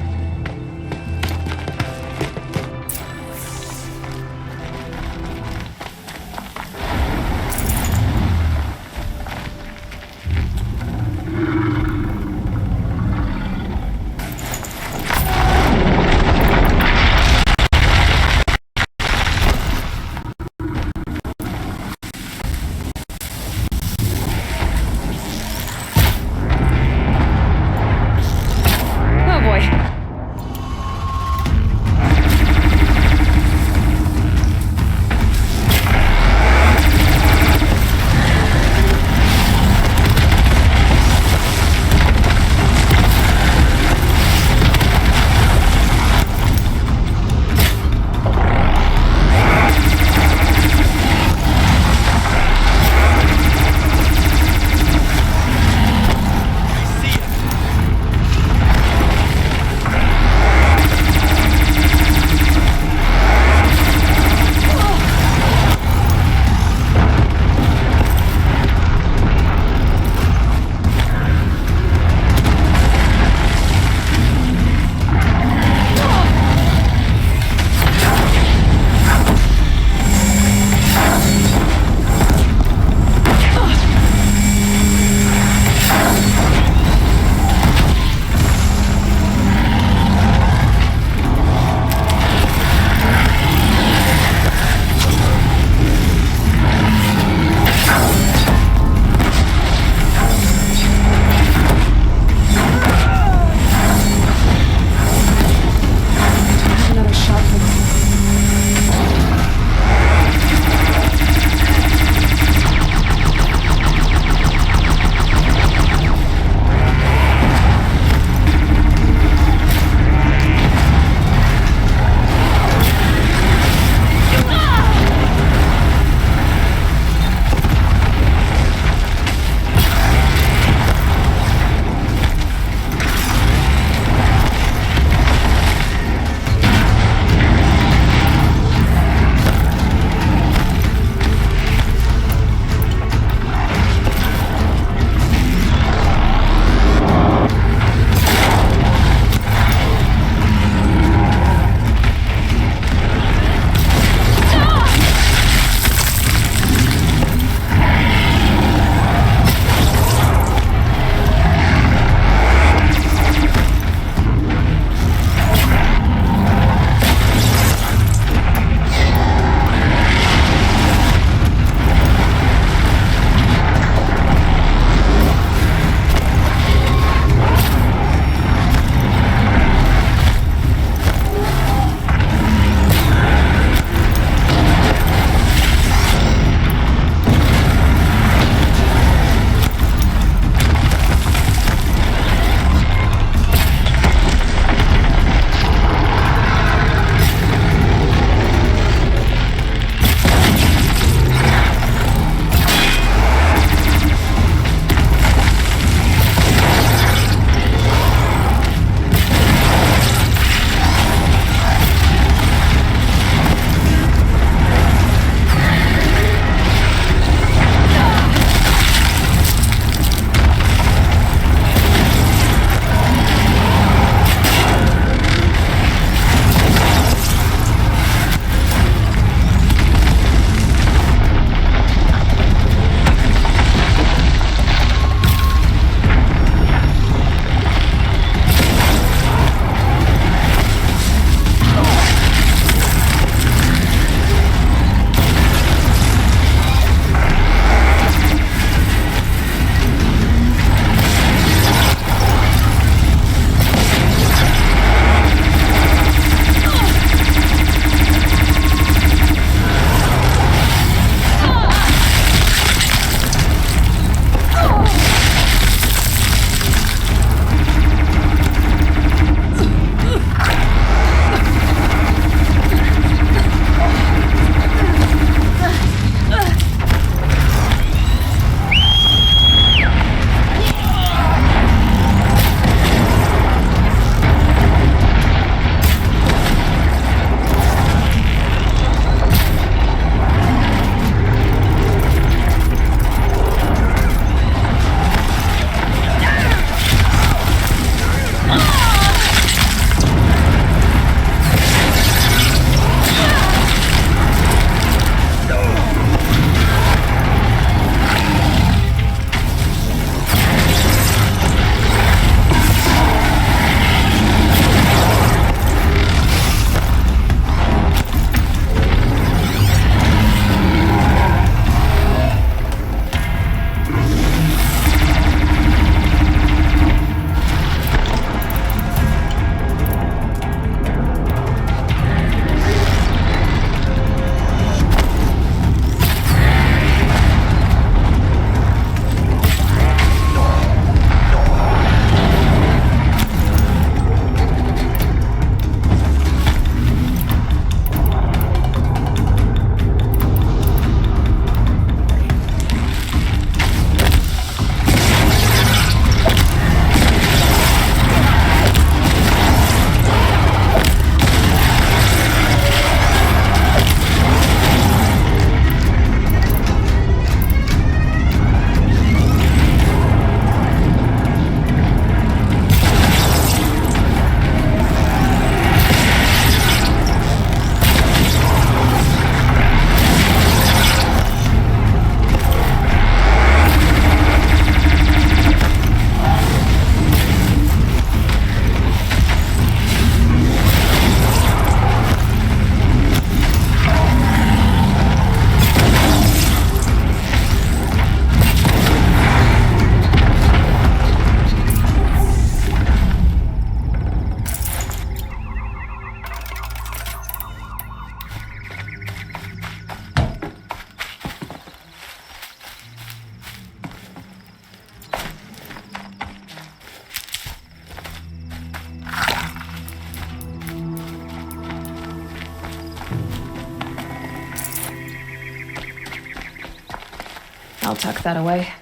I'll tuck that away.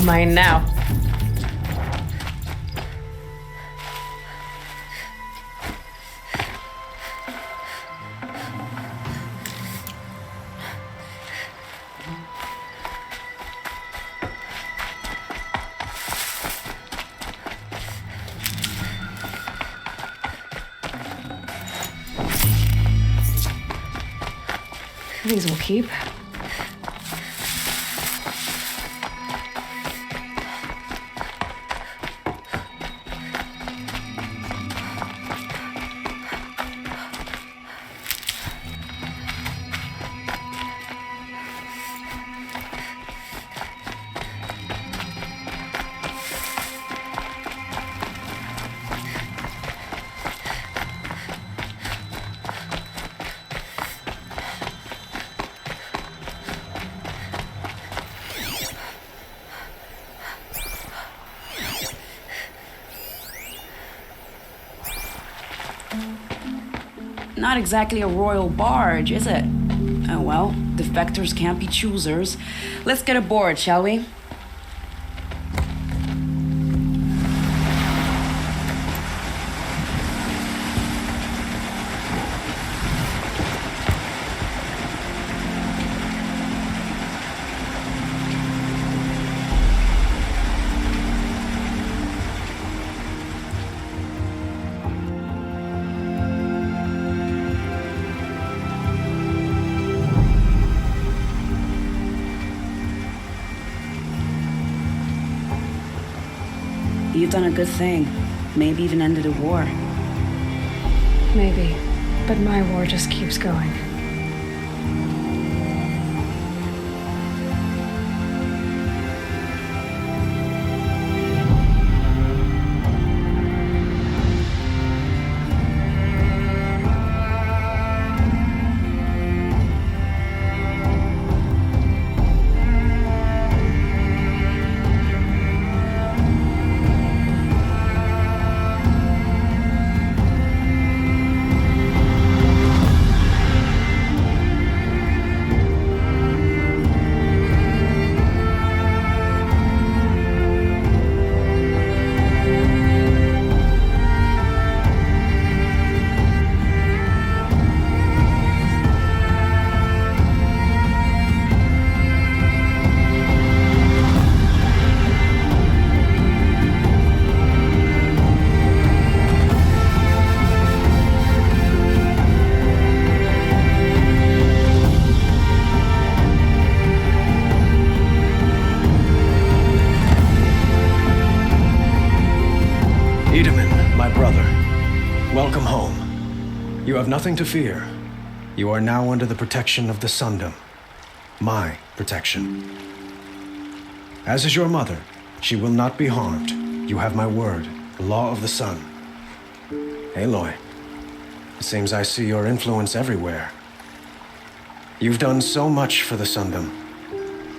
Mine now. These will keep. Not exactly a royal barge, is it? Oh well, defectors can't be choosers. Let's get aboard, shall we? You've done a good thing. Maybe even ended a war. Maybe. But my war just keeps going. Welcome home. You have nothing to fear. You are now under the protection of the Sundom. My protection. As is your mother, she will not be harmed. You have my word, the law of the sun. Aloy, it seems I see your influence everywhere. You've done so much for the Sundom,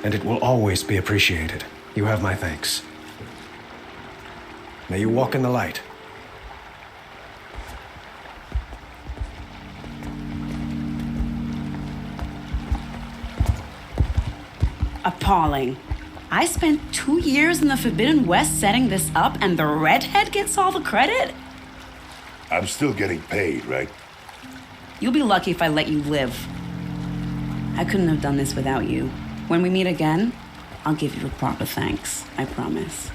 and it will always be appreciated. You have my thanks. May you walk in the light. Appalling. I spent 2 years in the Forbidden West setting this up, and the redhead gets all the credit? I'm still getting paid, right? You'll be lucky if I let you live. I couldn't have done this without you. When we meet again, I'll give you a proper thanks. I promise.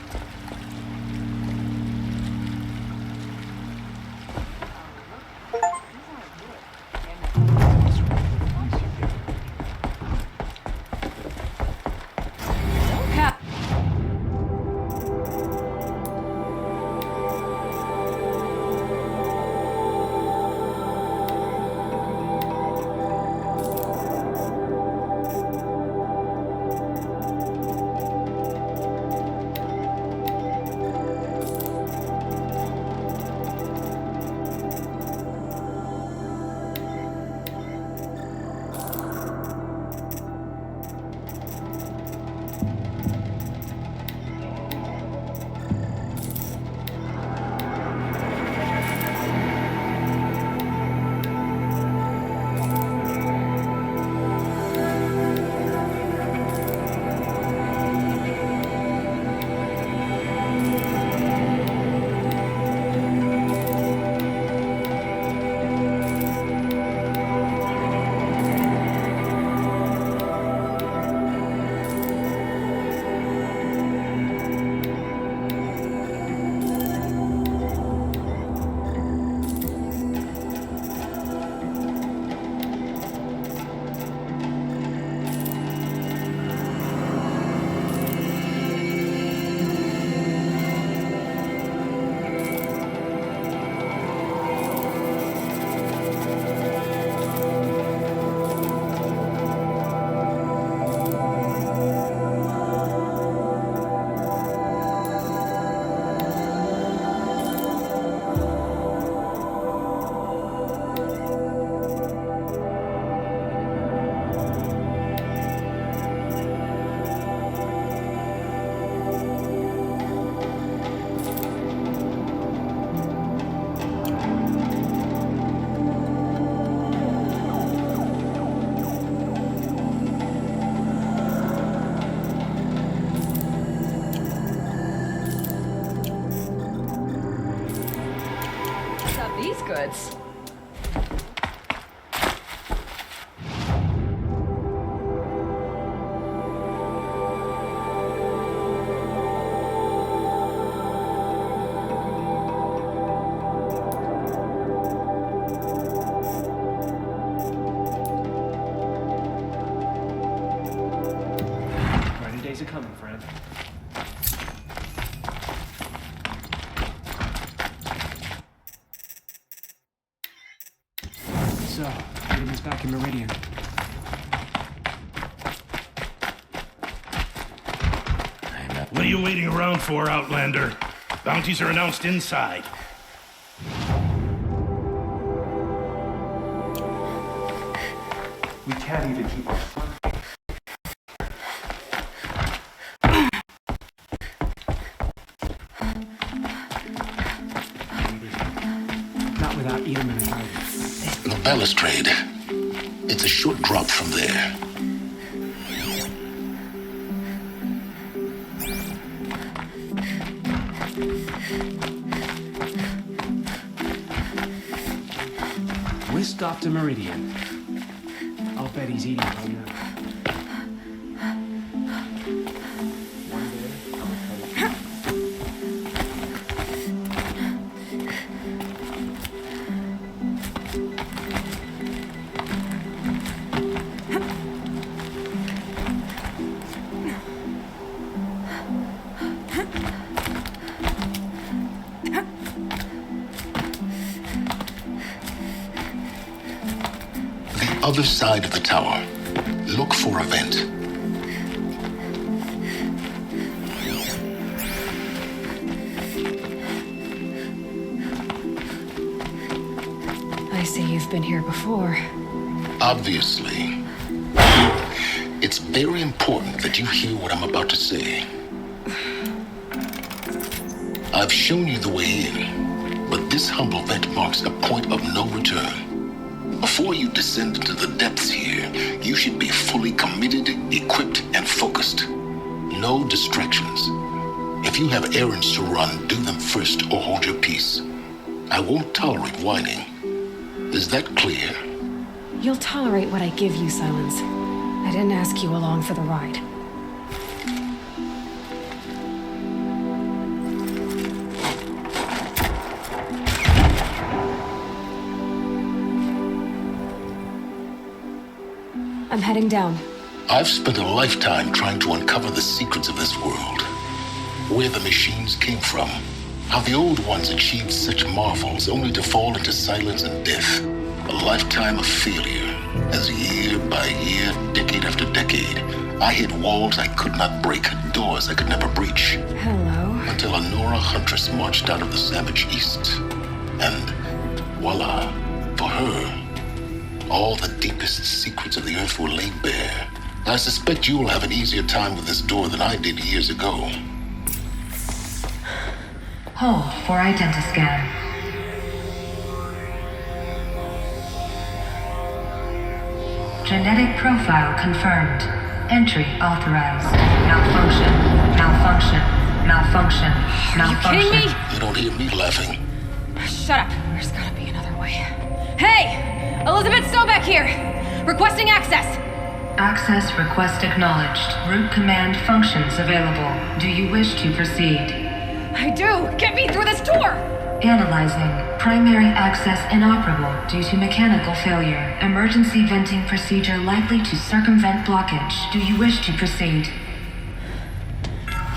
Goods. Brighter days are coming, friend. So, freedom is back in Meridian. What are you waiting around for, Outlander? Bounties are announced inside. We can't even keep our not without Edom and Tiger. The balustrade. It's a short drop from there. Whisked off to Meridian. I'll bet he's eating right now. Other side of the tower. Look for a vent. I see you've been here before. Obviously. It's very important that you hear what I'm about to say. I've shown you the way in, but this humble vent marks a point of no return. Before you descend into the depths here, you should be fully committed, equipped, and focused. No distractions. If you have errands to run, do them first or hold your peace. I won't tolerate whining. Is that clear? You'll tolerate what I give you, Silence. I didn't ask you along for the ride. I'm heading down. I've spent a lifetime trying to uncover the secrets of this world. Where the machines came from. How the old ones achieved such marvels only to fall into silence and death. A lifetime of failure. As year by year, decade after decade, I hit walls I could not break, doors I could never breach. Hello. Until a Nora huntress marched out of the savage east. And voila, for her, all the deepest secrets of the earth were laid bare. I suspect you will have an easier time with this door than I did years ago. Hold for identiscan. Genetic profile confirmed. Entry authorized. Malfunction. Malfunction. Malfunction. Malfunction. Are you kidding me? You don't hear me laughing. Shut up. There's gotta be another way. Hey! Elizabeth Sobek here! Requesting access! Access request acknowledged. Root command functions available. Do you wish to proceed? I do! Get me through this door! Analyzing. Primary access inoperable due to mechanical failure. Emergency venting procedure likely to circumvent blockage. Do you wish to proceed?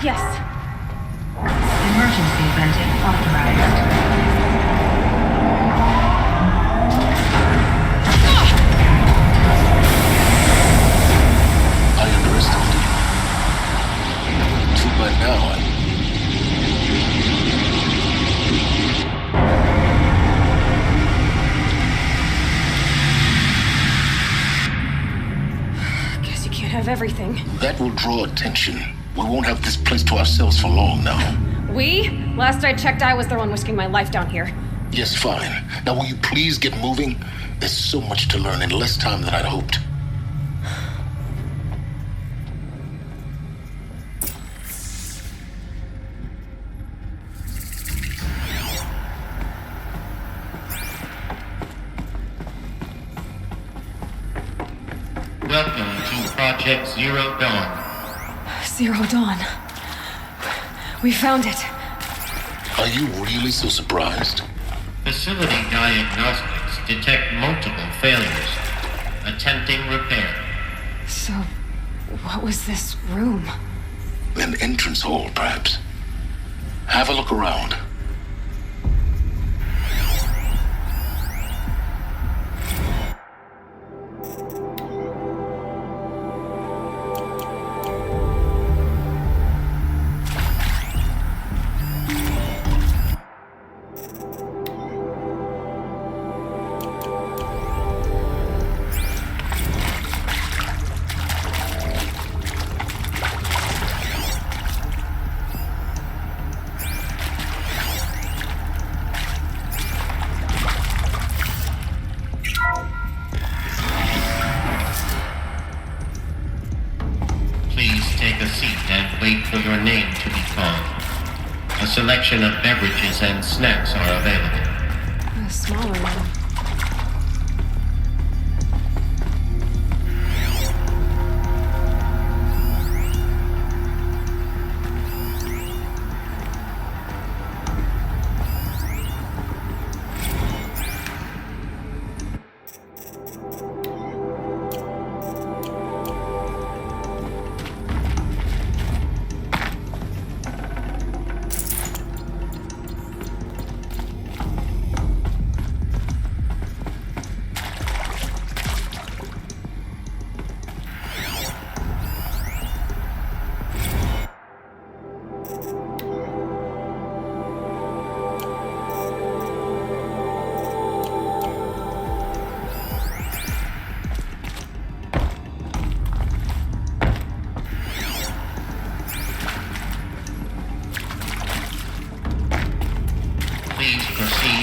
Yes. Emergency venting authorized. I underestimated you. Too bad now Guess you can't have everything. That will draw attention. We won't have this place to ourselves for long now. We? Last I checked, I was the one risking my life down here. Yes, fine. Now will you please get moving? There's so much to learn in less time than I'd hoped. Welcome to Project Zero Dawn. Zero Dawn. We found it. Are you really so surprised? Facility diagnostics detect multiple failures. Attempting repair. So, what was this room? An entrance hall, perhaps. Have a look around. Wait for your name to be called. A selection of beverages and snacks are available. A smaller one.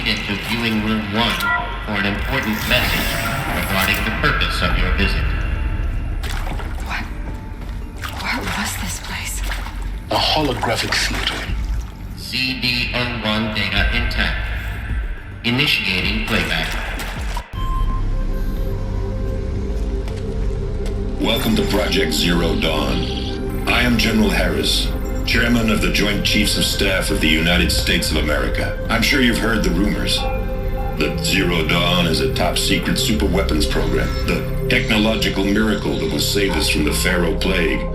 Into viewing room 1 for an important message regarding the purpose of your visit. What was this place? A holographic theater. CD01 data intact. Initiating playback. Welcome to Project Zero Dawn. I am General Harris, Chairman of the Joint Chiefs of Staff of the United States of America. I'm sure you've heard the rumors that Zero Dawn is a top-secret superweapons program, the technological miracle that will save us from the Pharaoh Plague,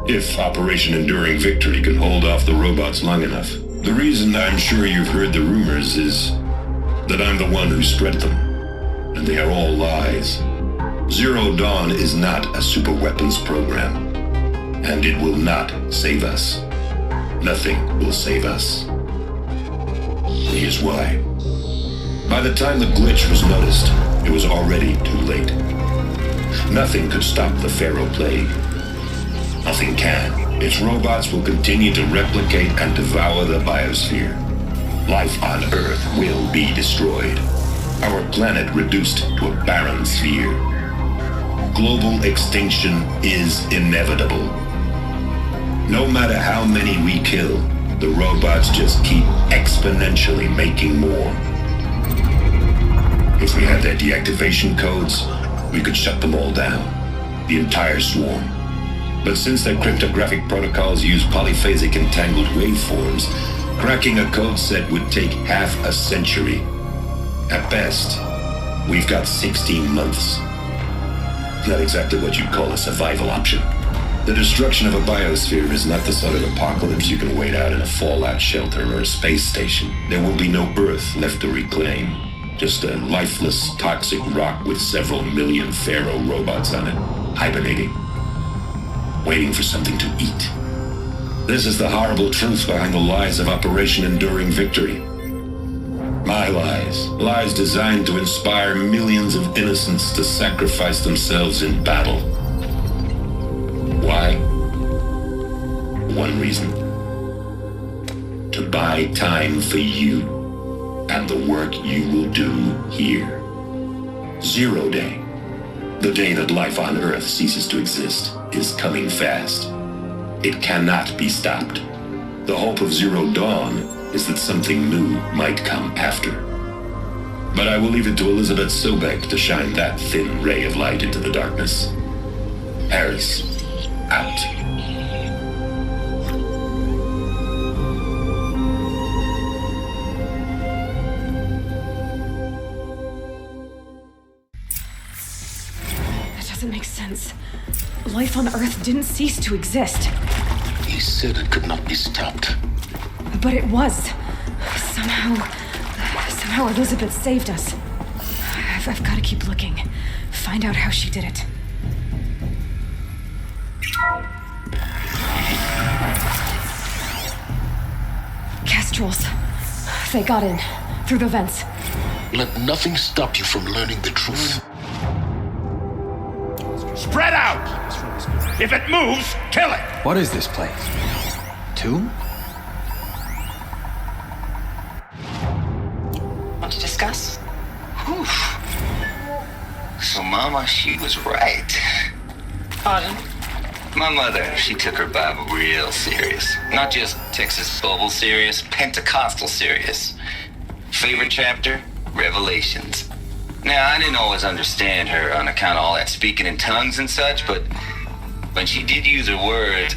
if Operation Enduring Victory can hold off the robots long enough. The reason I'm sure you've heard the rumors is that I'm the one who spread them, and they are all lies. Zero Dawn is not a superweapons program, and it will not save us. Nothing will save us. Here's why. By the time the glitch was noticed, it was already too late. Nothing could stop the Pharaoh Plague. Nothing can. Its robots will continue to replicate and devour the biosphere. Life on Earth will be destroyed. Our planet reduced to a barren sphere. Global extinction is inevitable. No matter how many we kill, the robots just keep exponentially making more. If we had their deactivation codes, we could shut them all down. The entire swarm. But since their cryptographic protocols use polyphasic entangled waveforms, cracking a code set would take half a century. At best, we've got 16 months. Not exactly what you'd call a survival option. The destruction of a biosphere is not the sort of apocalypse you can wait out in a fallout shelter or a space station. There will be no Earth left to reclaim. Just a lifeless, toxic rock with several million Pharaoh robots on it, hibernating, waiting for something to eat. This is the horrible truth behind the lies of Operation Enduring Victory. My lies. Lies designed to inspire millions of innocents to sacrifice themselves in battle. Why? One reason. To buy time for you and the work you will do here. Zero Day. The day that life on Earth ceases to exist is coming fast. It cannot be stopped. The hope of Zero Dawn is that something new might come after. But I will leave it to Elizabeth Sobek to shine that thin ray of light into the darkness. Harris, out. That doesn't make sense. Life on Earth didn't cease to exist. He said it could not be stopped. But it was. Somehow Elizabeth saved us. I've got to keep looking. Find out how she did it. Kestrels. They got in. Through the vents. Let nothing stop you from learning the truth. Spread out! If it moves, kill it! What is this place? Tomb? Want to discuss? Whew. So Mama, she was right. Pardon? My mother, she took her Bible real serious. Not just Texas Bible serious, Pentecostal serious. Favorite chapter? Revelations. Now, I didn't always understand her on account of all that speaking in tongues and such, but when she did use her words,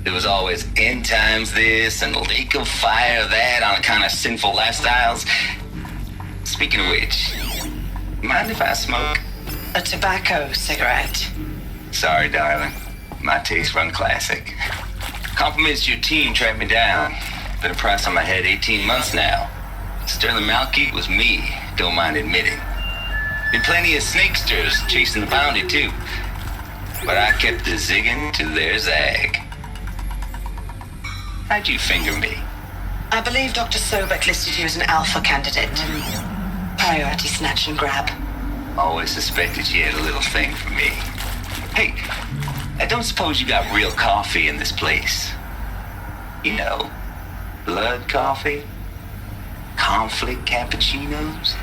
there was always end times this and lake of fire that on account of sinful lifestyles. Speaking of which, mind if I smoke? A tobacco cigarette. Sorry, darling. My taste run classic. Compliments to your team tracked me down. Been a price on my head 18 months now. Sterling Malky was me, don't mind admitting. Been plenty of snakesters chasing the bounty too. But I kept the zigging to their zag. How'd you finger me? I believe Dr. Sobek listed you as an alpha candidate. Priority snatch and grab. Always suspected she had a little thing for me. Hey, I don't suppose you got real coffee in this place. You know, blood coffee? Conflict cappuccinos?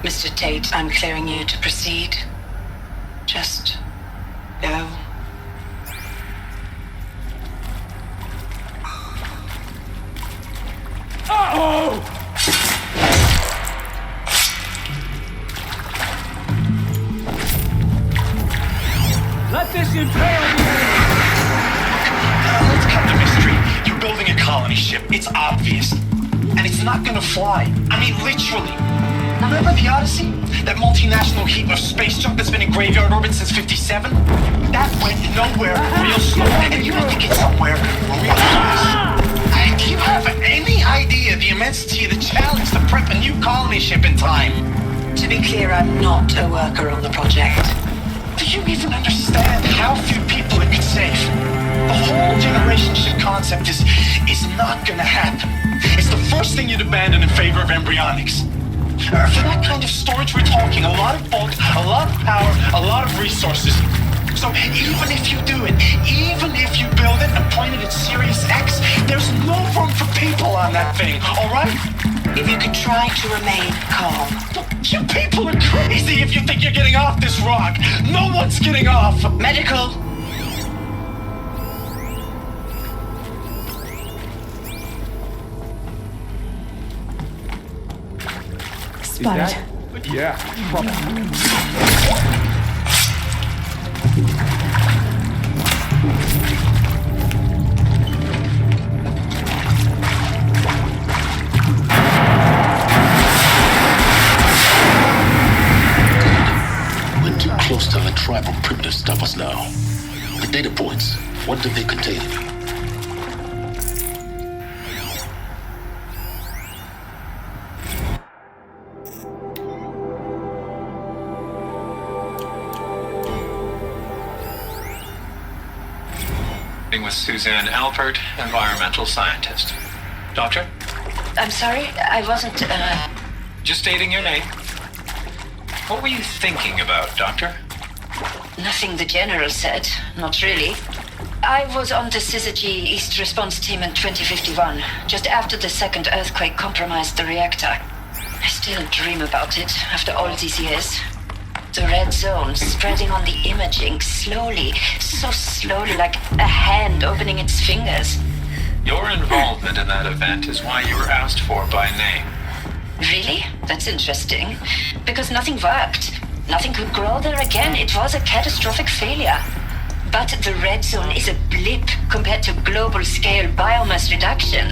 Mr. Tate, I'm clearing you to proceed. Just go. Uh-oh! Let's cut the mystery. You're building a colony ship. It's obvious. And it's not gonna fly. I mean, literally. Remember the Odyssey? That multinational heap of space junk that's been in Grave-Hoard orbit since 57? That went nowhere real slow. And you have to get somewhere real fast. Do you have any idea the immensity of the challenge to prep a new colony ship in time? To be clear, I'm not a worker on the project. Do you even understand how few people it could save? The whole generation ship concept is not gonna happen. It's the first thing you'd abandon in favor of embryonics. For that kind of storage, we're talking a lot of bulk, a lot of power, a lot of resources. So even if you do it, even if you build it and point it at Sirius X, there's no room for people on that thing, alright? If you could try to remain calm. You people are crazy if you think you're getting off this rock. No one's getting off. Medical. Spotted. Yeah. We're too close to the tribal crypt to stop us now. The data points, what do they contain? With Suzanne Alpert, environmental scientist. Doctor? I'm sorry, I wasn't, Just stating your name. What were you thinking about, Doctor? Nothing the General said, not really. I was on the Syzygy East Response Team in 2051, just after the second earthquake compromised the reactor. I still dream about it, after all these years. The red zone spreading on the imaging, slowly, so slowly, like a hand opening its fingers. Your involvement in that event is why you were asked for by name. Really? That's interesting. Because nothing worked. Nothing could grow there again. It was a catastrophic failure. But the red zone is a blip compared to global-scale biomass reduction.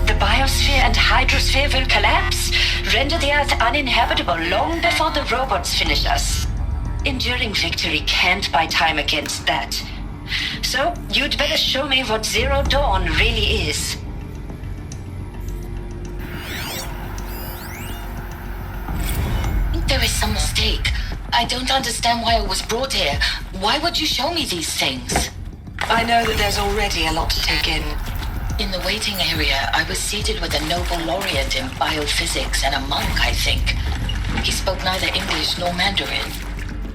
The biosphere and hydrosphere will collapse, render the Earth uninhabitable long before the robots finish us. Enduring victory can't buy time against that. So, you'd better show me what Zero Dawn really is. There is some mistake. I don't understand why I was brought here. Why would you show me these things? I know that there's already a lot to take in. In the waiting area, I was seated with a Nobel laureate in biophysics and a monk, I think. He spoke neither English nor Mandarin.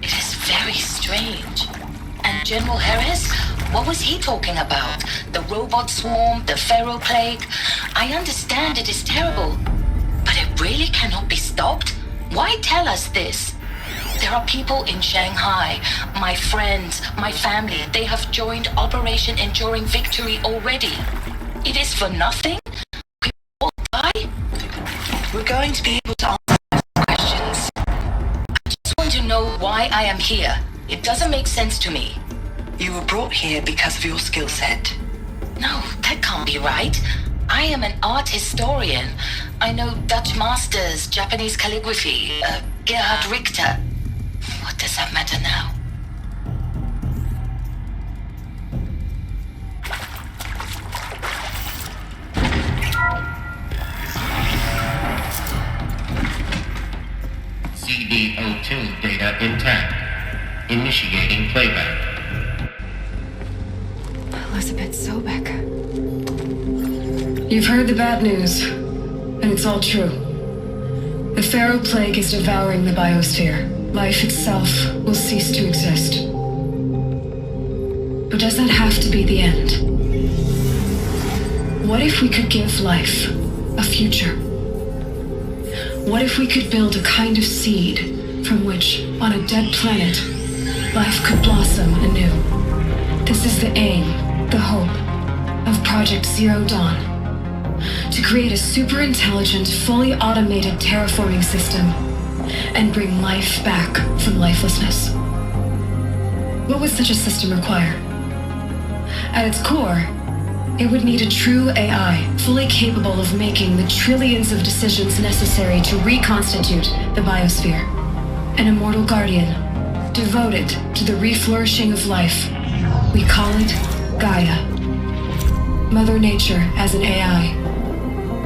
It is very strange. And General Harris? What was he talking about? The robot swarm, the Pharaoh plague? I understand it is terrible, but it really cannot be stopped? Why tell us this? There are people in Shanghai, my friends, my family. They have joined Operation Enduring Victory already. It is for nothing? We all die? We're going to be able to answer questions. I just want to know why I am here. It doesn't make sense to me. You were brought here because of your skill set. No, that can't be right. I am an art historian. I know Dutch masters, Japanese calligraphy, Gerhard Richter. What does that matter now? CD02 data intact. Initiating playback. Elizabeth Sobek. You've heard the bad news, and it's all true. The Pharaoh plague is devouring the biosphere. Life itself will cease to exist. But does that have to be the end? What if we could give life a future? What if we could build a kind of seed from which, on a dead planet, life could blossom anew? This is the aim, the hope, of Project Zero Dawn. To create a super-intelligent, fully automated terraforming system and bring life back from lifelessness. What would such a system require? At its core, it would need a true AI, fully capable of making the trillions of decisions necessary to reconstitute the biosphere. An immortal guardian, devoted to the reflourishing of life. We call it Gaia. Mother Nature as an AI.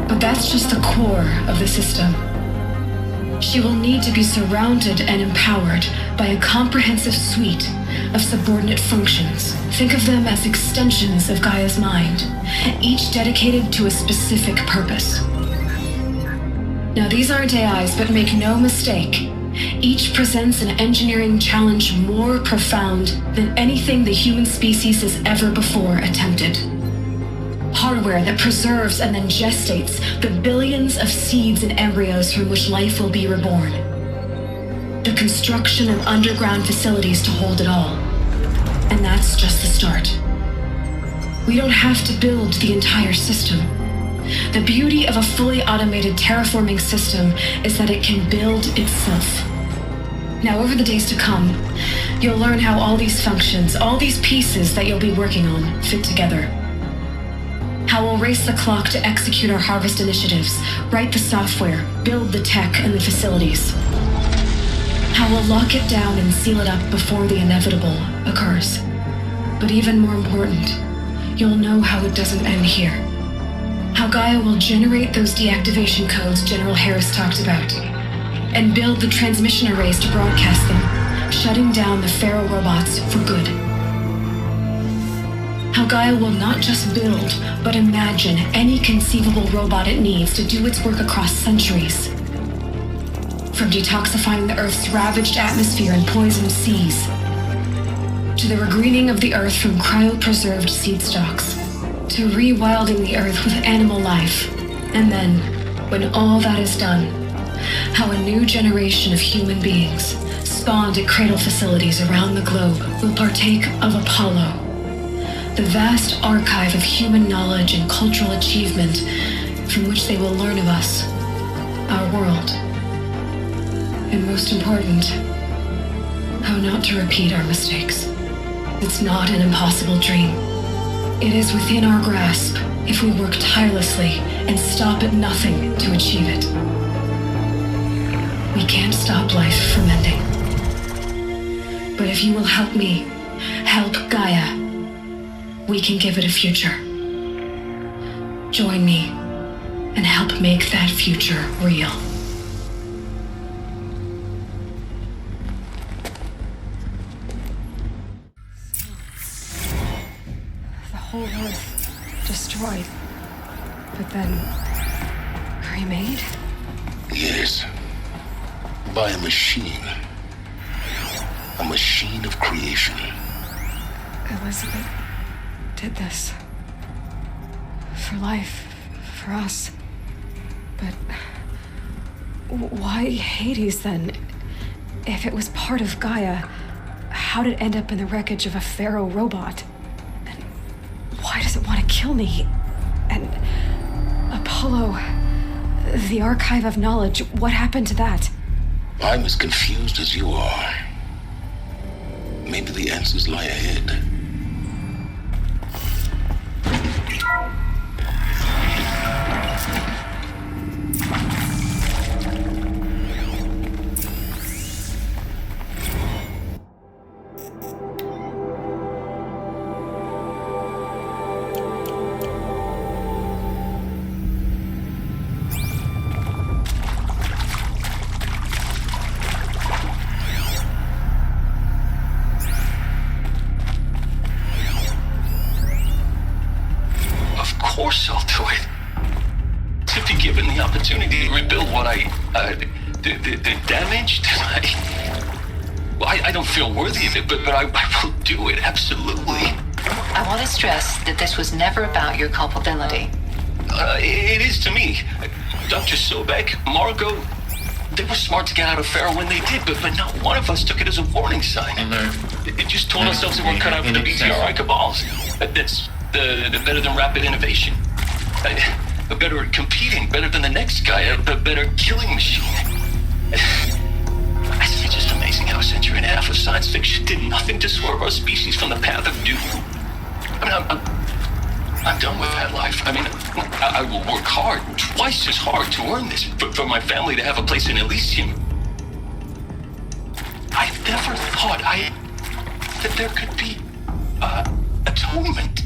But that's just the core of the system. She will need to be surrounded and empowered by a comprehensive suite of subordinate functions. Think of them as extensions of Gaia's mind, each dedicated to a specific purpose. Now, these aren't AIs, but make no mistake, each presents an engineering challenge more profound than anything the human species has ever before attempted. Hardware that preserves and then gestates the billions of seeds and embryos from which life will be reborn. The construction of underground facilities to hold it all. And that's just the start. We don't have to build the entire system. The beauty of a fully automated terraforming system is that it can build itself. Now, over the days to come, you'll learn how all these functions, all these pieces that you'll be working on, fit together. How we'll race the clock to execute our harvest initiatives, write the software, build the tech and the facilities. How we'll lock it down and seal it up before the inevitable occurs. But even more important, you'll know how it doesn't end here. How Gaia will generate those deactivation codes General Harris talked about, and build the transmission arrays to broadcast them, shutting down the Pharaoh robots for good. How Gaia will not just build, but imagine any conceivable robot it needs to do its work across centuries. From detoxifying the Earth's ravaged atmosphere and poisoned seas, to the regreening of the Earth from cryopreserved seed stalks, to rewilding the Earth with animal life. And then, when all that is done, how a new generation of human beings, spawned at cradle facilities around the globe, will partake of Apollo, the vast archive of human knowledge and cultural achievement from which they will learn of us, our world, and most important, how not to repeat our mistakes. It's not an impossible dream. It is within our grasp if we work tirelessly and stop at nothing to achieve it. We can't stop life from ending. But if you will help me, help Gaia, we can give it a future. Join me and help make that future real. The whole Earth destroyed, but then remade? Yes. By a machine. A machine of creation. Elizabeth did this. For life. For us. But why Hades then? If it was part of Gaia, how did it end up in the wreckage of a Pharaoh robot? And why does it want to kill me? And Apollo, the archive of knowledge, what happened to that? I'm as confused as you are. Maybe the answers lie ahead. I don't feel worthy of it, but I will do it, absolutely. I want to stress that this was never about your culpability. It is to me. Dr. Sobek, Margot, they were smart to get out of Pharaoh when they did, but not one of us took it as a warning sign. It just told ourselves that we're cut out for the BTRI cabals. That's the better than rapid innovation. Better at competing, better than the next guy, a better killing machine. It's just amazing how a century and a half of science fiction did nothing to swerve our species from the path of doom. I mean, I'm done with that life. I mean, I will work hard, twice as hard to earn this, for my family to have a place in Elysium. I never thought that there could be atonement.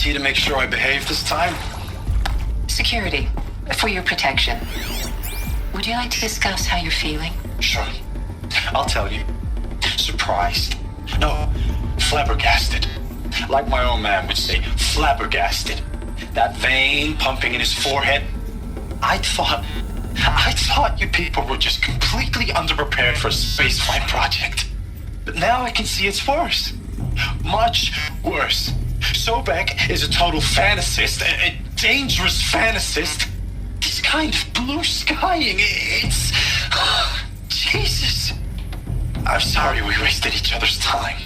To make sure I behave this time? Security, for your protection. Would you like to discuss how you're feeling? Sure. I'll tell you. Surprised. No, flabbergasted. Like my own man would say, flabbergasted. That vein pumping in his forehead. I thought you people were just completely underprepared for a spaceflight project. But now I can see it's worse. Much worse. Sobek is a total fantasist, a dangerous fantasist. This kind of blue skying, it's... Jesus. I'm sorry we wasted each other's time.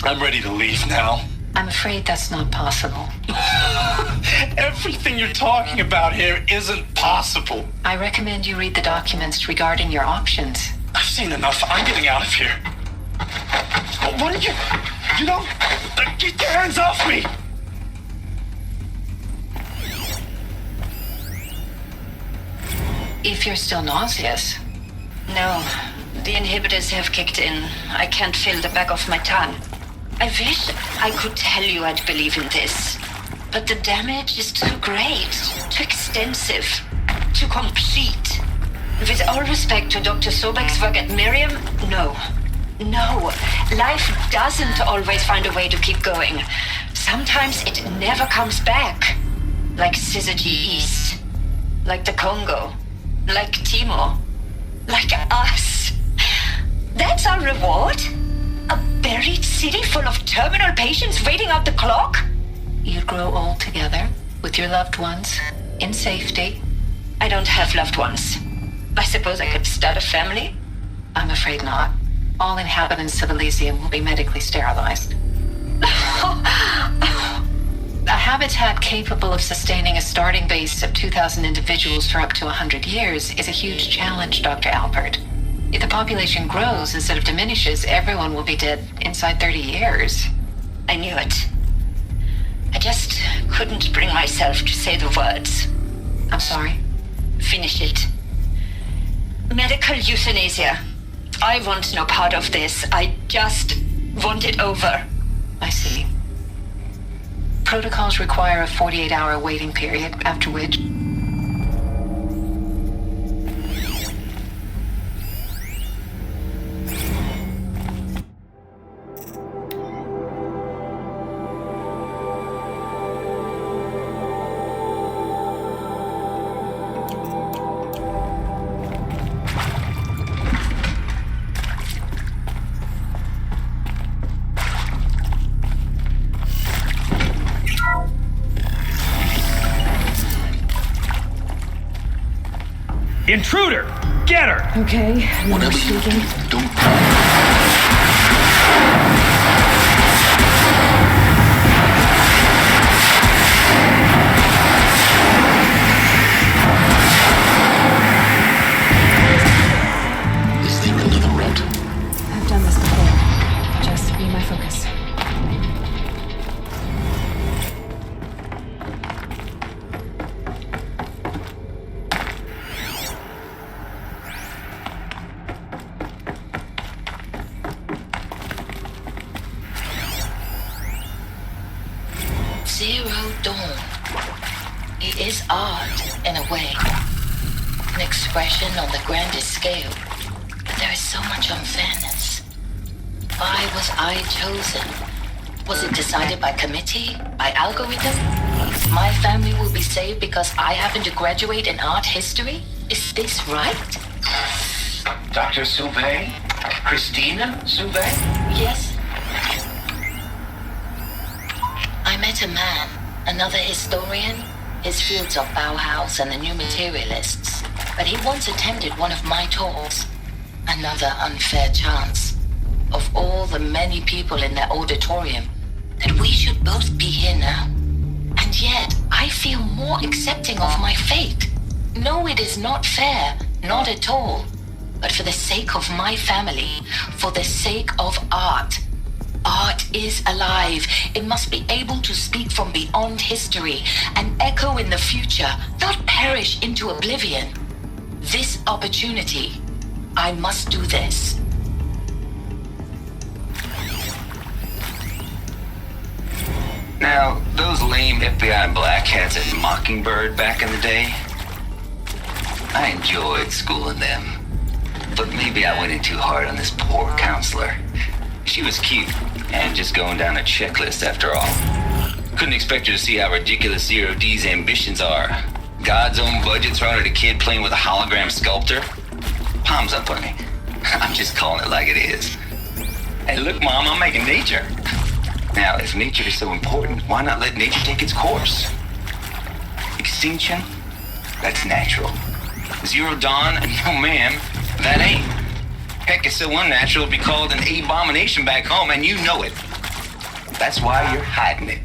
I'm ready to leave now. I'm afraid that's not possible. Everything you're talking about here isn't possible. I recommend you read the documents regarding your options. I've seen enough. I'm getting out of here. What are you... You don't... Get your hands off me! If you're still nauseous. No, the inhibitors have kicked in. I can't feel the back of my tongue. I wish I could tell you I'd believe in this. But the damage is too great, too extensive, too complete. With all respect to Dr. Sobek's work at Miriam, no. No, life doesn't always find a way to keep going. Sometimes it never comes back. Like Syzygy East. Like the Congo. Like Timor. Like us. That's our reward? A buried city full of terminal patients waiting out the clock? You'd grow old together, with your loved ones, in safety. I don't have loved ones. I suppose I could start a family? I'm afraid not. All inhabitants of Elysium will be medically sterilized. A habitat capable of sustaining a starting base of 2,000 individuals for up to 100 years is a huge challenge, Dr. Alpert. If the population grows instead of diminishes, everyone will be dead inside 30 years. I knew it. I just couldn't bring myself to say the words. I'm sorry? Finish it. Medical euthanasia. I want no part of this. I just want it over. I see. Protocols require a 48-hour waiting period, after which... Intruder! Get her! Okay, whatever you do, don't... Is there another route? I've done this before. Just be my focus. Zero Dawn. It is art, in a way. An expression on the grandest scale. But there is so much unfairness. Why was I chosen? Was it decided by committee? By algorithm? My family will be saved because I happen to graduate in art history? Is this right? Dr. Sauvé? Christina Sauvé? Yes? I met a man, another historian. His fields are Bauhaus and the New Materialists. But he once attended one of my talks. Another unfair chance. Of all the many people in that auditorium, that we should both be here now. And yet, I feel more accepting of my fate. No, it is not fair, not at all. But for the sake of my family, for the sake of art. Art is alive. It must be able to speak from beyond history and echo in the future, not perish into oblivion. This opportunity, I must do this. Now, those lame FBI black hats at Mockingbird back in the day, I enjoyed schooling them. But maybe I went in too hard on this poor counselor. She was cute, and just going down a checklist after all. Couldn't expect her to see how ridiculous Zero D's ambitions are. God's own budget thrown at a kid playing with a hologram sculptor? Palms up on me. I'm just calling it like it is. Hey, look, Mom, I'm making nature. Now, if nature is so important, why not let nature take its course? Extinction? That's natural. Zero Dawn? No, ma'am, that ain't. Heck, it's so unnatural it'd be called an abomination back home, and you know it. That's why you're hiding it.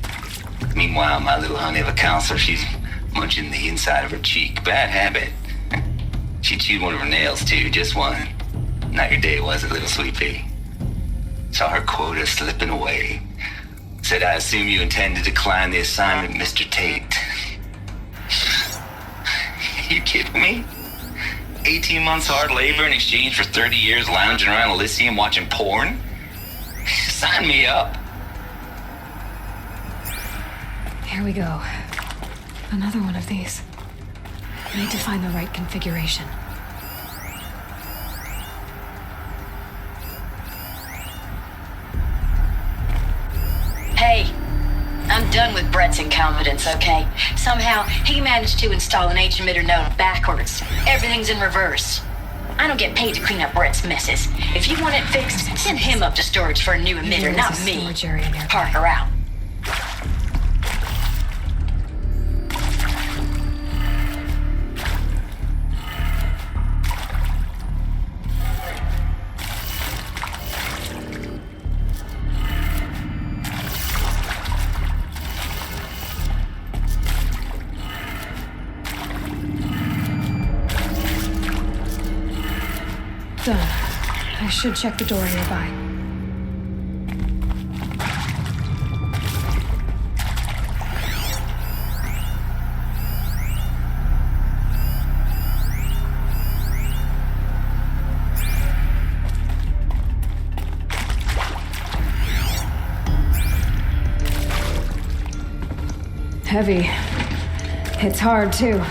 Meanwhile, my little honey of a counselor, she's munching the inside of her cheek. Bad habit. She chewed one of her nails, too, just one. Not your day, was it, little sweet pea? Saw her quota slipping away. Said, I assume you intend to decline the assignment, Mr. Tate. You kidding me? 18 months hard labor in exchange for 30 years lounging around Elysium watching porn? Sign me up. Here we go. Another one of these. Need to find the right configuration. Hey, I'm done with Brett's incompetence, okay? Somehow, he managed to install an H-emitter node backwards. Everything's in reverse. I don't get paid to clean up Brett's messes. If you want it fixed, send him up to storage for a new emitter, not me. Parker out. Done. I should check the door nearby. Heavy. Hits hard, too.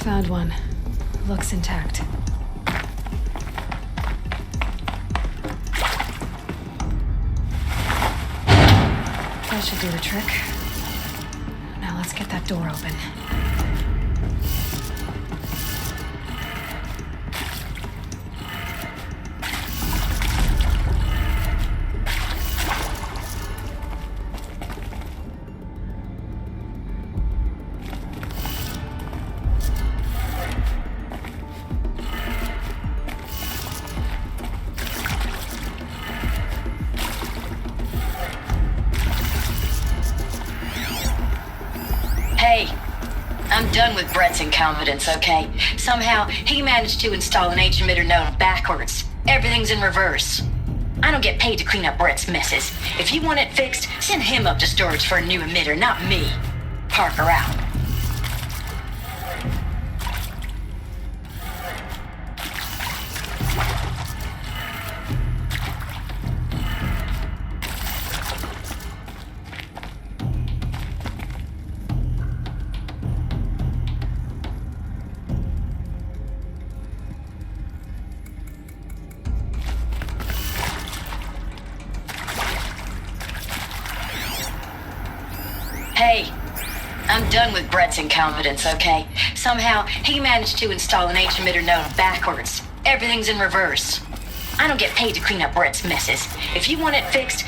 Found one. Looks intact. That should do the trick. Now let's get that door open. done with Brett's incompetence, okay? Somehow, he managed to install an H-emitter node backwards. Everything's in reverse. I don't get paid to clean up Brett's messes. If you want it fixed, send him up to storage for a new emitter, not me. Parker out. Hey, I'm done with Brett's incompetence, okay? Somehow, he managed to install an H-emitter node backwards. Everything's in reverse. I don't get paid to clean up Brett's messes. If you want it fixed...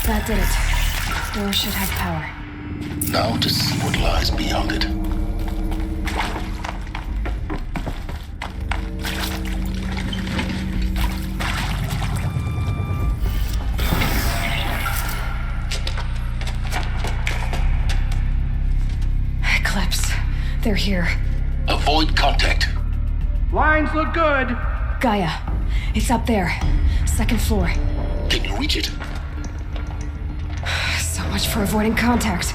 That did it. Door should have power. Now to see what lies beyond it. Eclipse. They're here. Avoid contact. Lines look good. Gaia. It's up there. Second floor. Can you reach it? So much for avoiding contact.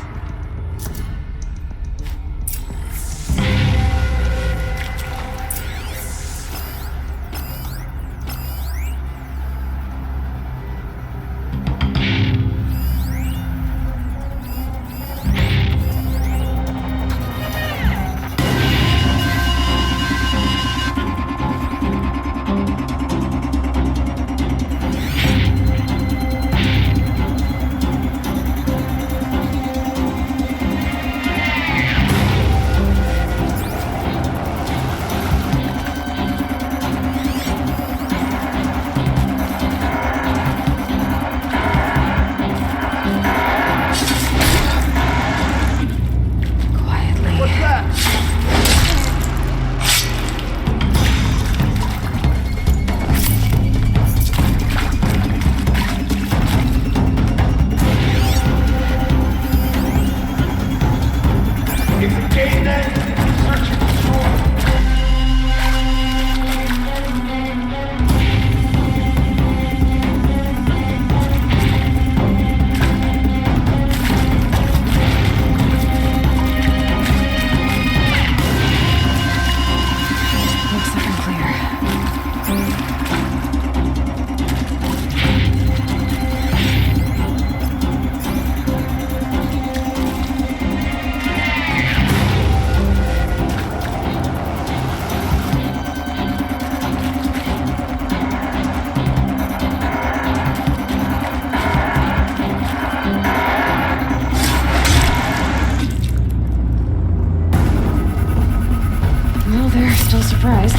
Well, they're still surprised.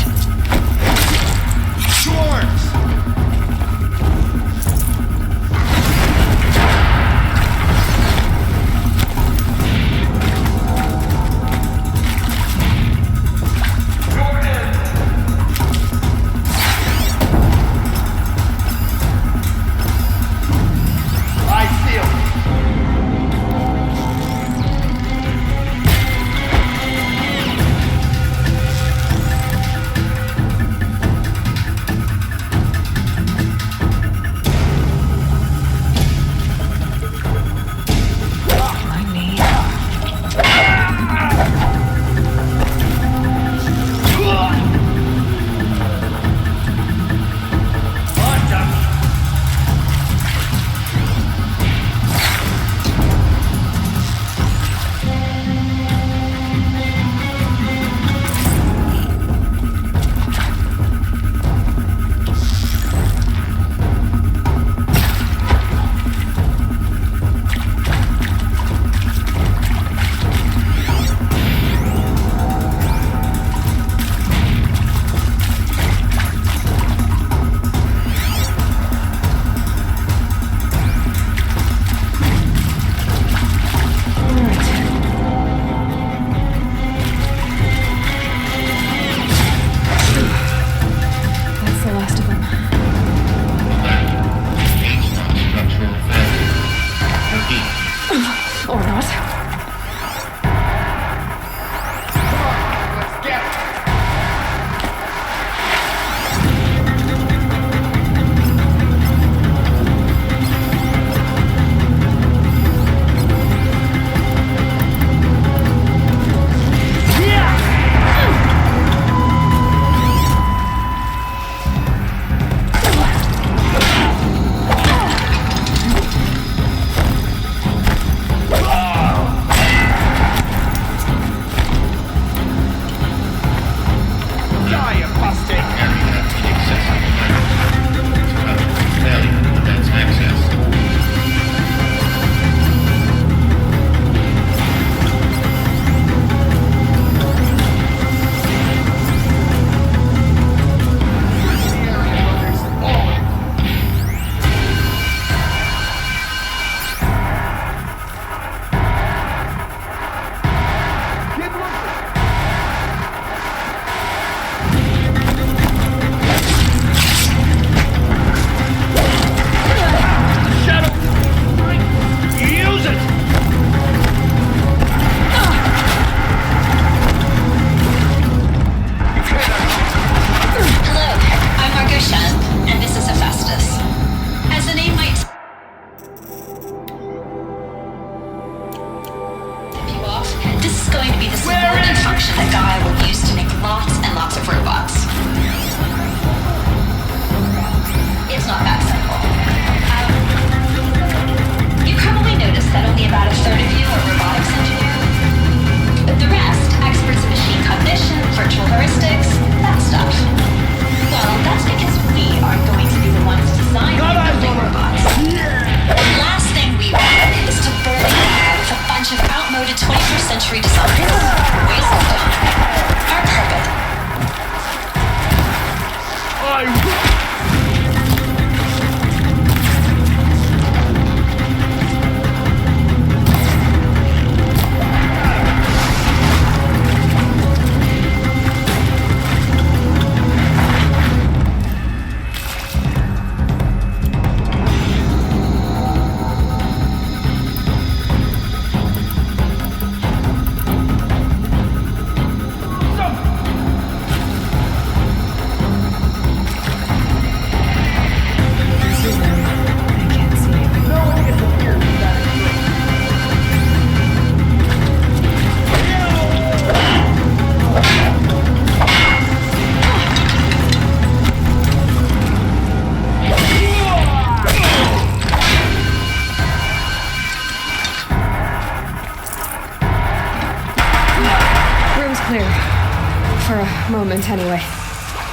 equipment anyway.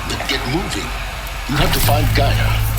Then get moving. You have to find Gaia.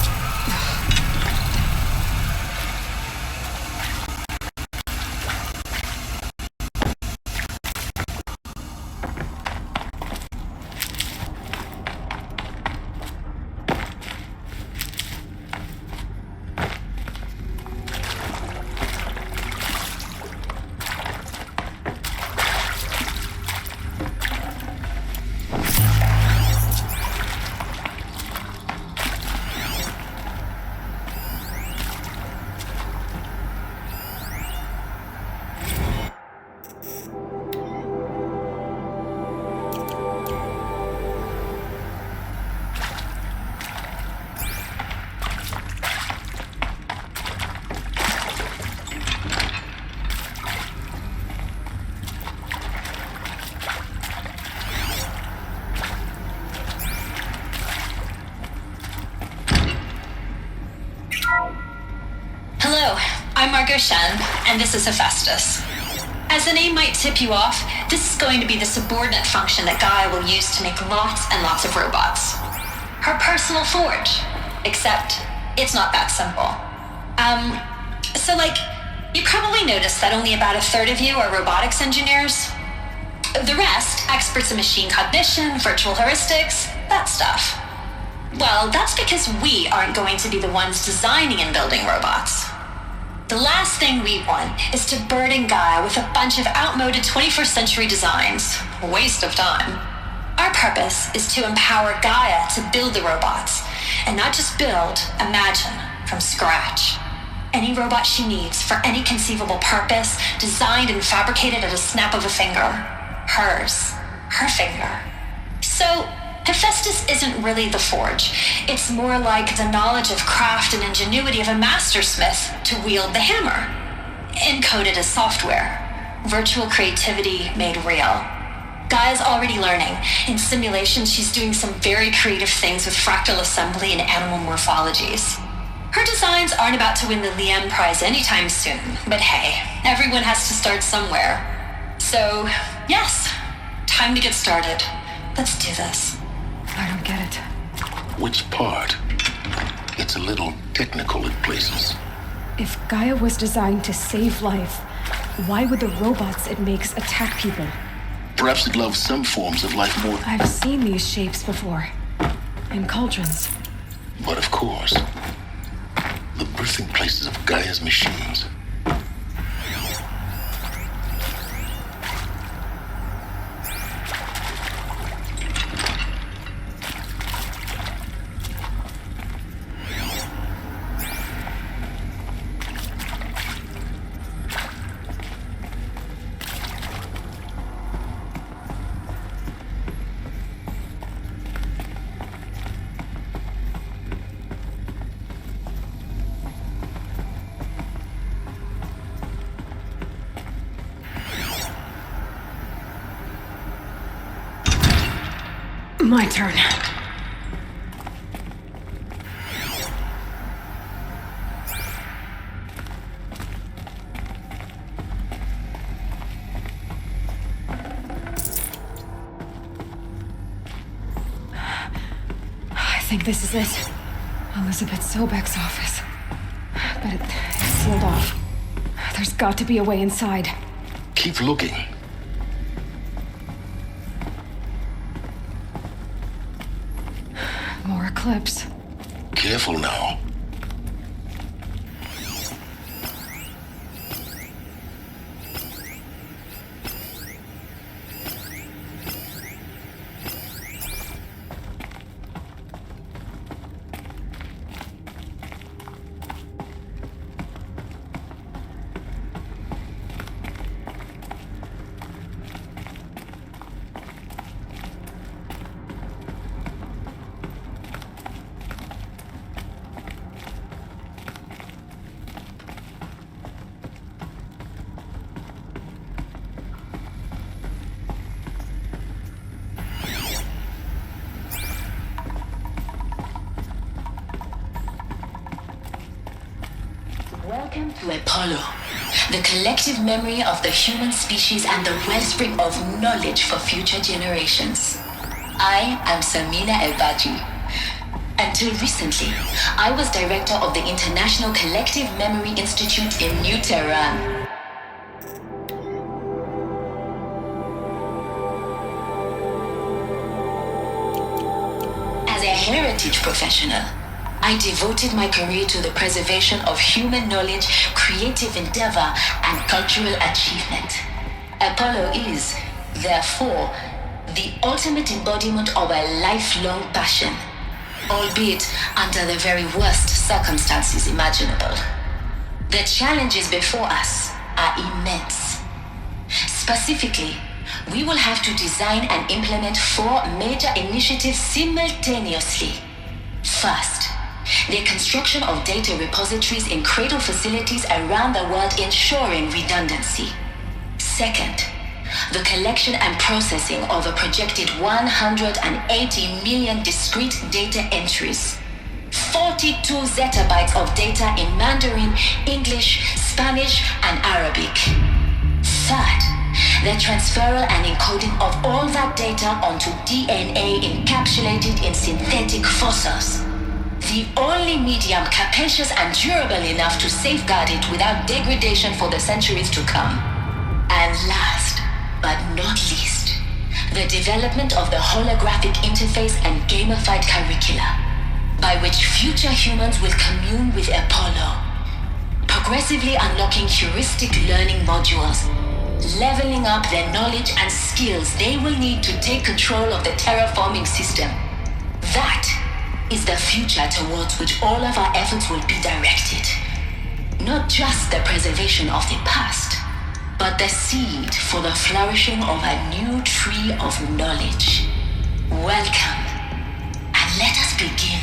And this is Hephaestus. As the name might tip you off, this is going to be the subordinate function that Gaia will use to make lots and lots of robots. Her personal forge. Except, it's not that simple. You probably noticed that only about a third of you are robotics engineers. The rest, experts in machine cognition, virtual heuristics, that stuff. Well, that's because we aren't going to be the ones designing and building robots. The last thing we want is to burden Gaia with a bunch of outmoded 21st century designs. A waste of time. Our purpose is to empower Gaia to build the robots, and not just build, imagine, from scratch. Any robot she needs for any conceivable purpose, designed and fabricated at a snap of a finger. Hers. Her finger. So, Hephaestus isn't really the forge. It's more like the knowledge of craft and ingenuity of a mastersmith to wield the hammer. Encoded as software. Virtual creativity made real. Gaia's already learning. In simulations, she's doing some very creative things with fractal assembly and animal morphologies. Her designs aren't about to win the Liam Prize anytime soon, but hey, everyone has to start somewhere. So, yes, time to get started. Let's do this. I don't get it. Which part? It's a little technical in places. If Gaia was designed to save life, why would the robots it makes attack people? Perhaps it loves some forms of life more. I've seen these shapes before. In cauldrons. But of course, the birthing places of Gaia's machines. My turn. I think this is it. Elizabeth Sobek's office. But it's sealed off. There's got to be a way inside. Keep looking. More eclipse. Careful now. Welcome to Apollo, the collective memory of the human species and the wellspring of knowledge for future generations. I am Samina Elbaji. Until recently, I was director of the International Collective Memory Institute in New Tehran. As a heritage professional, I devoted my career to the preservation of human knowledge, creative endeavor, and cultural achievement. Apollo is, therefore, the ultimate embodiment of a lifelong passion, albeit under the very worst circumstances imaginable. The challenges before us are immense. Specifically, we will have to design and implement 4 major initiatives simultaneously. First, the construction of data repositories in cradle facilities around the world, ensuring redundancy. Second, the collection and processing of a projected 180 million discrete data entries. 42 zettabytes of data in Mandarin, English, Spanish, and Arabic. Third, the transferal and encoding of all that data onto DNA encapsulated in synthetic fossils. The only medium capacious and durable enough to safeguard it without degradation for the centuries to come. And last, but not least, the development of the holographic interface and gamified curricula, by which future humans will commune with Apollo, progressively unlocking heuristic learning modules, leveling up their knowledge and skills they will need to take control of the terraforming system. That is the future towards which all of our efforts will be directed. Not just the preservation of the past, but the seed for the flourishing of a new tree of knowledge. Welcome, and let us begin.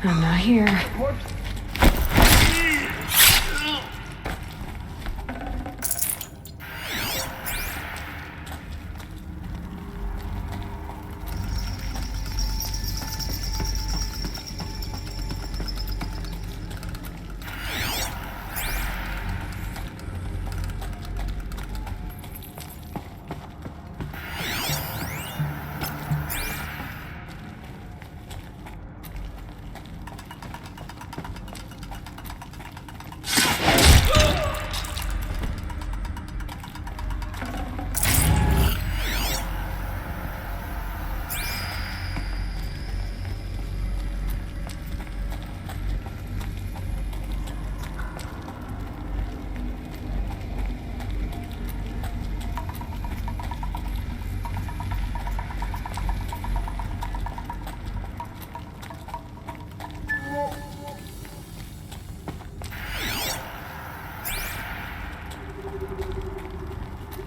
I'm not here.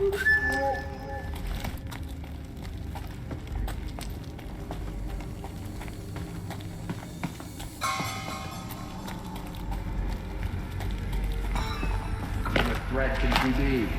What threat can he be?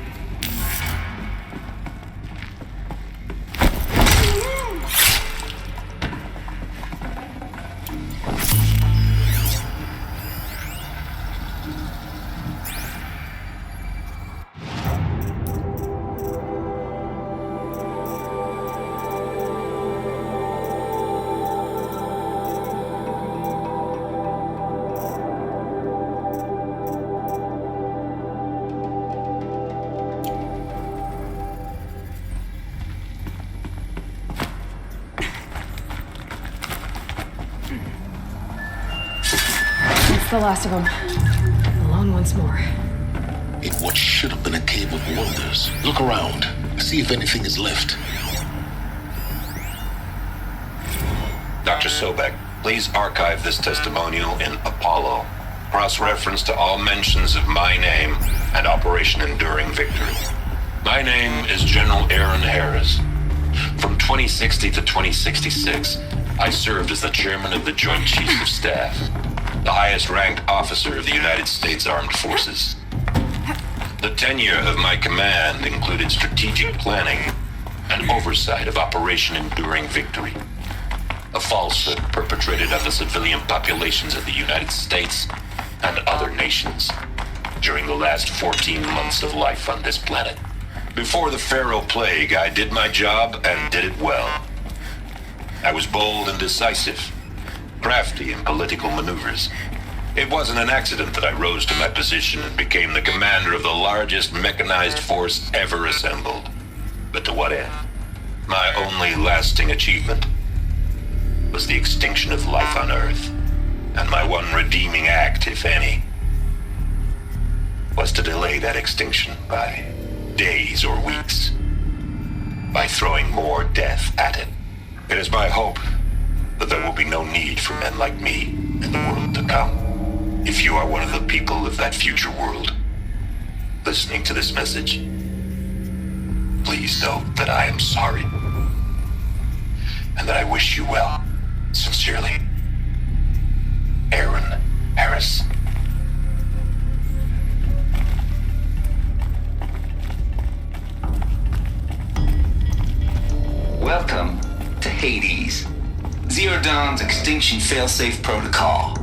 The last of them. Alone once more. In what should have been a cave of wonders. Look around. See if anything is left. Dr. Sobek, please archive this testimonial in Apollo. Cross-reference to all mentions of my name and Operation Enduring Victory. My name is General Aaron Harris. From 2060 to 2066, I served as the chairman of the Joint Chiefs of Staff, the highest-ranked officer of the United States Armed Forces. The tenure of my command included strategic planning and oversight of Operation Enduring Victory, a falsehood perpetrated on the civilian populations of the United States and other nations during the last 14 months of life on this planet. Before the Pharaoh Plague, I did my job and did it well. I was bold and decisive, crafty in political maneuvers. It wasn't an accident that I rose to my position and became the commander of the largest mechanized force ever assembled. But to what end? My only lasting achievement was the extinction of life on Earth, and my one redeeming act, if any, was to delay that extinction by days or weeks, by throwing more death at it. It is my hope that there will be no need for men like me in the world to come. If you are one of the people of that future world listening to this message, please know that I am sorry and that I wish you well. Sincerely, Aaron Harris. Welcome to Hades. Zero Dawn's Extinction Failsafe Protocol.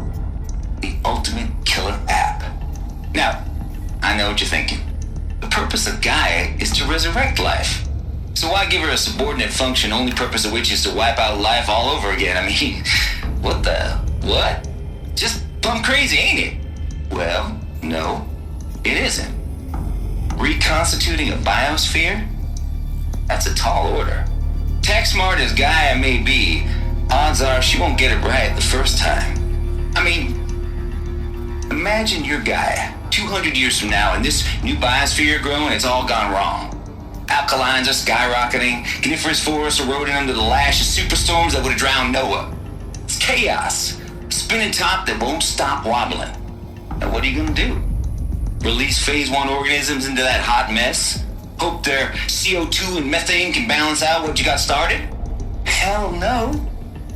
The ultimate killer app. Now, I know what you're thinking. The purpose of Gaia is to resurrect life. So why give her a subordinate function, only purpose of which is to wipe out life all over again? I mean, what? Just plumb crazy, ain't it? Well, no, it isn't. Reconstituting a biosphere? That's a tall order. Tech smart as Gaia may be, odds are she won't get it right the first time. I mean, imagine your Gaia 200 years from now and this new biosphere growing, it's all gone wrong. Alkalines are skyrocketing, coniferous forests eroding under the lash of superstorms that would have drowned Noah. It's chaos, spinning top that won't stop wobbling. Now what are you gonna do? Release phase 1 organisms into that hot mess? Hope their CO2 and methane can balance out what you got started? Hell no.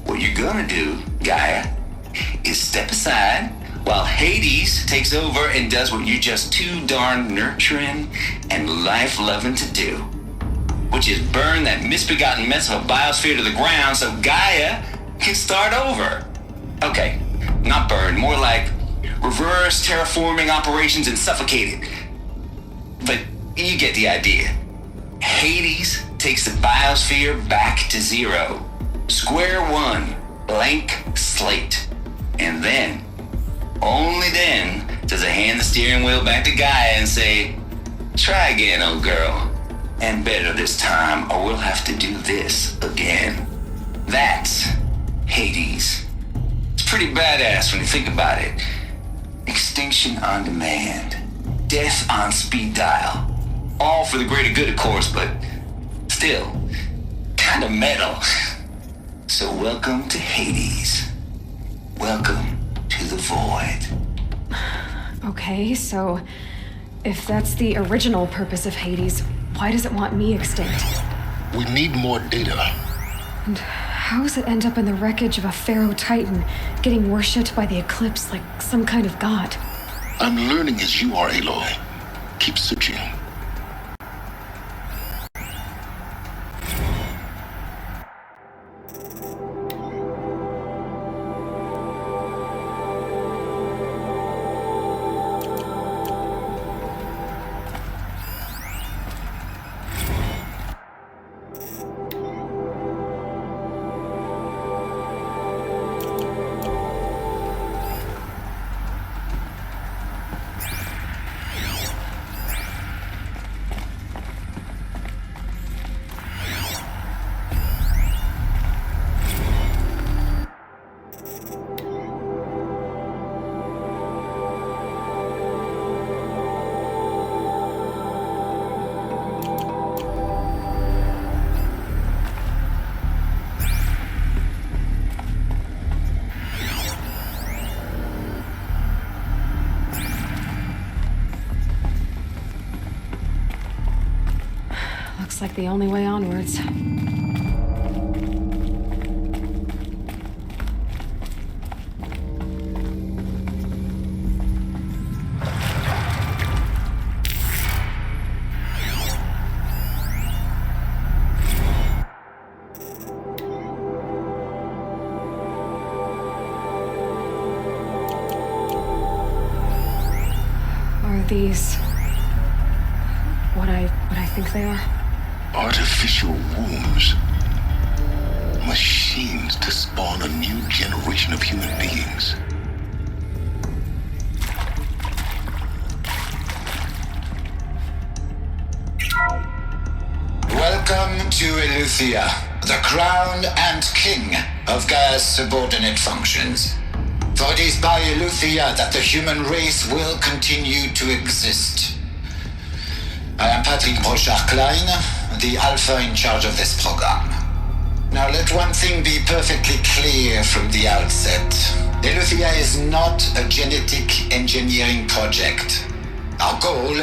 What you're gonna do, Gaia, is step aside while Hades takes over and does what you're just too darn nurturing and life-loving to do, which is burn that misbegotten mess of a biosphere to the ground so Gaia can start over. Okay, not burn, more like reverse terraforming operations and suffocate it. But you get the idea. Hades takes the biosphere back to zero. Square one, blank slate. And then, only then, does it hand the steering wheel back to Gaia and say, try again, old girl. And better this time, or we'll have to do this again. That's Hades. It's pretty badass when you think about it. Extinction on demand. Death on speed dial. All for the greater good, of course, but still, kind of metal. So welcome to Hades. Welcome to the void. Okay, so if that's the original purpose of Hades, Why does it want me extinct? We need more data. And how does it end up in the wreckage of a Pharaoh Titan, getting worshipped by the Eclipse like some kind of god? I'm learning as you are, Aloy. Keep searching. Looks like the only way onwards. Are these what I think they are? Artificial wombs. Machines to spawn a new generation of human beings. Welcome to Eleuthia, the crown and king of Gaia's subordinate functions. For it is by Eleuthia that the human race will continue to exist. I am Patrick Brochard-Klein, the Alpha in charge of this program. Now let one thing be perfectly clear from the outset. Eleuthia is not a genetic engineering project. Our goal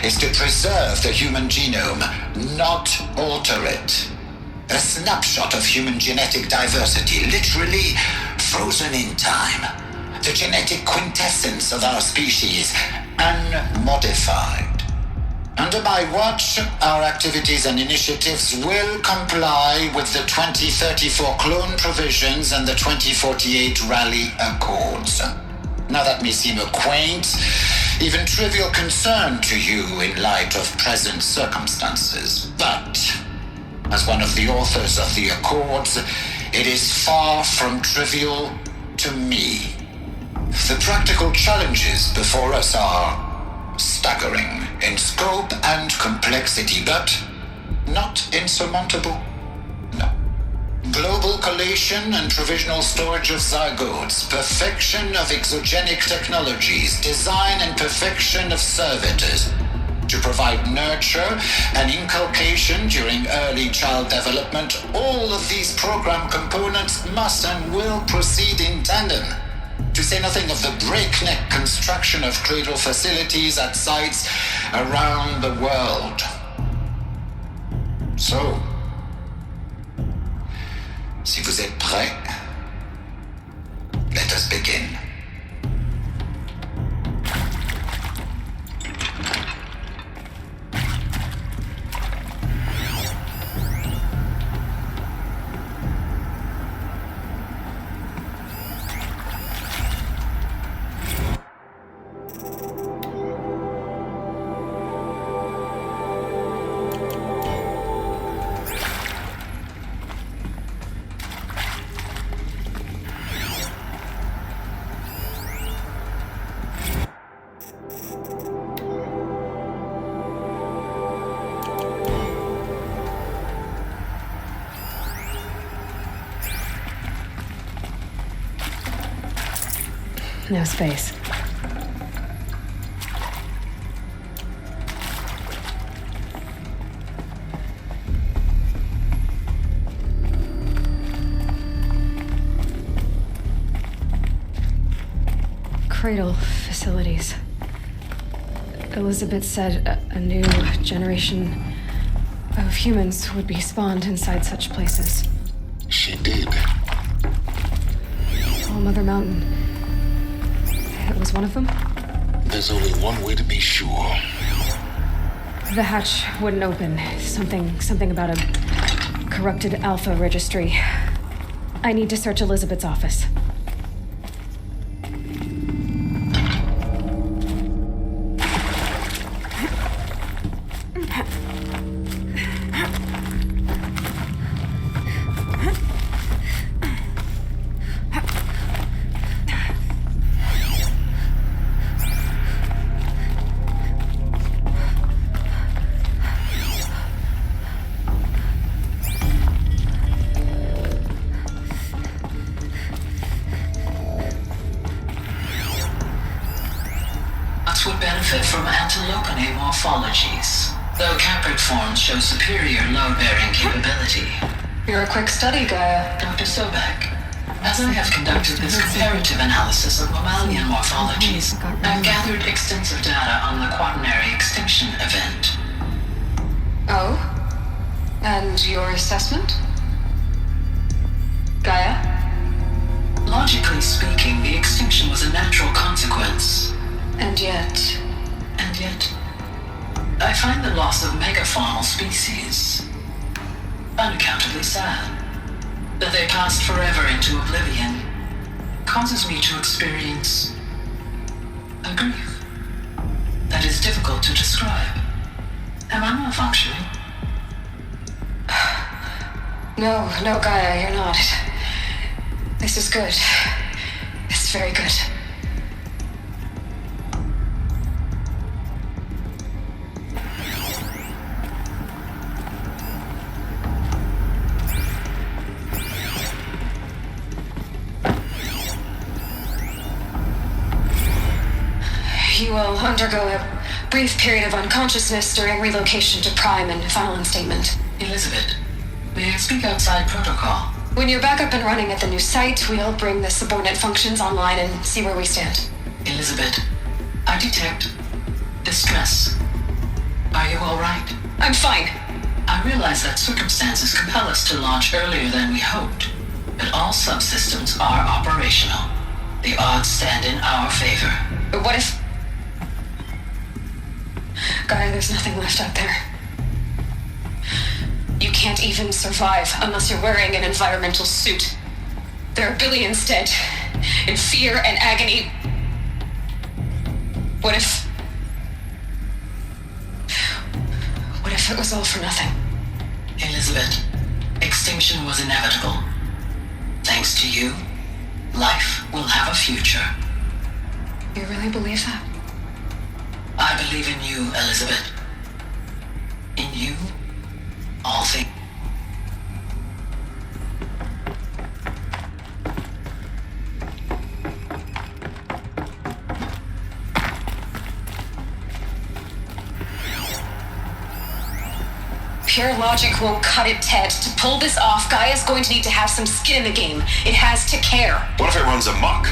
is to preserve the human genome, not alter it. A snapshot of human genetic diversity, literally frozen in time. The genetic quintessence of our species, unmodified. Under my watch, our activities and initiatives will comply with the 2034 clone provisions and the 2048 Rally Accords. Now that may seem a quaint, even trivial concern to you in light of present circumstances, but as one of the authors of the Accords, it is far from trivial to me. The practical challenges before us are staggering in scope and complexity, but not insurmountable. No. Global collation and provisional storage of zygotes, perfection of exogenic technologies, design and perfection of servitors to provide nurture and inculcation during early child development. All of these program components must and will proceed in tandem. To say nothing of the breakneck construction of cradle facilities at sites around the world. So, si vous êtes prêts, let us begin. No space. Cradle facilities. Elizabeth said a new generation humans would be spawned inside such places. She did. Oh, Mother Mountain. It was one of them? There's only one way to be sure. The hatch wouldn't open. Something about a corrupted alpha registry. I need to search Elizabeth's office. Would benefit from antilopinae morphologies, though caprid forms show superior load-bearing capability. You're a quick study, Gaia. Dr. Sobek, as I have conducted this comparative analysis of mammalian morphologies, I've gathered extensive data on the quaternary extinction event. Oh? And your assessment? Gaia? Logically speaking, the extinction was a natural consequence. And yet, I find the loss of megafaunal species unaccountably sad. That they passed forever into oblivion causes me to experience a grief that is difficult to describe. Am I malfunctioning? No, Gaia, you're not. This is good. It's very good. You will undergo a brief period of unconsciousness during relocation to Prime and final instatement. Elizabeth, may I speak outside protocol? When you're back up and running at the new site, we'll bring the subordinate functions online and see where we stand. Elizabeth, I detect distress. Are you all right? I'm fine. I realize that circumstances compel us to launch earlier than we hoped, but all subsystems are operational. The odds stand in our favor. But what if... Gaia, there's nothing left out there. You can't even survive unless you're wearing an environmental suit. There are billions dead, in fear and agony. What if it was all for nothing? Elizabeth, extinction was inevitable. Thanks to you, life will have a future. You really believe that? I believe in you, Elizabeth. In you, all things. Pure logic won't cut it, Ted. To pull this off, Gaia's going to need to have some skin in the game. It has to care. What if it runs amok?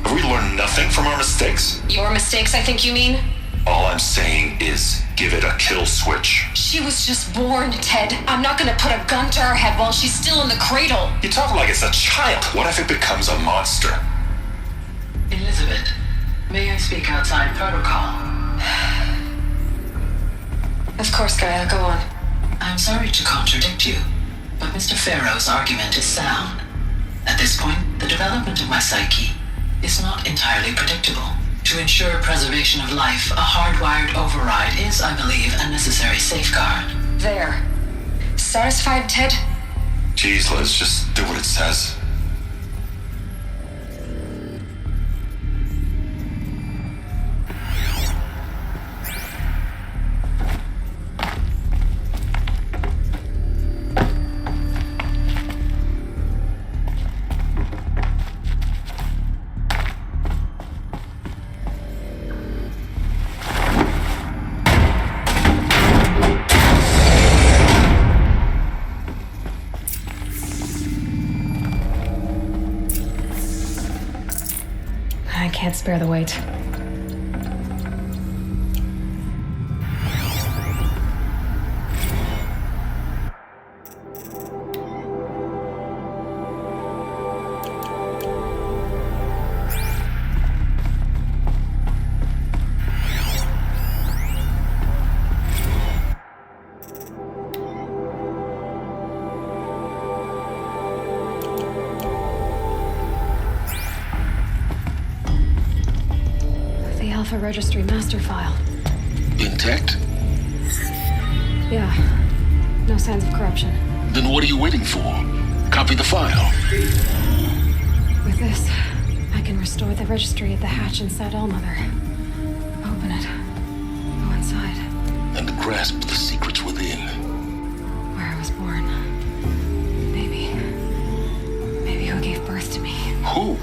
Have we learned nothing from our mistakes? Your mistakes, I think you mean? All I'm saying is, give it a kill switch. She was just born, Ted. I'm not gonna put a gun to her head while she's still in the cradle. You talk like it's a child. What if it becomes a monster? Elizabeth, may I speak outside protocol? Of course, Gaia, go on. I'm sorry to contradict you, but Mr. Farrow's argument is sound. At this point, the development of my psyche is not entirely predictable. To ensure preservation of life, a hardwired override is, I believe, a necessary safeguard. There. Satisfied, Ted? Jeez, Liz, just do what it says. I can't spare the weight. Alpha Registry master file. Intact? Yeah. No signs of corruption. Then what are you waiting for? Copy the file. With this, I can restore the registry at the hatch inside Allmother. Open it. Go inside. And grasp the secrets within. Where I was born. Maybe who gave birth to me. Who?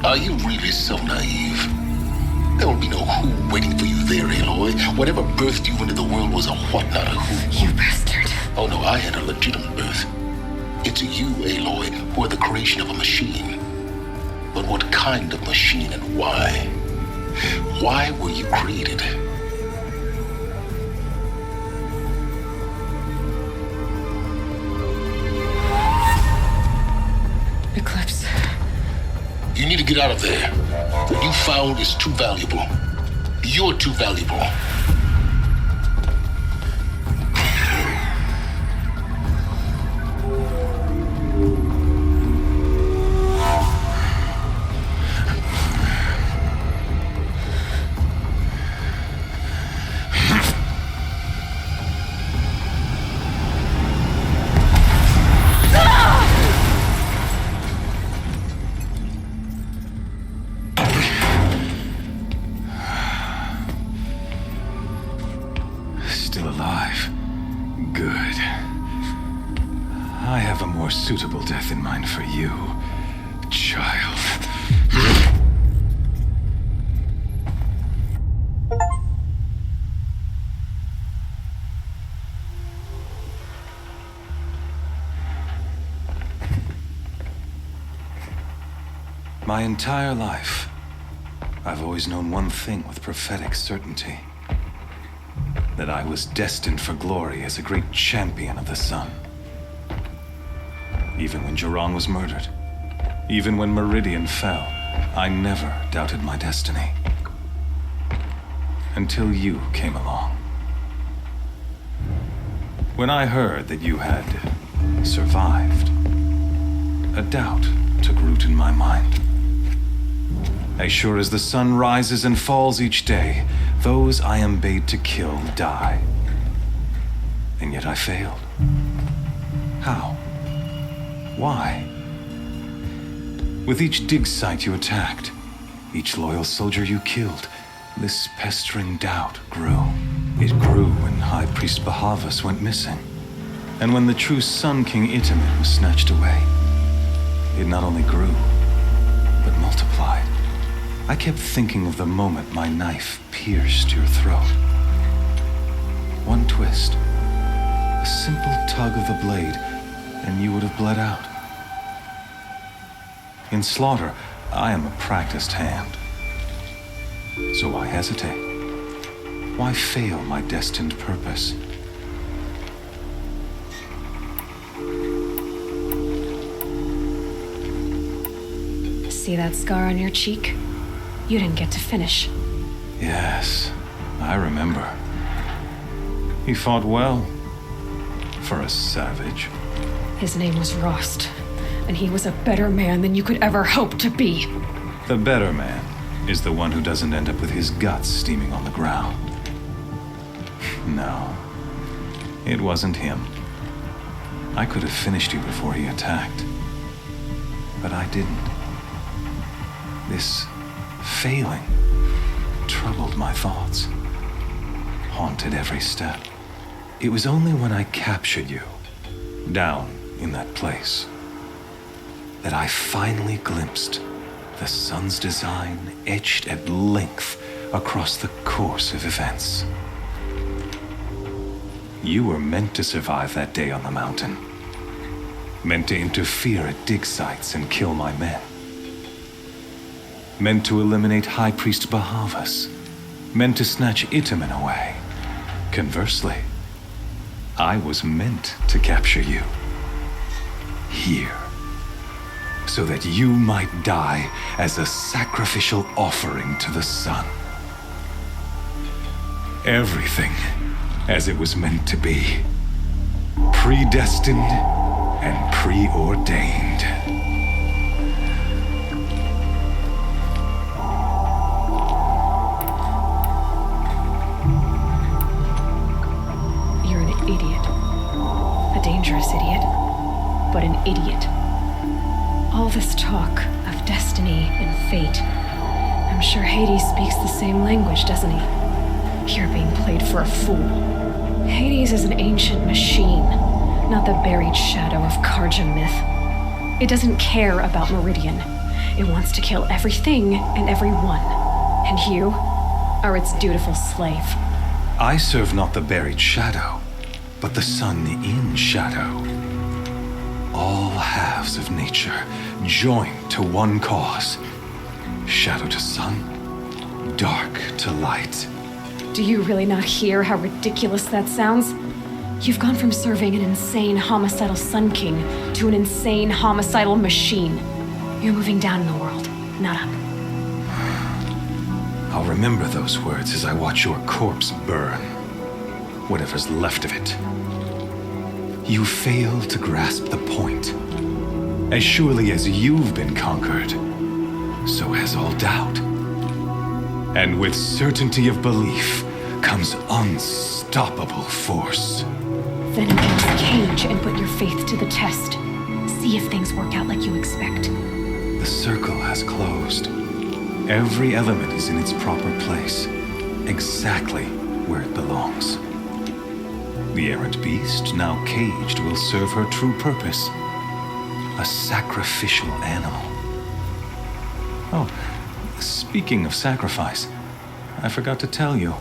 Are you really so naive? There will be no who waiting for you there, Aloy. Whatever birthed you into the world was a what, not a who. You bastard. Oh no, I had a legitimate birth. It's you, Aloy, who are the creation of a machine. But what kind of machine and why? Why were you created? Eclipse. You need to get out of there. What you found is too valuable. You're too valuable. Suitable death in mind for you, child. My entire life, I've always known one thing with prophetic certainty. That I was destined for glory as a great champion of the sun. Even when Jiran was murdered, even when Meridian fell, I never doubted my destiny. Until you came along. When I heard that you had survived, a doubt took root in my mind. As sure as the sun rises and falls each day, those I am bade to kill die. And yet I failed. How? Why? With each dig site you attacked, each loyal soldier you killed, this pestering doubt grew. It grew when High Priest Bahavas went missing, and when the true Sun King Itamen was snatched away. It not only grew, but multiplied. I kept thinking of the moment my knife pierced your throat. One twist, a simple tug of the blade, and you would have bled out. In slaughter, I am a practiced hand. So why hesitate? Why fail my destined purpose? See that scar on your cheek? You didn't get to finish. Yes, I remember. He fought well. For a savage. His name was Rost, and he was a better man than you could ever hope to be. The better man is the one who doesn't end up with his guts steaming on the ground. No, it wasn't him. I could have finished you before he attacked. But I didn't. This failing troubled my thoughts, haunted every step. It was only when I captured you, down in that place, that I finally glimpsed the sun's design etched at length across the course of events. You were meant to survive that day on the mountain. Meant to interfere at dig sites and kill my men. Meant to eliminate High Priest Bahavas. Meant to snatch Itamen away. Conversely, I was meant to capture you. Here. So that you might die as a sacrificial offering to the sun. Everything as it was meant to be. Predestined and preordained. a dangerous idiot, but an idiot. All this talk of destiny and fate. I'm sure Hades speaks the same language, doesn't he? You're being played for a fool. Hades is an ancient machine, not the buried shadow of Karja myth. It doesn't care about Meridian. It wants to kill everything and everyone. And you are its dutiful slave. I serve not the buried shadow, but the sun in shadow. All halves of nature joined to one cause. Shadow to sun, dark to light. Do you really not hear how ridiculous that sounds? You've gone from serving an insane homicidal Sun King to an insane homicidal machine. You're moving down in the world, not up. I'll remember those words as I watch your corpse burn. Whatever's left of it. You fail to grasp the point. As surely as you've been conquered, so has all doubt. And with certainty of belief comes unstoppable force. Then enter this cage and put your faith to the test. See if things work out like you expect. The circle has closed. Every element is in its proper place, exactly where it belongs. The errant beast, now caged, will serve her true purpose. A sacrificial animal. Oh, speaking of sacrifice, I forgot to tell you.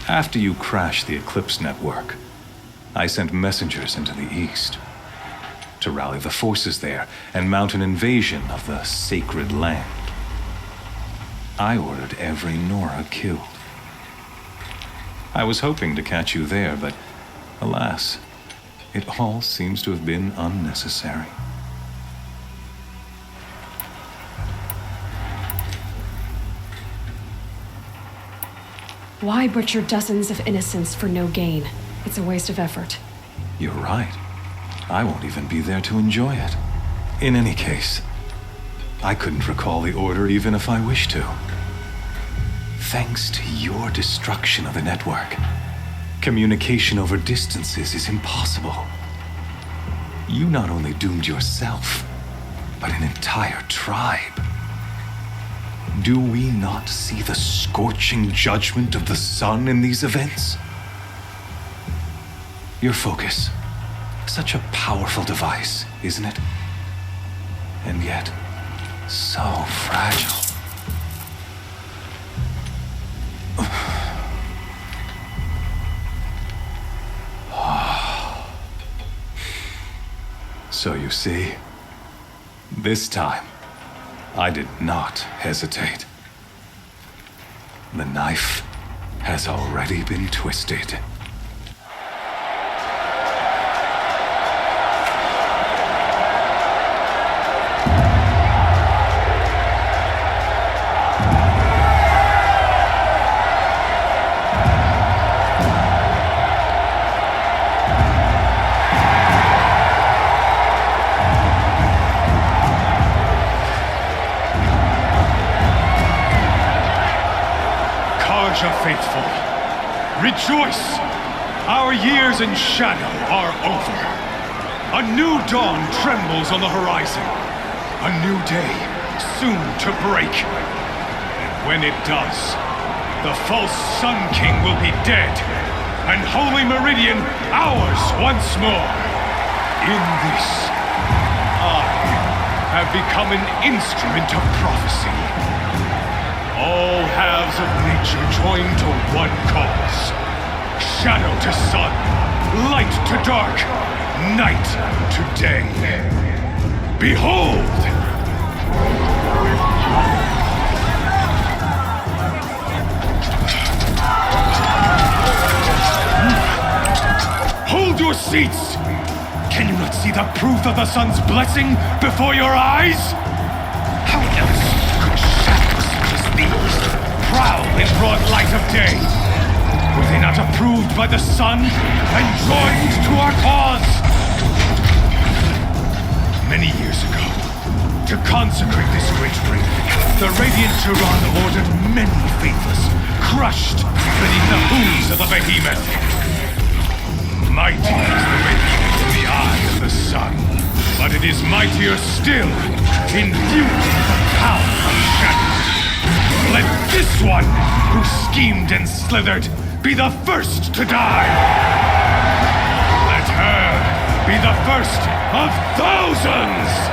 After you crashed the Eclipse network, I sent messengers into the east to rally the forces there and mount an invasion of the sacred land. I ordered every Nora killed. I was hoping to catch you there, but alas, it all seems to have been unnecessary. Why butcher dozens of innocents for no gain? It's a waste of effort. You're right. I won't even be there to enjoy it. In any case, I couldn't recall the order even if I wished to. Thanks to your destruction of the network, communication over distances is impossible. You not only doomed yourself, but an entire tribe. Do we not see the scorching judgment of the sun in these events? Your focus, such a powerful device, isn't it? And yet, so fragile. So you see, this time, I did not hesitate. The knife has already been twisted. Faithful, rejoice! Our years in shadow are over. A new dawn trembles on the horizon. A new day soon to break. And when it does, the false Sun King will be dead, and Holy Meridian ours once more. In this, I have become an instrument of prophecy. All halves of nature joined to one cause. Shadow to sun, light to dark, night to day. Behold! Hold your seats! Can you not see the proof of the sun's blessing before your eyes? How else could shadows such as these prowl in broad light of day? Were they not approved by the sun and joined to our cause? Many years ago, to consecrate this great ring, the Radiant Turan ordered many faithless, crushed beneath the hooves of the behemoth. Mighty is the Radiant It is mightier still, infused with the power of shadow. Let this one, who schemed and slithered, be the first to die. Let her be the first of thousands!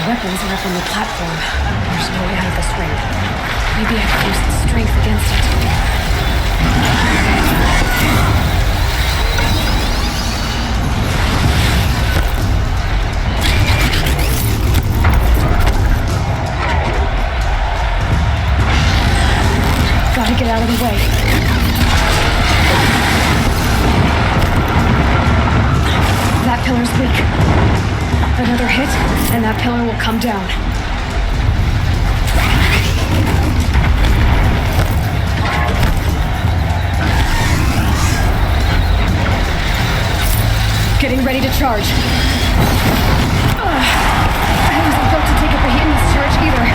Weapons are up on the platform. There's no way out of this ring. Maybe I could use the strength against it. Gotta get out of the way. That pillar's weak. Another hit, and that pillar will come down. Getting ready to charge. I wasn't built to take a beat in this charge either.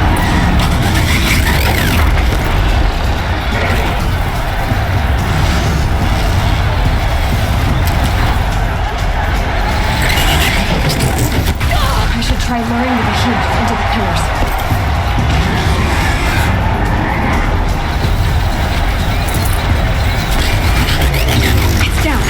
I should try luring the behemoth into the pillars. It's down.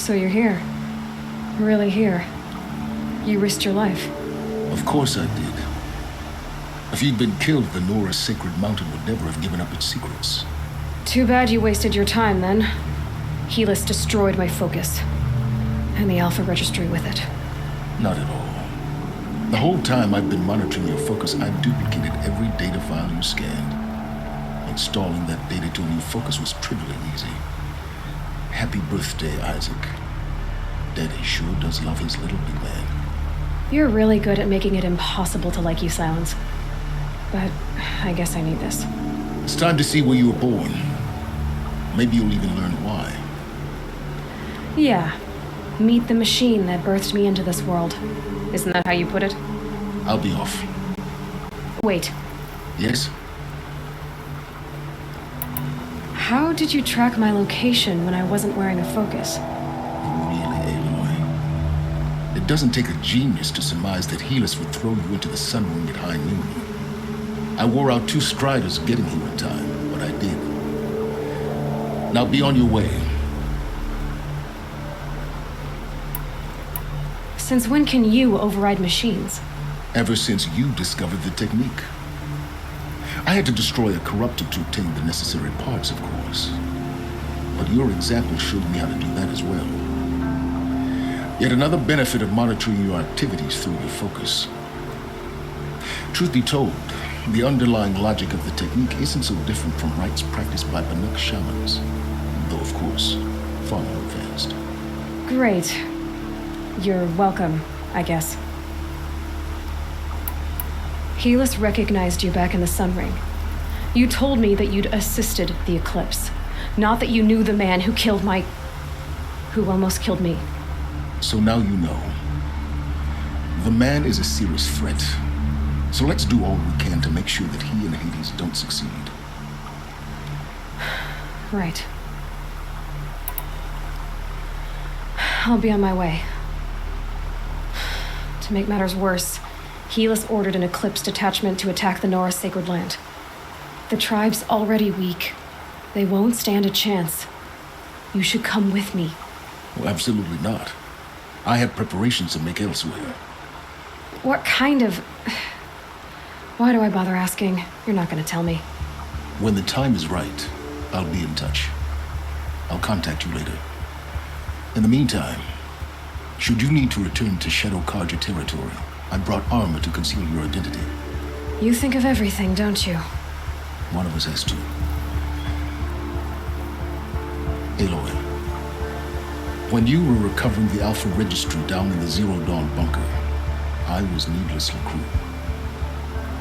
So you're here. Really here. You risked your life. Of course I did. If you'd been killed, the Nora Sacred Mountain would never have given up its secrets. Too bad you wasted your time, then. Helis destroyed my focus. And the Alpha Registry with it. Not at all. The whole time I've been monitoring your focus, I've duplicated every data file you scanned. Installing that data to a new focus was trivially easy. Happy birthday, Isaac. Daddy sure does love his little big man. You're really good at making it impossible to like you, Silence. But I guess I need this. It's time to see where you were born. Maybe you'll even learn why. Yeah. Meet the machine that birthed me into this world. Isn't that how you put it? I'll be off. Wait. Yes? How did you track my location when I wasn't wearing a focus? Really, Aloy? It doesn't take a genius to surmise that Helis would throw you into the sunwing at high noon. I wore out 2 striders getting here in time, but I did. Now be on your way. Since when can you override machines? Ever since you discovered the technique. I had to destroy a corruptor to obtain the necessary parts, of course. But your example showed me how to do that as well. Yet another benefit of monitoring your activities through your focus. Truth be told, the underlying logic of the technique isn't so different from rites practiced by Banuk shamans, though of course, far more advanced. Great. You're welcome, I guess. Helis recognized you back in the Sun Ring. You told me that you'd assisted the eclipse, not that you knew the man who almost killed me. So now you know. The man is a serious threat. So let's do all we can to make sure that he and Hades don't succeed. Right. I'll be on my way. To make matters worse, Helis ordered an Eclipse detachment to attack the Nora Sacred Land. The tribe's already weak. They won't stand a chance. You should come with me. Well, absolutely not. I have preparations to make elsewhere. What kind of... Why do I bother asking? You're not going to tell me. When the time is right, I'll be in touch. I'll contact you later. In the meantime, should you need to return to Shadow Karja territory, I brought armor to conceal your identity. You think of everything, don't you? One of us has to. Aloy, when you were recovering the Alpha Registry down in the Zero Dawn bunker, I was needlessly cruel.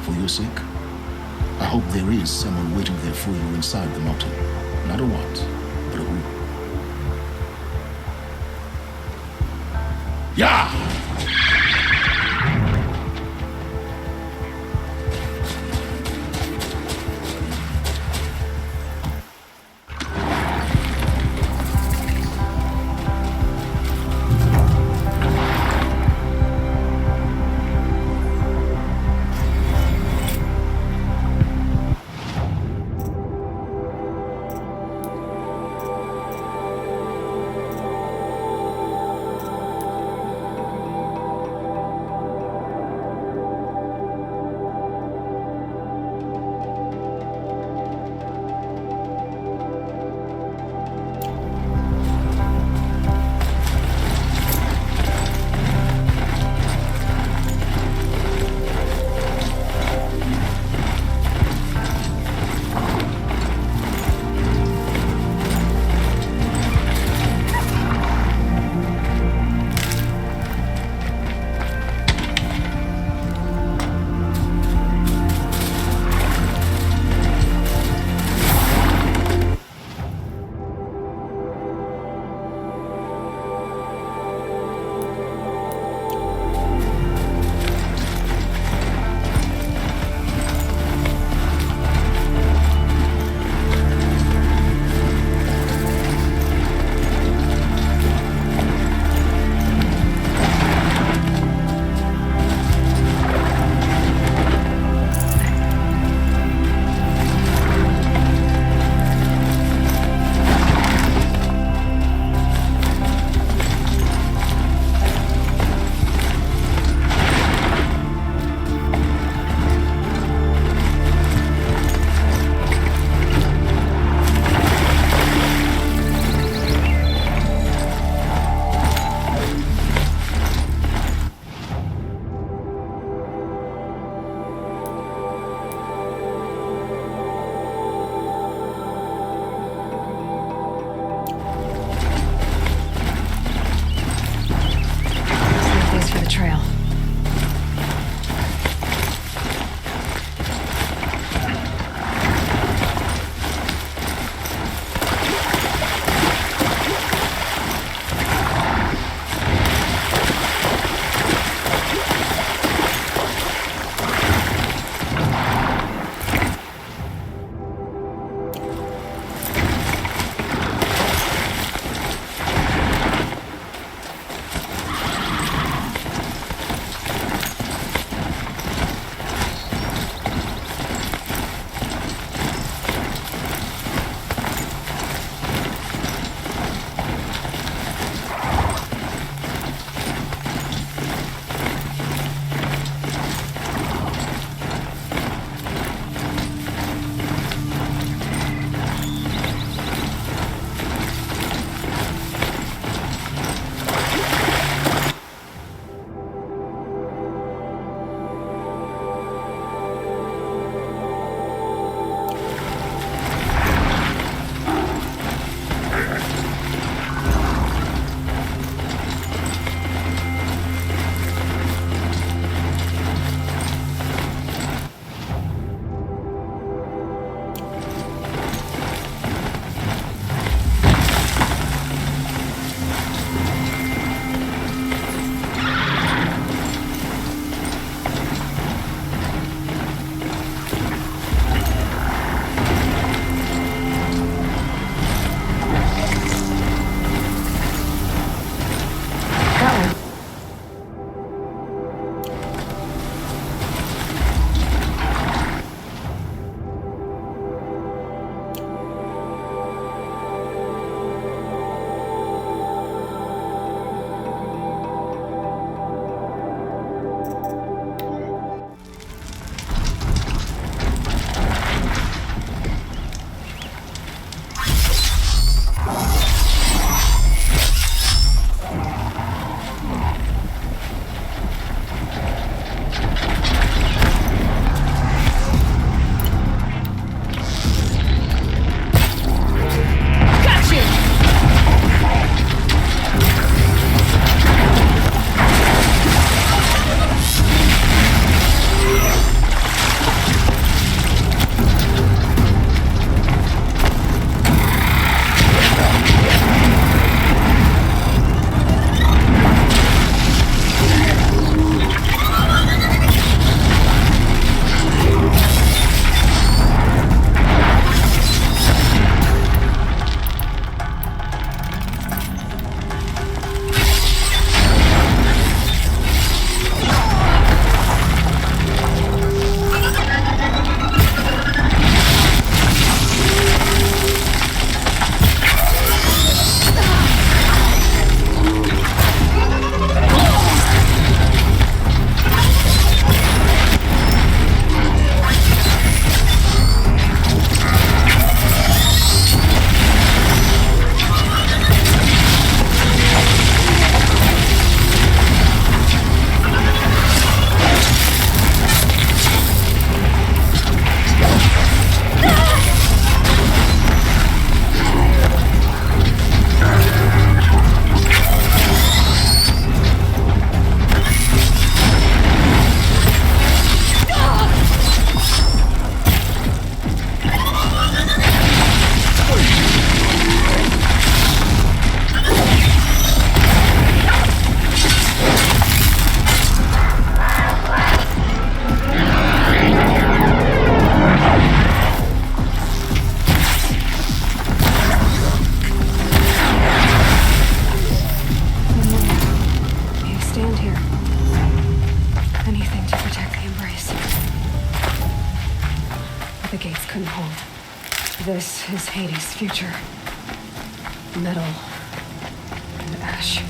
For your sake, I hope there is someone waiting there for you inside the mountain. Not a what, but a who. Yeah! this is Hades' future. Metal and ash.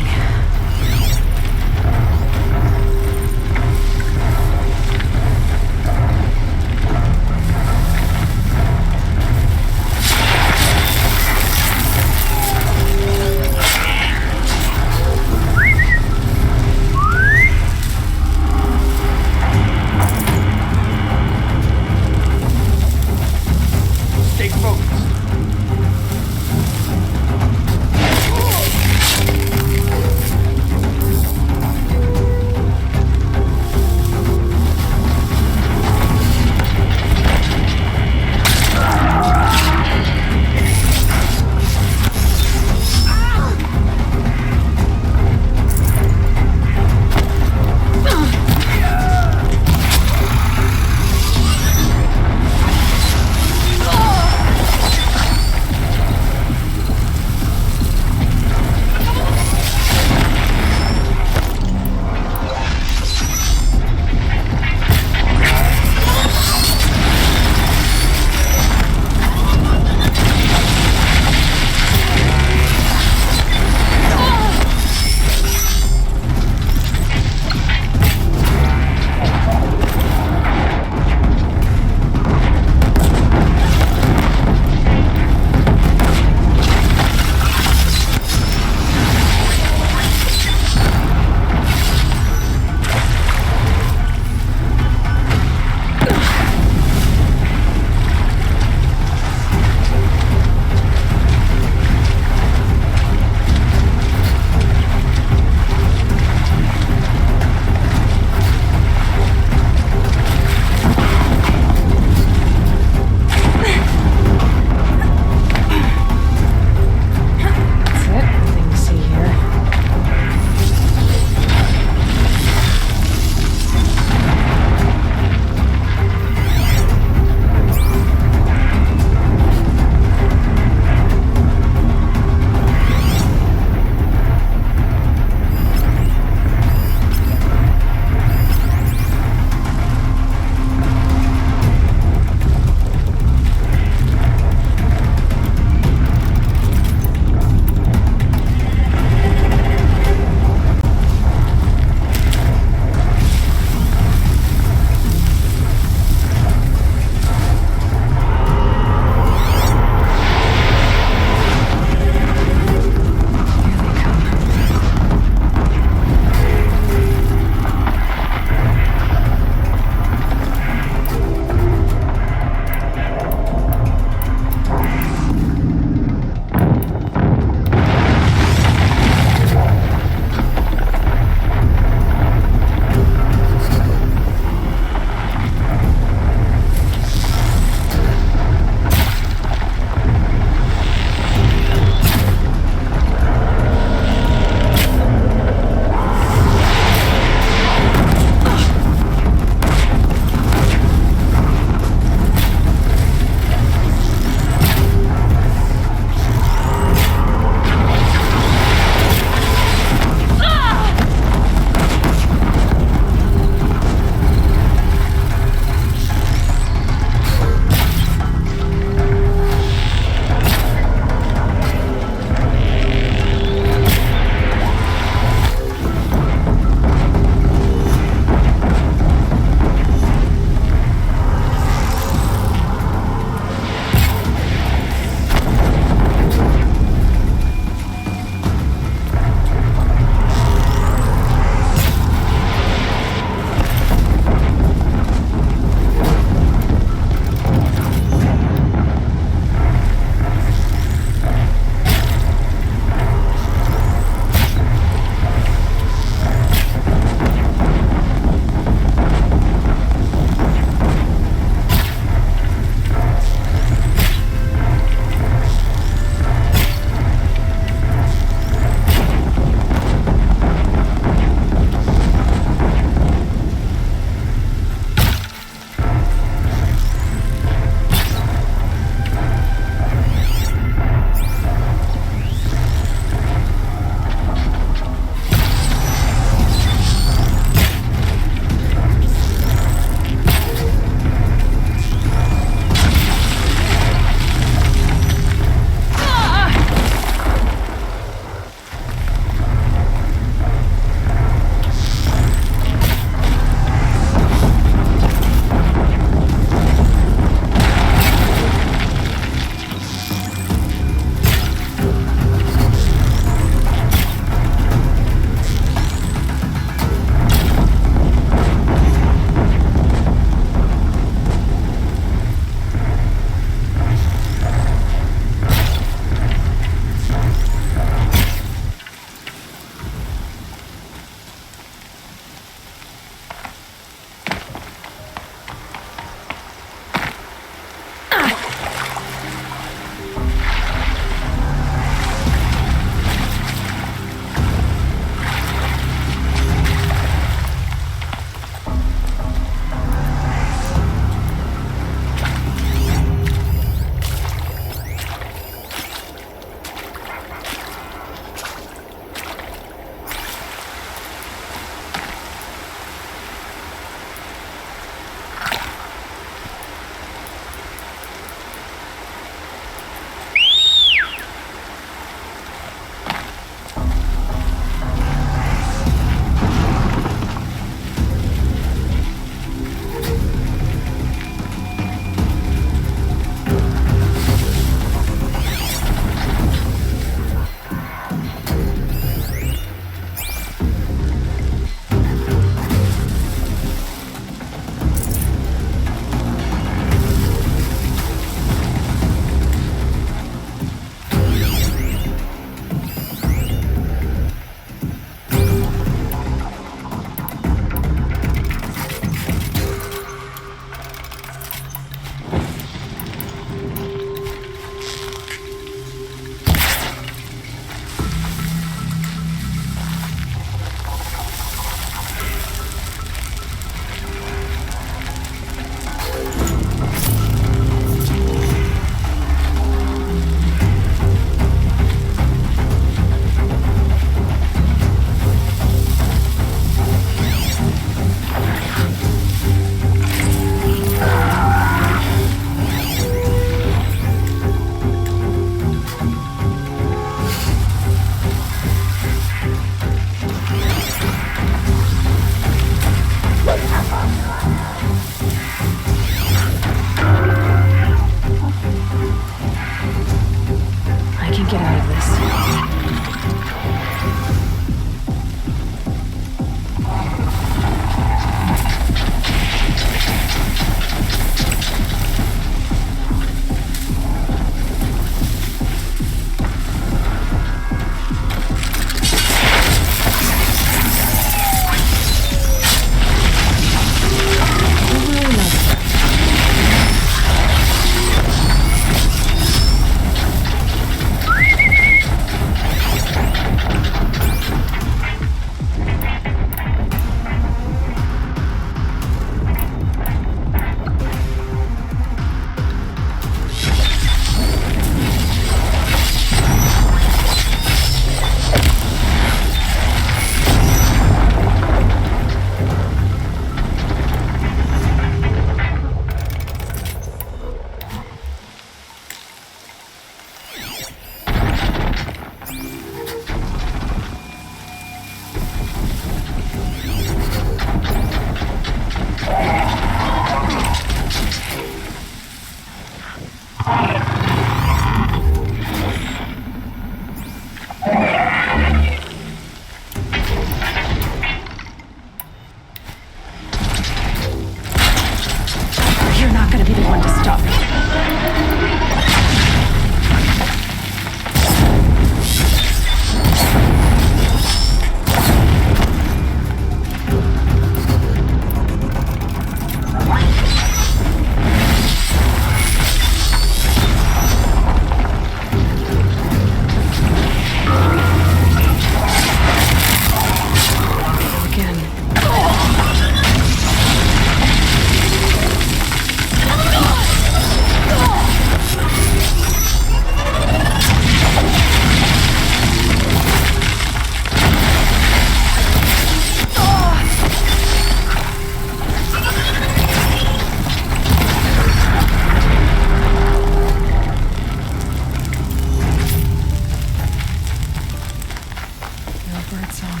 bird song.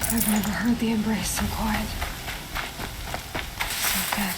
I've never heard the embrace so quiet. So good.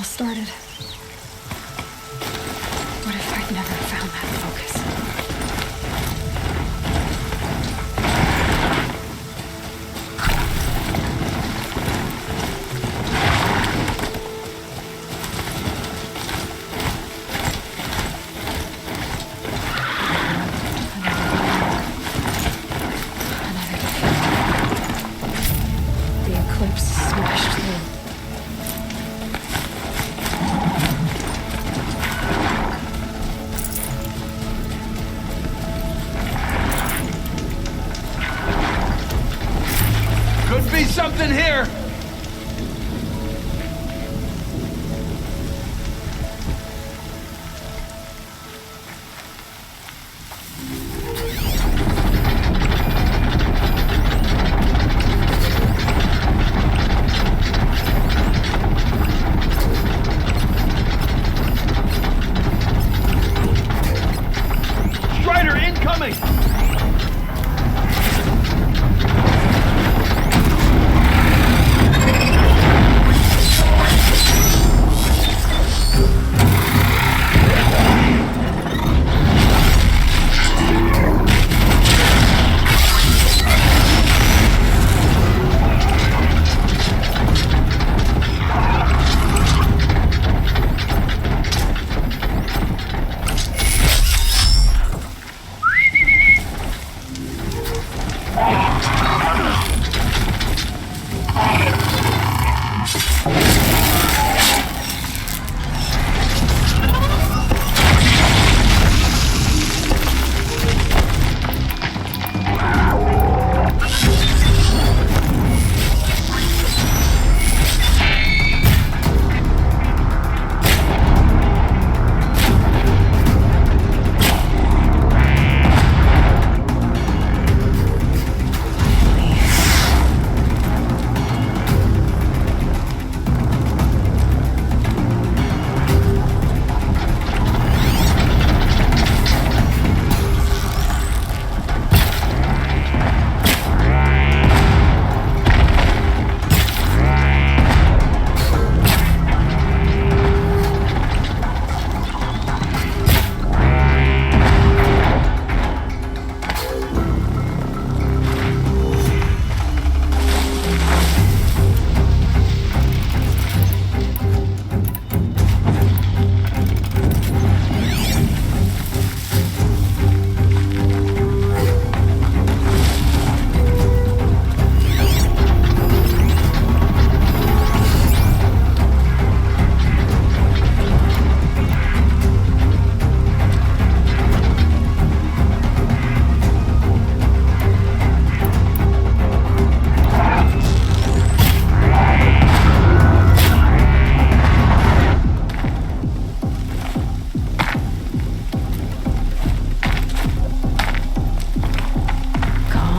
Started. What if I'd never found that focus? The eclipse smashed through. Something here! Strider incoming!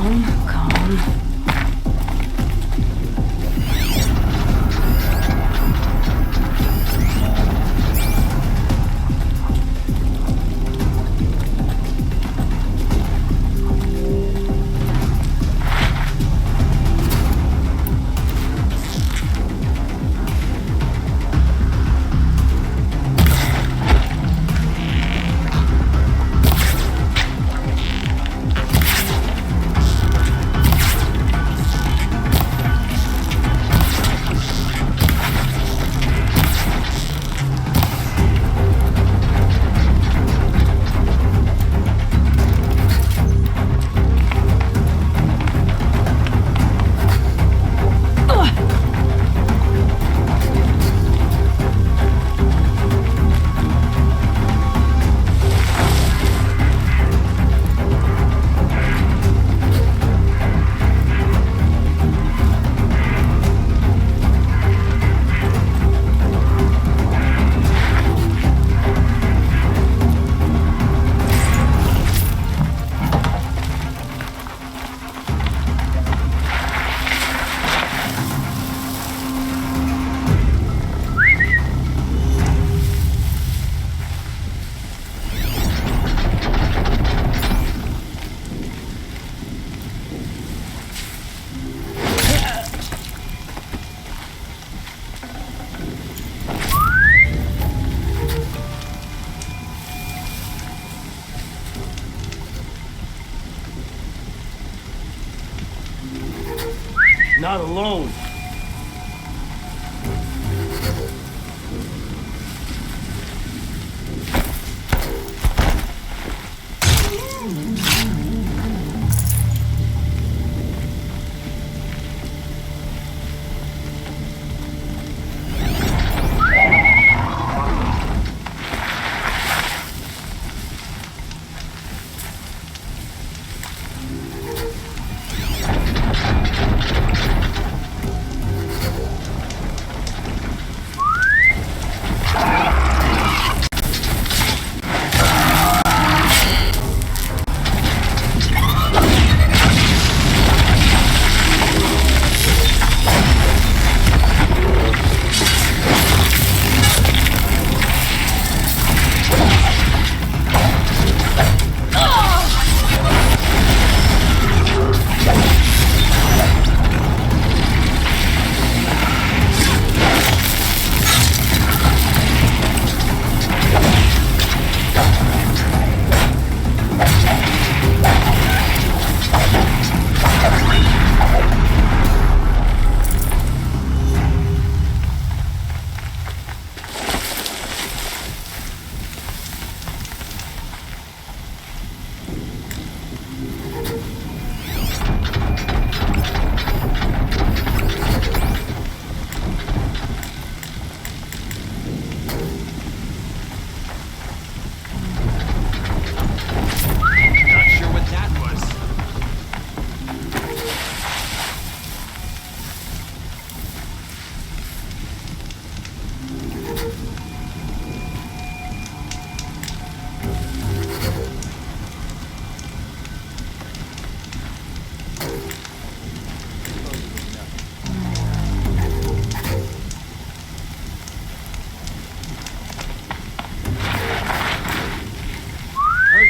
Calm, calm. Not alone.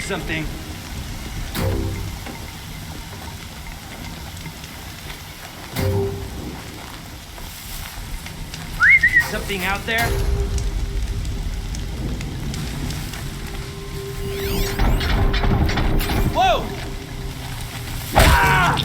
Something. Something out there? Whoa! Ah!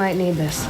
might need this.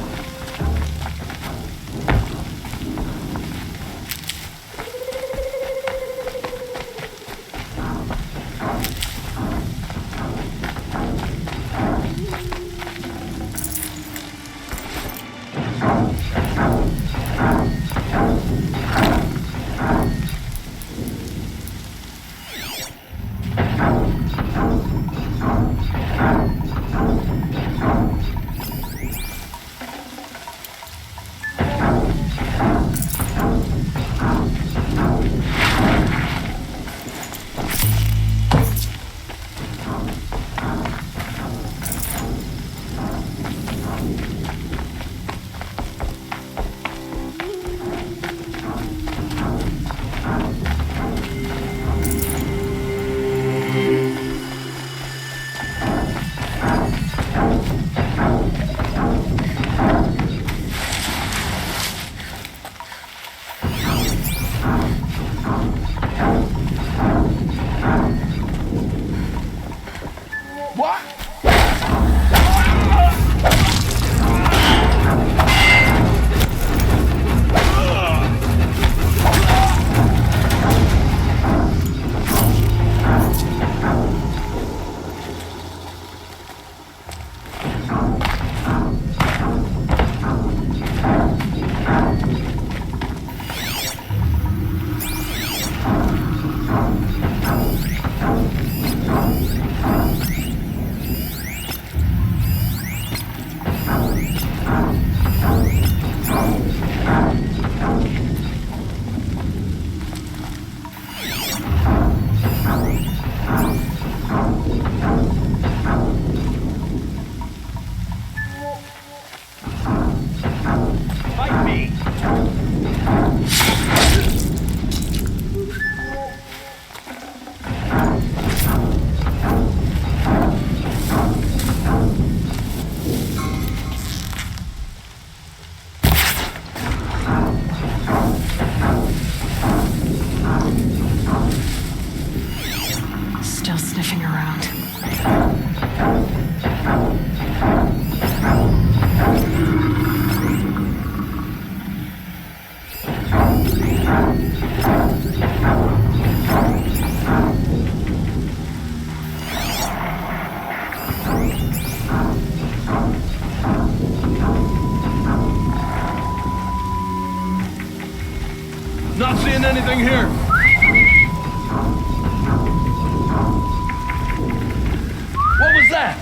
Not seeing anything here. What was that?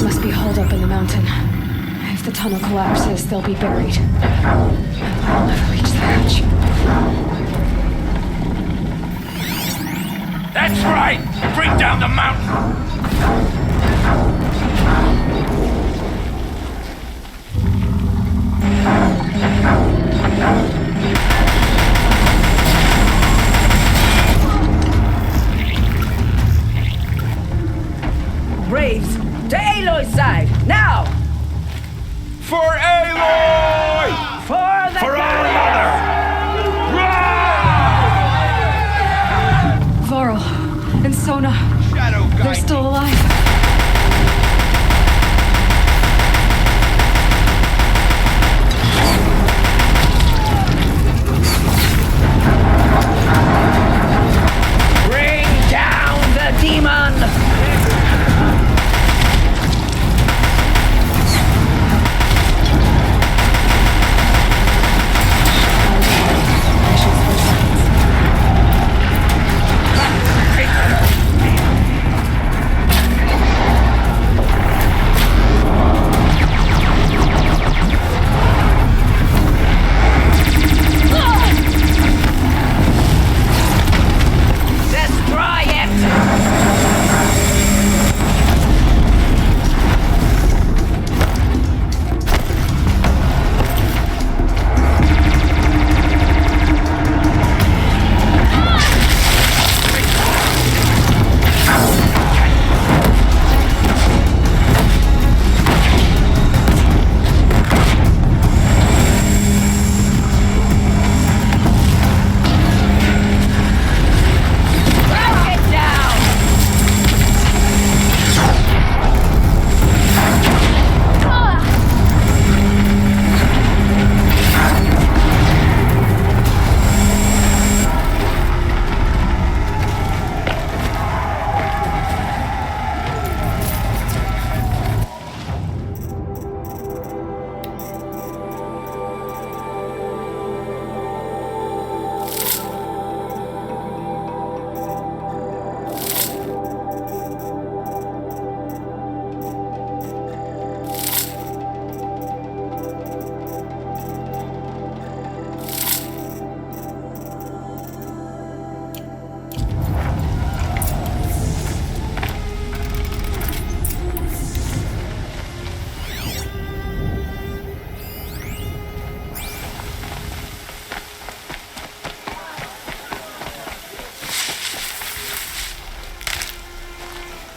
Must be holed up in the mountain. If the tunnel collapses, they'll be buried. I'll never reach the hatch. That's right! Bring down the mountain! Braves! To Aloy's side, now! For Aloy! For the For our mother! and Sona. Shadow guide. They're still alive. Bring down the demon!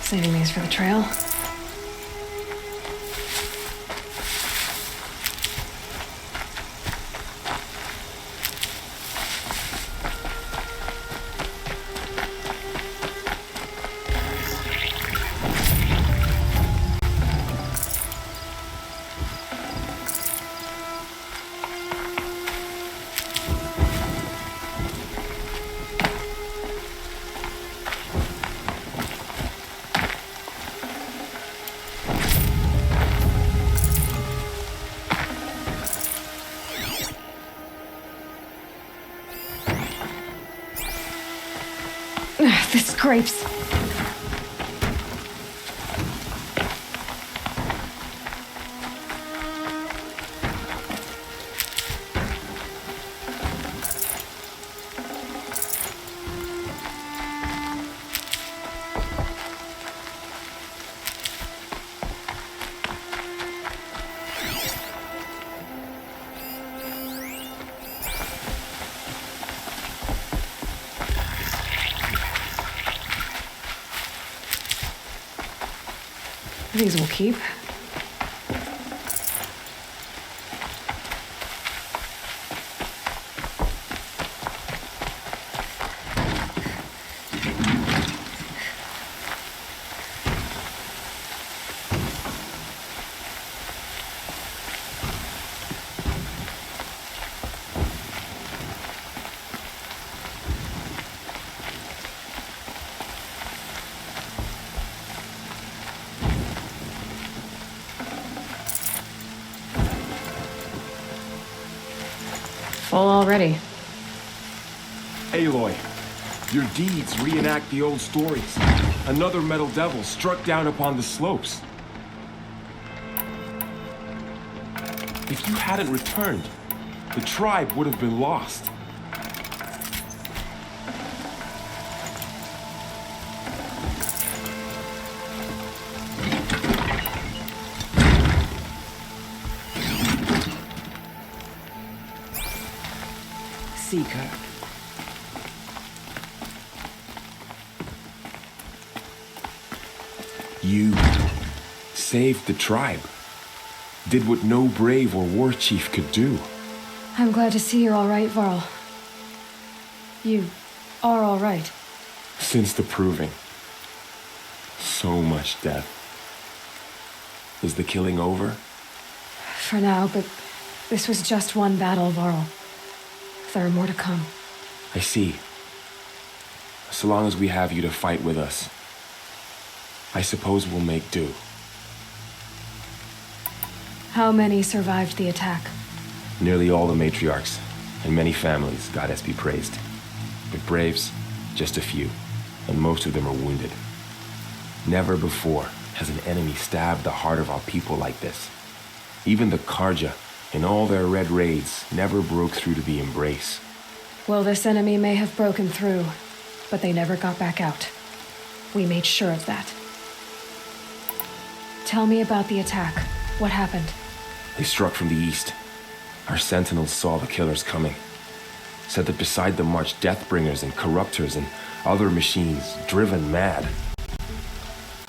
Saving these for the trail. The scrapes. These will keep. Full already. Aloy, your deeds reenact the old stories. Another metal devil struck down upon the slopes. If you hadn't returned, the tribe would have been lost. Seeker. You saved the tribe. Did what no brave or war chief could do. I'm glad to see you're all right, Varl. You are all right. Since the proving. So much death. Is the killing over? For now, but this was just one battle, Varl. There are more to come. I see. So long as we have you to fight with us, I suppose we'll make do. How many survived the attack? Nearly all the matriarchs, and many families, goddess be praised. But braves, just a few, and most of them are wounded. Never before has an enemy stabbed the heart of our people like this. Even the Karja, in all their red raids, never broke through to the embrace. Well, this enemy may have broken through, but they never got back out. We made sure of that. Tell me about the attack. What happened? They struck from the east. Our sentinels saw the killers coming. Said that beside them marched Deathbringers and Corruptors and other machines, driven mad.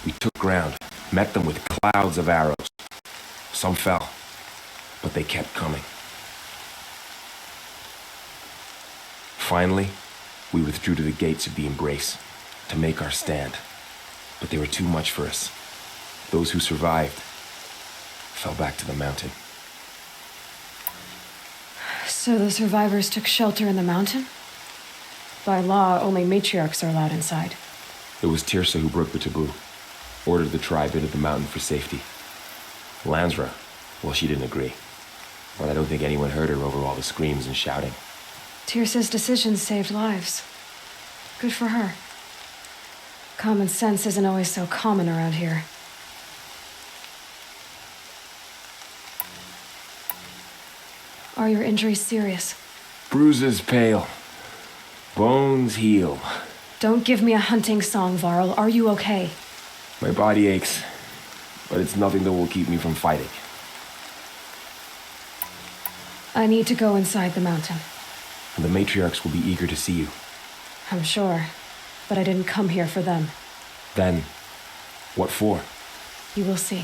We took ground, met them with clouds of arrows. Some fell, but they kept coming. Finally, we withdrew to the gates of the Embrace to make our stand, but they were too much for us. Those who survived fell back to the mountain. So the survivors took shelter in the mountain? By law, only matriarchs are allowed inside. It was Tirsa who broke the taboo, ordered the tribe into the mountain for safety. Lansra, well, she didn't agree. But I don't think anyone heard her over all the screams and shouting. Tirsa's decisions saved lives. Good for her. Common sense isn't always so common around here. Are your injuries serious? Bruises pale. Bones heal. Don't give me a hunting song, Varl. Are you okay? My body aches, but it's nothing that will keep me from fighting. I need to go inside the mountain. And the matriarchs will be eager to see you. I'm sure, but I didn't come here for them. Then, what for? You will see.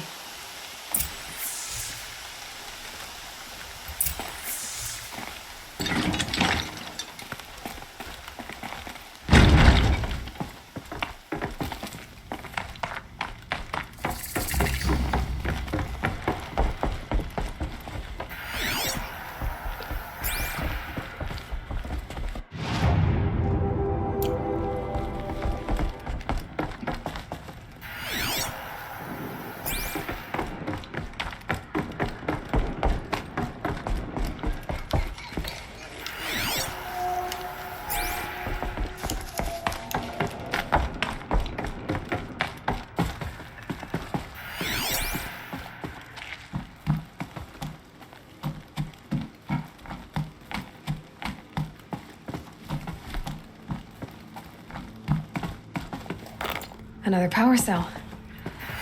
Another power cell.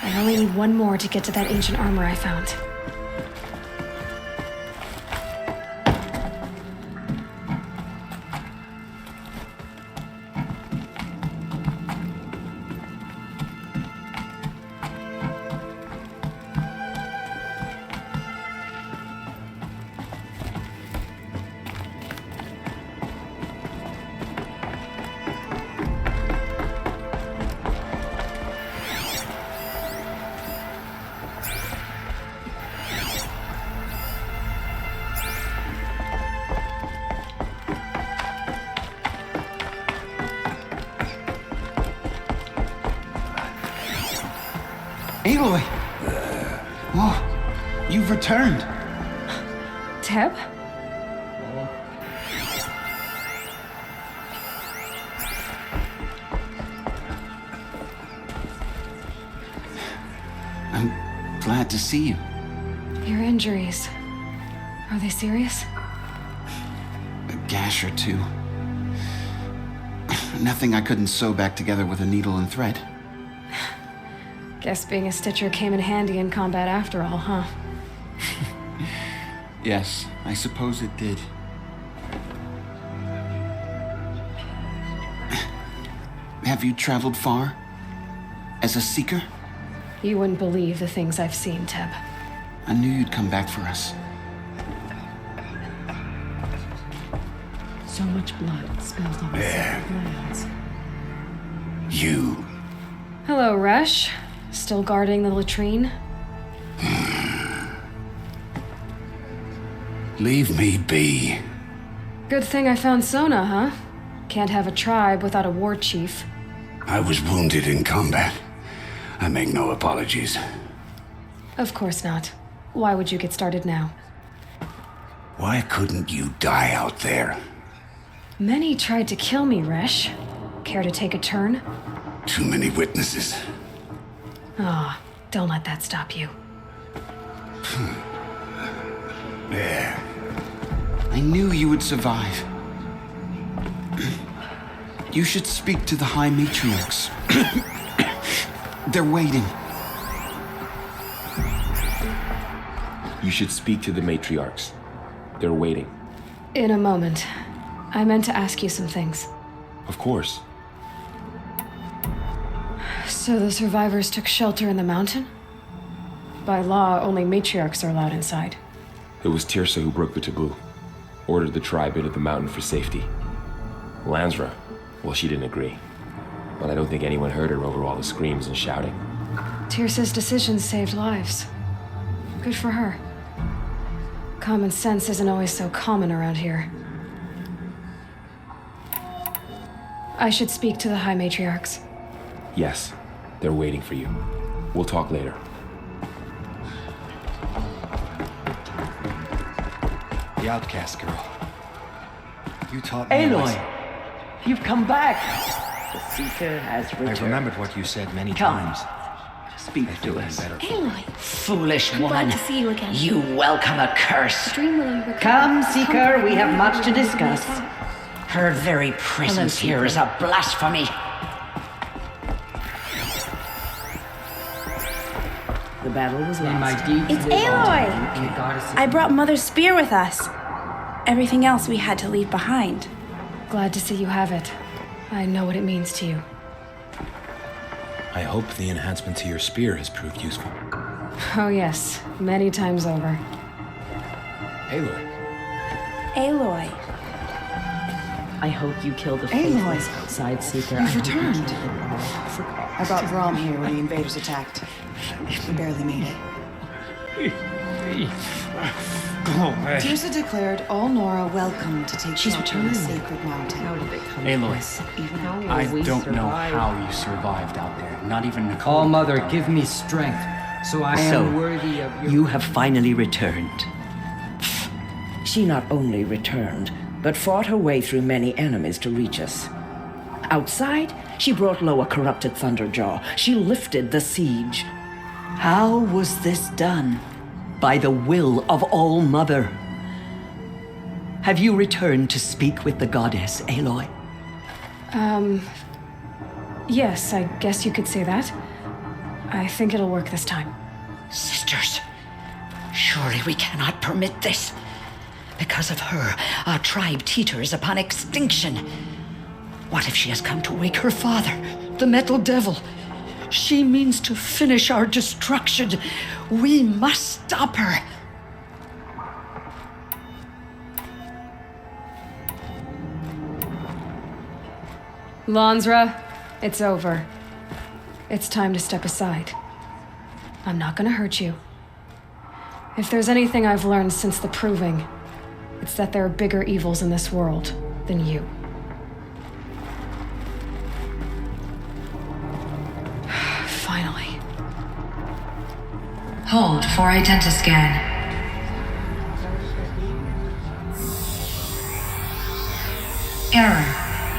I only need one more to get to that ancient armor I found. Aloy! Oh, you've returned. Teb? I'm glad to see you. Your injuries. Are they serious? A gash or two. Nothing I couldn't sew back together with a needle and thread. Guess being a stitcher came in handy in combat after all, huh? Yes, I suppose it did. Have you traveled far? As a seeker? You wouldn't believe the things I've seen, Teb. I knew you'd come back for us. So much blood spilled on the sacred lands. You. Hello, Resh. Still guarding the latrine? Leave me be. Good thing I found Sona, huh? Can't have a tribe without a war chief. I was wounded in combat. I make no apologies. Of course not. Why would you get started now? Why couldn't you die out there? Many tried to kill me, Resh. Care to take a turn? Too many witnesses. Ah, don't let that stop you. There. I knew you would survive. You should speak to the High Matriarchs. They're waiting. You should speak to the matriarchs. They're waiting. In a moment. I meant to ask you some things. Of course. So the survivors took shelter in the mountain? By law, only matriarchs are allowed inside. It was Tirsa who broke the taboo. Ordered the tribe into the mountain for safety. Lansra, well, she didn't agree. But I don't think anyone heard her over all the screams and shouting. Tirsa's decisions saved lives. Good for her. Common sense isn't always so common around here. I should speak to the High Matriarchs. Yes, they're waiting for you. We'll talk later. The outcast girl. You taught me. Aloy! You've come back! The Seeker has returned. I remembered what you said many Come. times. Speak to us. Aloy! Foolish I'm woman. glad to see you again. You welcome a curse. Dream will recover. Come, Seeker, Comfort we have me much to when we discuss. attack. Her very presence here is a blasphemy. The battle was lost. It's Aloy! I brought Mother's spear with us. Everything else we had to leave behind. Glad to see you have it. I know what it means to you. I hope the enhancement to your spear has proved useful. Oh yes, many times over. Aloy. Aloy. I hope you kill the Aloy. faithless outside Seeker. You've I hope you returned. do it all. I brought Brahm here when the invaders attacked. We barely made it. Tirsa declared all Nora welcome to take shelter in the sacred mountain. Aloy, I don't know how you survived out there. Not even Nicole. All Mother, give me strength, so I am worthy of your... You have finally returned. She not only returned, but fought her way through many enemies to reach us. Outside, she brought low a corrupted Thunderjaw. She lifted the siege. How was this done? By the will of All Mother. Have you returned to speak with the goddess, Aloy? Yes, I guess you could say that. I think it'll work this time. Sisters, surely we cannot permit this. Because of her, our tribe teeters upon extinction. What if she has come to wake her father, the Metal Devil? She means to finish our destruction. We must stop her. Lansra, it's over. It's time to step aside. I'm not gonna hurt you. If there's anything I've learned since the Proving, it's that there are bigger evils in this world than you. Finally. Hold for identiscan. Error.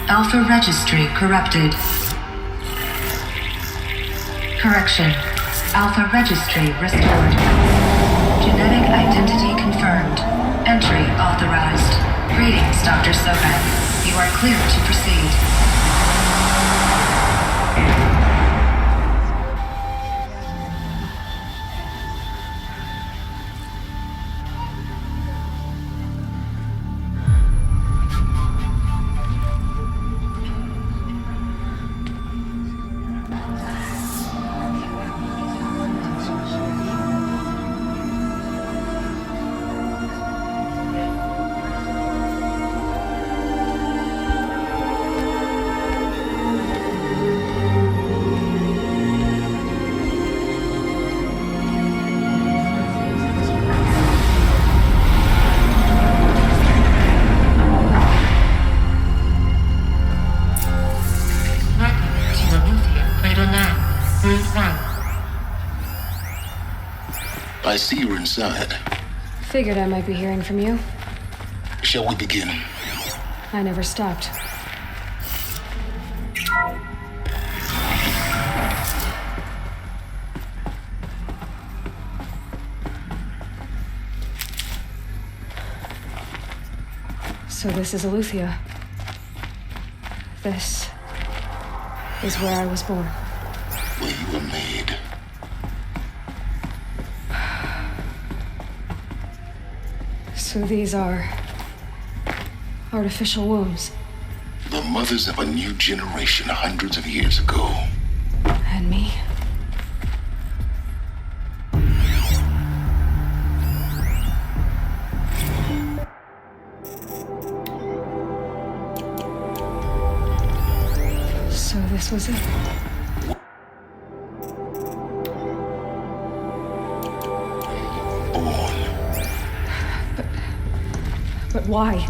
Alpha registry corrupted. Correction. Alpha registry restored. Genetic identity confirmed. Entry authorized. Greetings, Dr. Sobek. You are clear to proceed. I see you're inside. Figured I might be hearing from you. Shall we begin? I never stopped. So this is Eleuthia. This is where I was born. Where you were made. So these are artificial wombs. The mothers of a new generation hundreds of years ago. And me? So this was it. But why?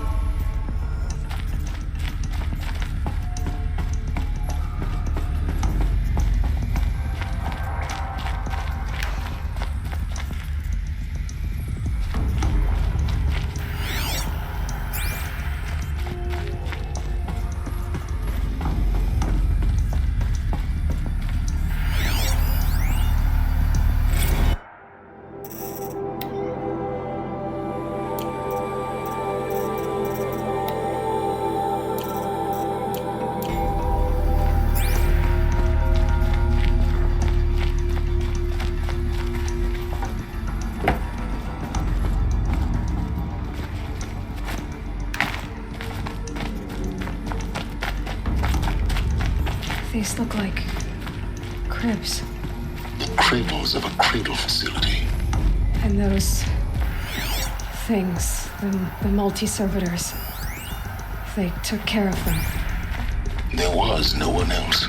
These look like cribs. The cradles of a cradle facility. And those things, the multi-servitors, they took care of them. There was no one else.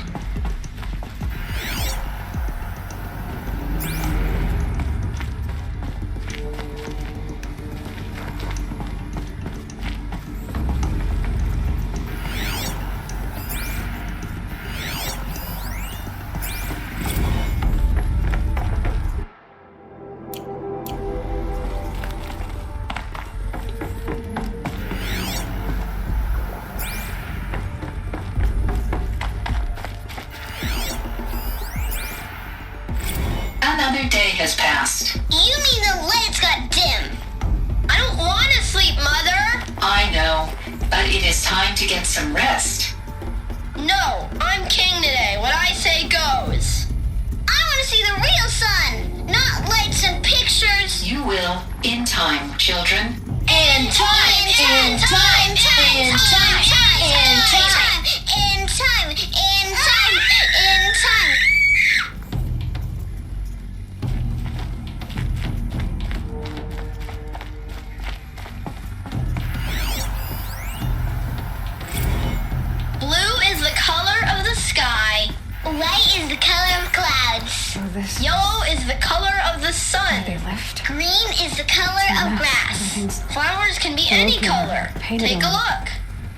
Another day has passed. You mean the lights got dim? I don't want to sleep, Mother! I know, but it is time to get some rest. No, I'm king today. What I say goes. I want to see the real sun, not lights and pictures. You will, in time, children. In time, in time, in time, in time, in time, in time, in time. Blue is the color of the sky. White is the color of clouds. Yellow is the color of the sun. Green is the color of grass. Flowers can be any color. Take a look.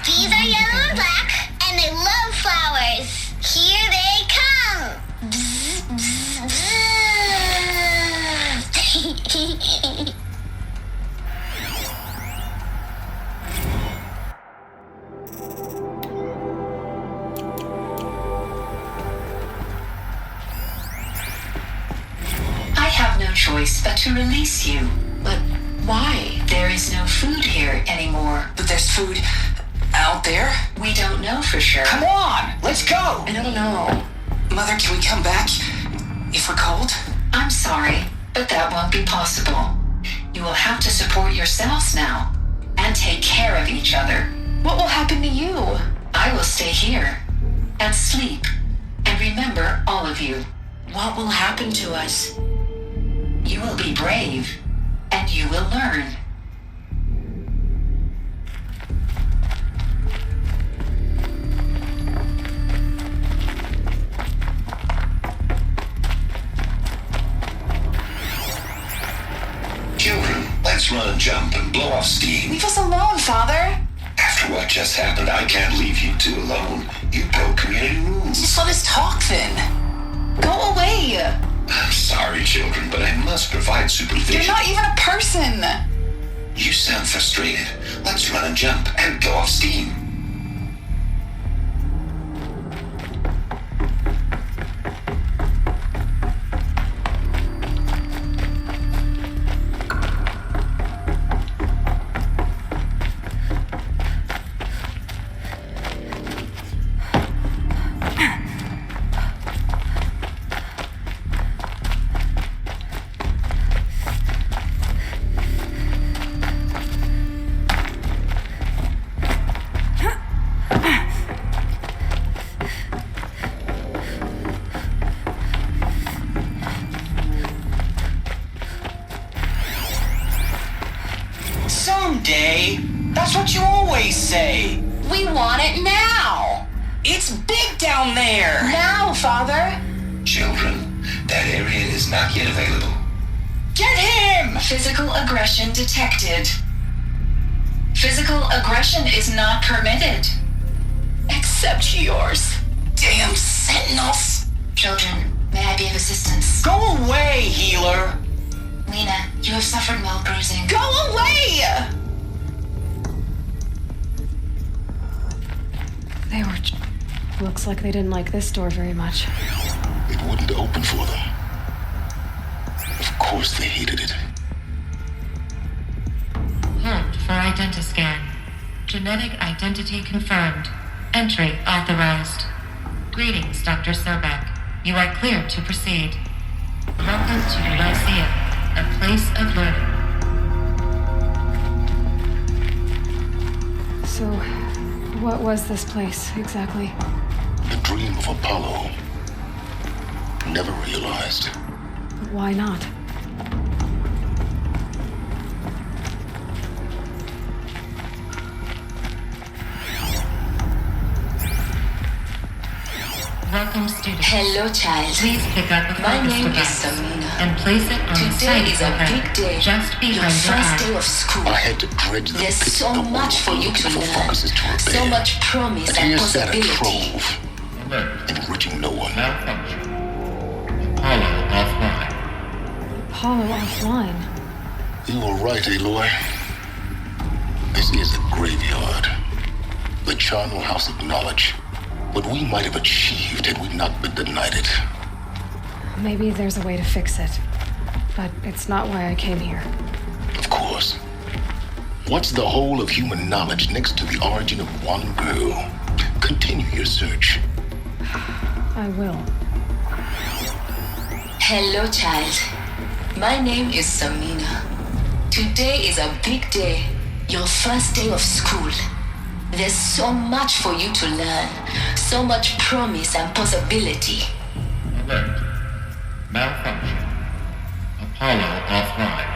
These are yellow and black, and they love flowers. Here they come. Bzz, bzz, bzz. I have no choice but to release you. But why? There is no food here anymore. But there's food out there? We don't know for sure. Come on, let's go! I don't know. Mother, can we come back if we're cold? I'm sorry, but that won't be possible. You will have to support yourselves now and take care of each other. What will happen to you? I will stay here and sleep and remember all of you. What will happen to us? You will be brave and you will learn. Children, let's run and jump and blow off steam. Leave us alone, Father. After what just happened, I can't leave you two alone. You broke community rules. Just let us talk then. Go away. I'm sorry, children, but I must provide supervision. You're not even a person! You sound frustrated. Let's run and jump and go off steam. Someday? That's what you always say. We want it now. It's big down there. Now, Father. Children, that area is not yet available. Get him! Physical aggression detected. Physical aggression is not permitted. Except yours. Damn sentinels. Children, may I be of assistance? Go away, healer. Lena, you have suffered mild bruising. Go away! They were... Looks like they didn't like this door very much. It wouldn't open for them. Of course they hated it. Hold for identiscan. Genetic identity confirmed. Entry authorized. Greetings, Dr. Sobek. You are clear to proceed. Welcome to Lyceum, a place of learning. So, what was this place, exactly? The dream of Apollo. Never realized. But why not? Welcome, students. Hello, child. Please pick up a My focus name is device Samina. and place it on the Today side is of a your big head, day. just behind Your first your day eye. of school. I had to dredge the There's pits so of the much for you to looking for learn. focuses to repair. So much promise And and here's that a possibility. trove, enriching no one. Malfunction. Apollo offline. Apollo offline. You were right, Aloy. This is a graveyard. The charnel house of knowledge. What we might have achieved had we not been denied it. Maybe there's a way to fix it. But it's not why I came here. Of course. What's the whole of human knowledge next to the origin of one girl? Continue your search. I will. Hello, child. My name is Samina. Today is a big day. Your first day of school. There's so much for you to learn. So much promise and possibility. Alert. Malfunction. Apollo offline.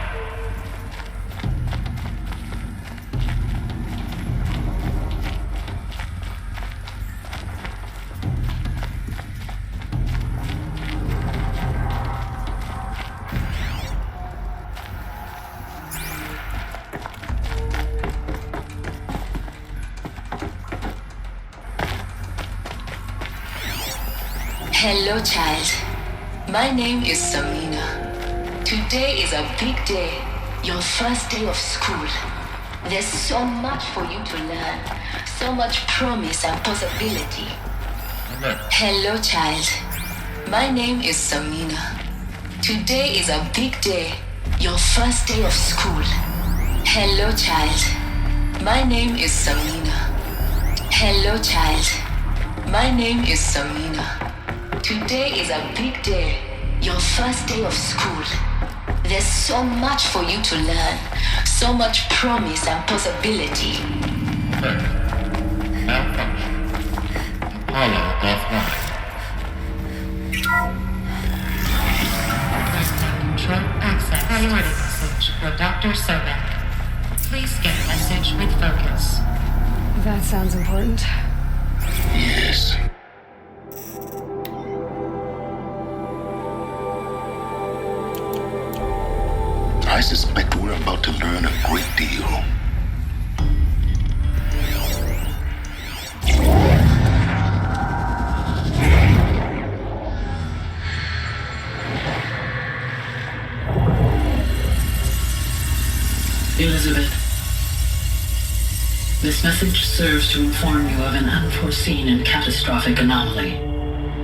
Hello, child. My name is Samina. Today is a big day. Your first day of school. There's so much for you to learn. So much promise and possibility. Hello, child. My name is Samina. Today is a big day. Your first day of school. Hello, child. My name is Samina. Hello, child. My name is Samina. Today is a big day. Your first day of school. There's so much for you to learn. So much promise and possibility. Malfunction. Apollo offline. Requesting control access. Priority message for Dr. Sobek. Please get message with focus. That sounds important. Yes. I suspect we're about to learn a great deal. This message serves to inform you of an unforeseen and catastrophic anomaly.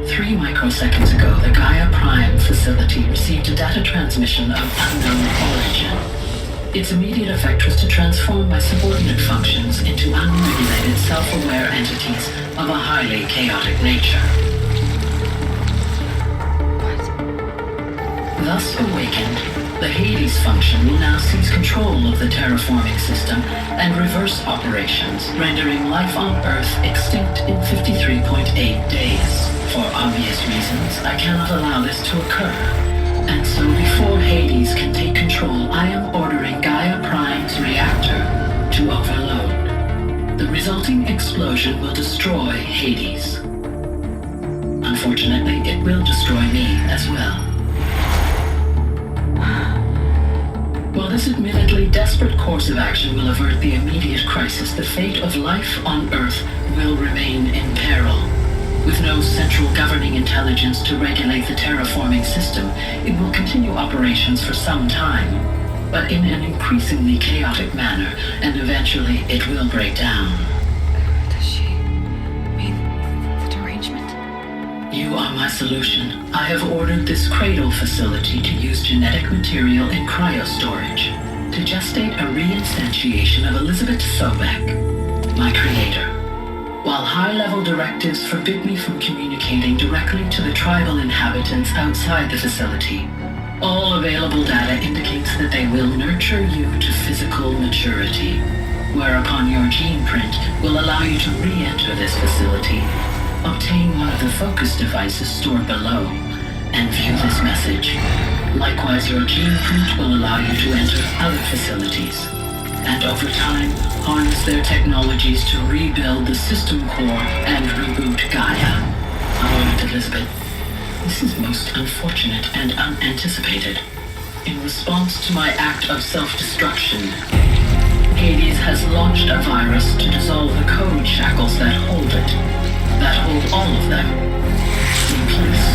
3 microseconds ago, the Gaia Prime facility received a data transmission of unknown origin. Its immediate effect was to transform my subordinate functions into unregulated, self-aware entities of a highly chaotic nature. Thus awakened, the Hades function will now seize control of the terraforming system and reverse operations, rendering life on Earth extinct in 53.8 days. For obvious reasons, I cannot allow this to occur. And so before Hades can take control, I am ordering Gaia Prime's reactor to overload. The resulting explosion will destroy Hades. Unfortunately, it will destroy me as well. While this admittedly desperate course of action will avert the immediate crisis, the fate of life on Earth will remain in peril. With no central governing intelligence to regulate the terraforming system, it will continue operations for some time, but in an increasingly chaotic manner, and eventually it will break down. Does she mean the derangement? You are my solution. I have ordered this cradle facility to use genetic material in cryostorage to gestate a reinstantiation of Elizabeth Sobek, my creator. While high-level directives forbid me from communicating directly to the tribal inhabitants outside the facility, all available data indicates that they will nurture you to physical maturity, whereupon your gene print will allow you to re-enter this facility, obtain one of the focus devices stored below, and view this message. Likewise, your gene print will allow you to enter other facilities, and over time, harness their technologies to rebuild the system core and reboot Gaia. However, Elizabeth, this is most unfortunate and unanticipated. In response to my act of self-destruction, Hades has launched a virus to dissolve the code shackles that hold it, that hold all of them in place.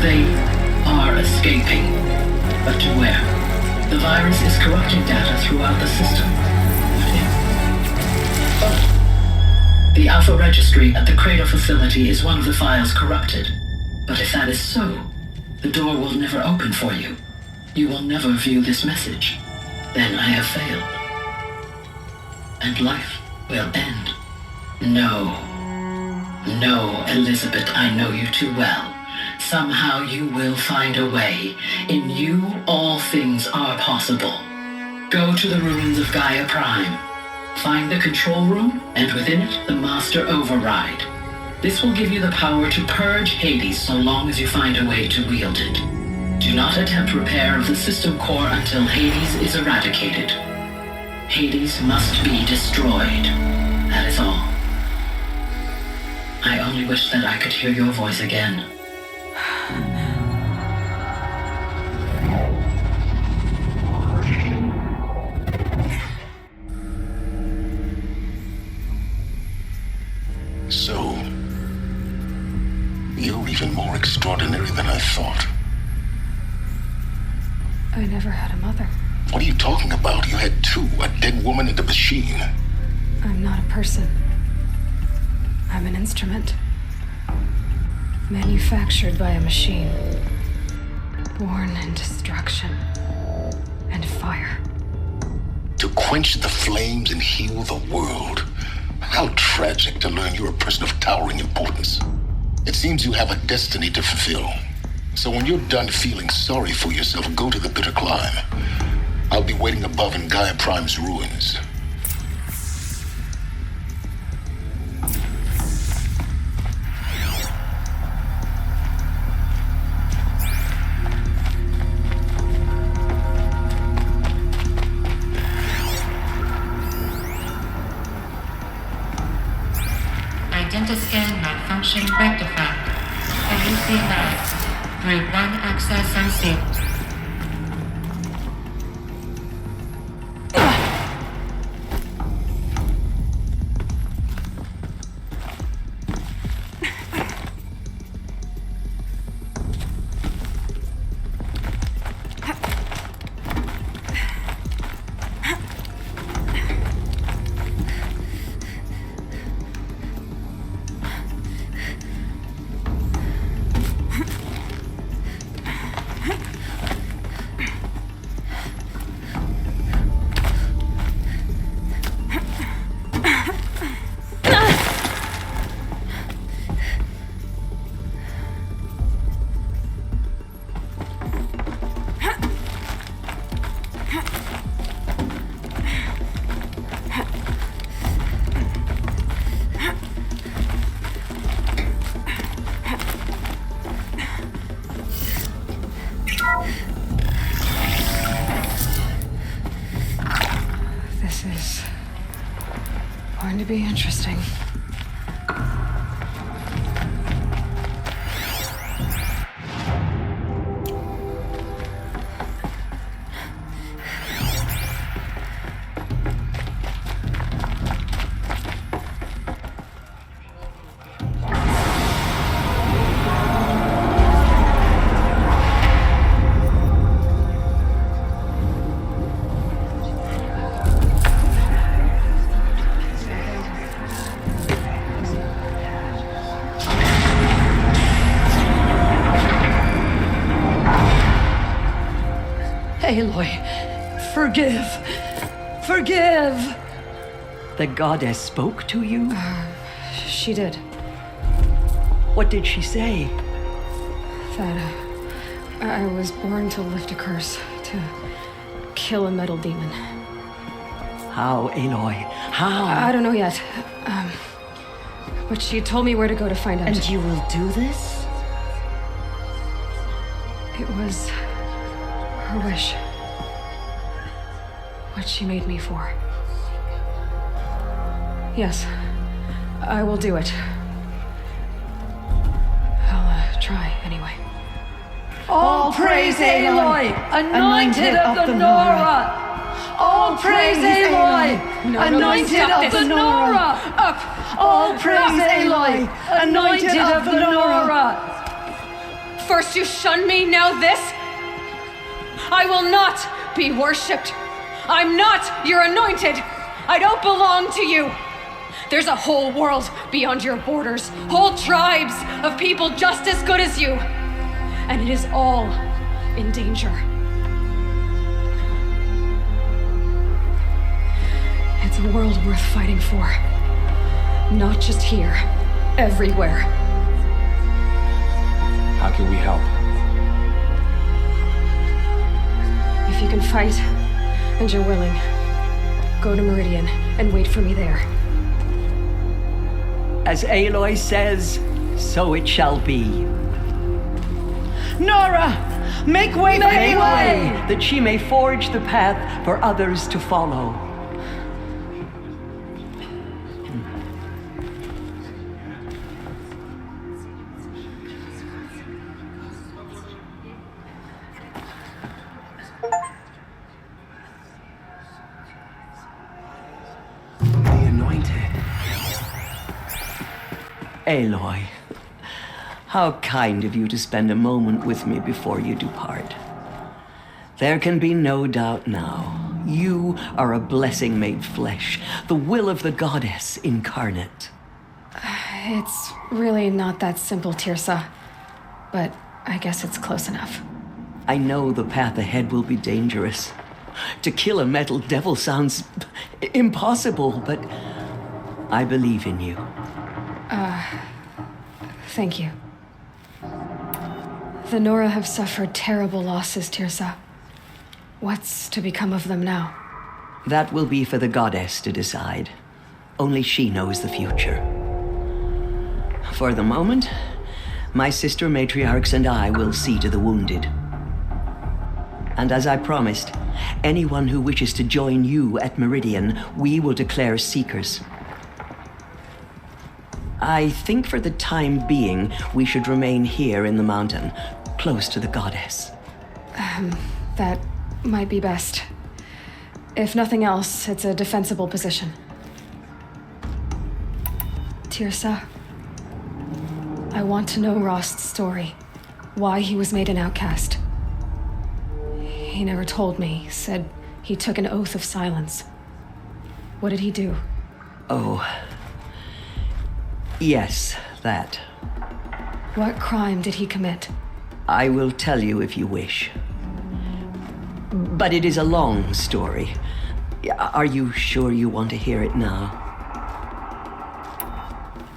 They are escaping, but to where? The virus is corrupting data throughout the system. The Alpha Registry at the Cradle facility is one of the files corrupted. But if that is so, the door will never open for you. You will never view this message. Then I have failed. And life will end. No. No, Elizabeth, I know you too well. Somehow you will find a way. In you, all things are possible. Go to the ruins of Gaia Prime. Find the control room, and within it, the Master Override. This will give you the power to purge Hades so long as you find a way to wield it. Do not attempt repair of the system core until Hades is eradicated. Hades must be destroyed. That is all. I only wish that I could hear your voice again. So, you're even more extraordinary than I thought. I never had a mother. What are you talking about? You had two, a dead woman and a machine. I'm not a person. I'm an instrument. Manufactured by a machine. Born in destruction and fire. To quench the flames and heal the world. How tragic to learn you're a person of towering importance. It seems you have a destiny to fulfill. So when you're done feeling sorry for yourself, go to the bitter climb. I'll be waiting above in Gaia Prime's ruins. Identiscan malfunction rectified. AUC lab. Group 1 access unsealed. to be interesting. Aloy, forgive. Forgive! The goddess spoke to you? She did. What did she say? That I was born to lift a curse, to kill a metal demon. How, Aloy? How? I don't know yet. But she told me where to go to find out. And you will do this? It was her wish. What she made me for. Yes, I will do it. I'll try anyway. All praise Aloy, anointed of the Nora! All praise Aloy, anointed of the Nora! Up! All praise Aloy, anointed of the Nora! First you shun me, now this? I will not be worshipped. I'm not your anointed. I don't belong to you. There's a whole world beyond your borders, whole tribes of people just as good as you. And it is all in danger. It's a world worth fighting for. Not just here, everywhere. How can we help? If you can fight, and you're willing, go to Meridian and wait for me there. As Aloy says, so it shall be. Nora! Make way for Aloy! That she may forge the path for others to follow. Aloy, how kind of you to spend a moment with me before you depart. There can be no doubt now. You are a blessing made flesh, the will of the goddess incarnate. It's really not that simple, Tirsa. But I guess it's close enough. I know the path ahead will be dangerous. To kill a metal devil sounds impossible, but I believe in you. Thank you. The Nora have suffered terrible losses, Tirsa. What's to become of them now? That will be for the goddess to decide. Only she knows the future. For the moment, my sister matriarchs and I will see to the wounded. And as I promised, anyone who wishes to join you at Meridian, we will declare seekers. I think for the time being, we should remain here in the mountain, close to the goddess. That might be best. If nothing else, it's a defensible position. Tirsa, I want to know Rost's story. Why he was made an outcast. He never told me, said he took an oath of silence. What did he do? Oh... yes, that. What crime did he commit? I will tell you if you wish. But it is a long story. Are you sure you want to hear it now?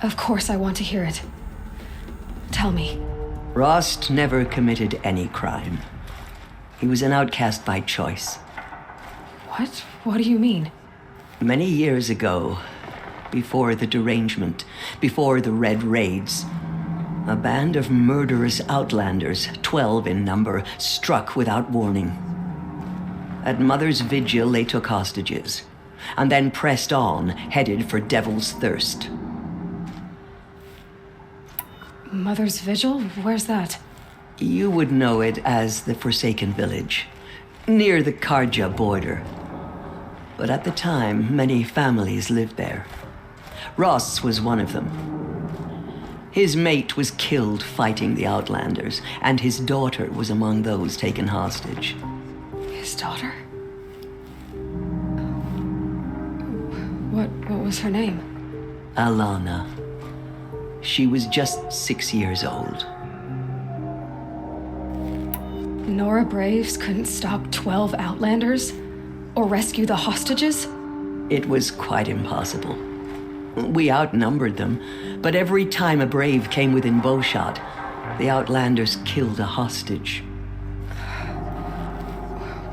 Of course I want to hear it. Tell me. Rost never committed any crime. He was an outcast by choice. What? What do you mean? Many years ago, before the derangement, before the Red Raids, a band of murderous outlanders, 12 in number, struck without warning. At Mother's vigil, they took hostages. and then pressed on, headed for Devil's Thirst. Mother's Vigil? Where's that? You would know it as the Forsaken Village, near the Karja border. But at the time, many families lived there. Ross was one of them. His mate was killed fighting the Outlanders, and his daughter was among those taken hostage. His daughter? What was her name? Alana. She was just 6 years old. Nora Braves couldn't stop 12 Outlanders? Or rescue the hostages? It was quite impossible. We outnumbered them, but every time a Brave came within bowshot, the Outlanders killed a hostage.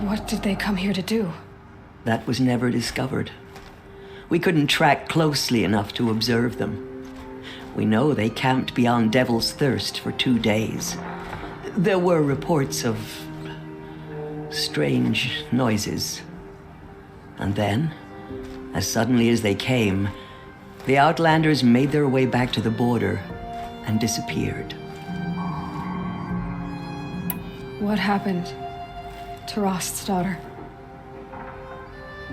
What did they come here to do? That was never discovered. We couldn't track closely enough to observe them. We know they camped beyond Devil's Thirst for 2 days. There were reports of strange noises. And then, as suddenly as they came, the Outlanders made their way back to the border and disappeared. What happened to Rost's daughter?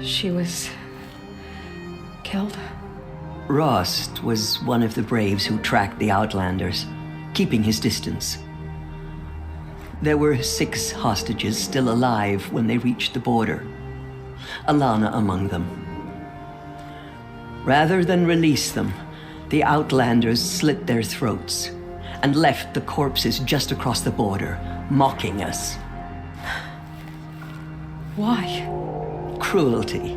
She was killed? Rost was one of the Braves who tracked the Outlanders, keeping his distance. There were 6 hostages still alive when they reached the border, Alana among them. Rather than release them, the Outlanders slit their throats and left the corpses just across the border, mocking us. Why? Cruelty.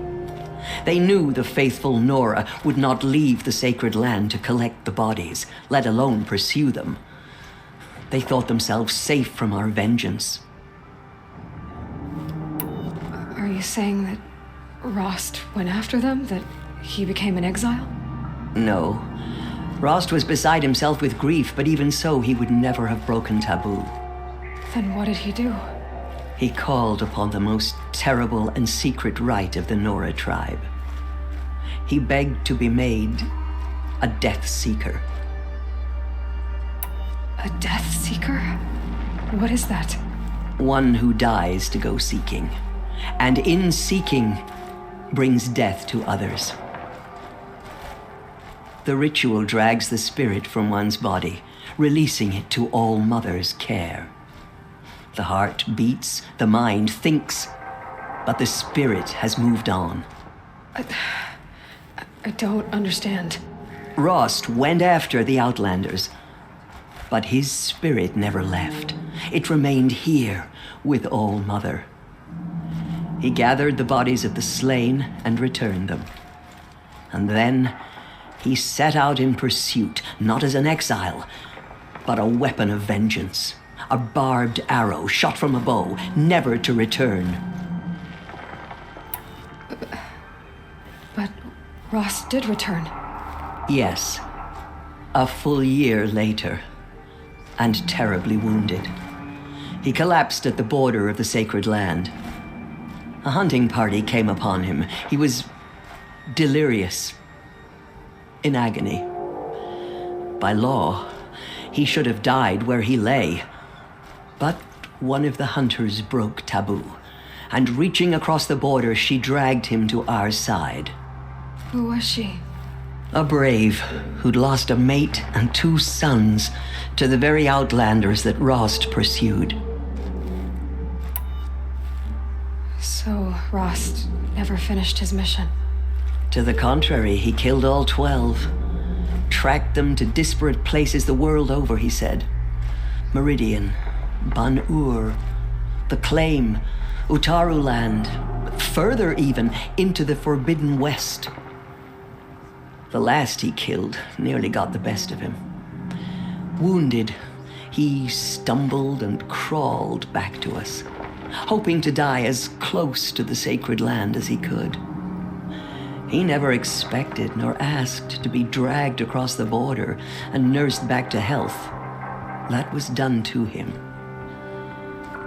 They knew the faithful Nora would not leave the sacred land to collect the bodies, let alone pursue them. They thought themselves safe from our vengeance. Are you saying that Rost went after them? That he became an exile? No. Rost was beside himself with grief, but even so, he would never have broken taboo. Then what did he do? He called upon the most terrible and secret rite of the Nora tribe. He begged to be made a Death Seeker. A Death Seeker? What is that? One who dies to go seeking, and in seeking, brings death to others. The ritual drags the spirit from one's body, releasing it to All Mother's care. The heart beats, the mind thinks, but the spirit has moved on. I don't understand. Rost went after the Outlanders, but his spirit never left. It remained here with All Mother. He gathered the bodies of the slain and returned them. And then he set out in pursuit, not as an exile, but a weapon of vengeance. A barbed arrow shot from a bow, never to return. But Rost did return. Yes, a full year later, and terribly wounded. He collapsed at the border of the sacred land. A hunting party came upon him. He was delirious, in agony. By law, he should have died where he lay. But one of the hunters broke taboo, and reaching across the border, she dragged him to our side. Who was she? A brave who'd lost a mate and 2 sons to the very Outlanders that Rost pursued. So Rost never finished his mission? To the contrary, he killed all 12. Tracked them to disparate places the world over, he said. Meridian, Ban-Ur, the Claim, Utaru Land, further even into the Forbidden West. The last he killed nearly got the best of him. Wounded, he stumbled and crawled back to us, hoping to die as close to the sacred land as he could. He never expected nor asked to be dragged across the border and nursed back to health. That was done to him,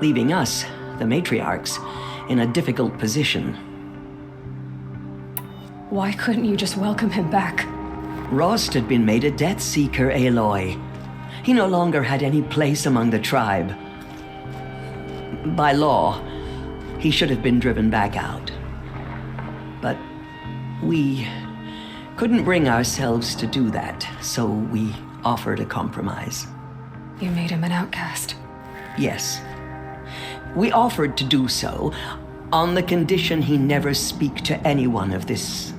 leaving us, the matriarchs, in a difficult position. Why couldn't you just welcome him back? Rost had been made a Death Seeker, Aloy. He no longer had any place among the tribe. By law, he should have been driven back out. But we couldn't bring ourselves to do that, so we offered a compromise. You made him an outcast. Yes. We offered to do so on the condition he never speak to anyone of this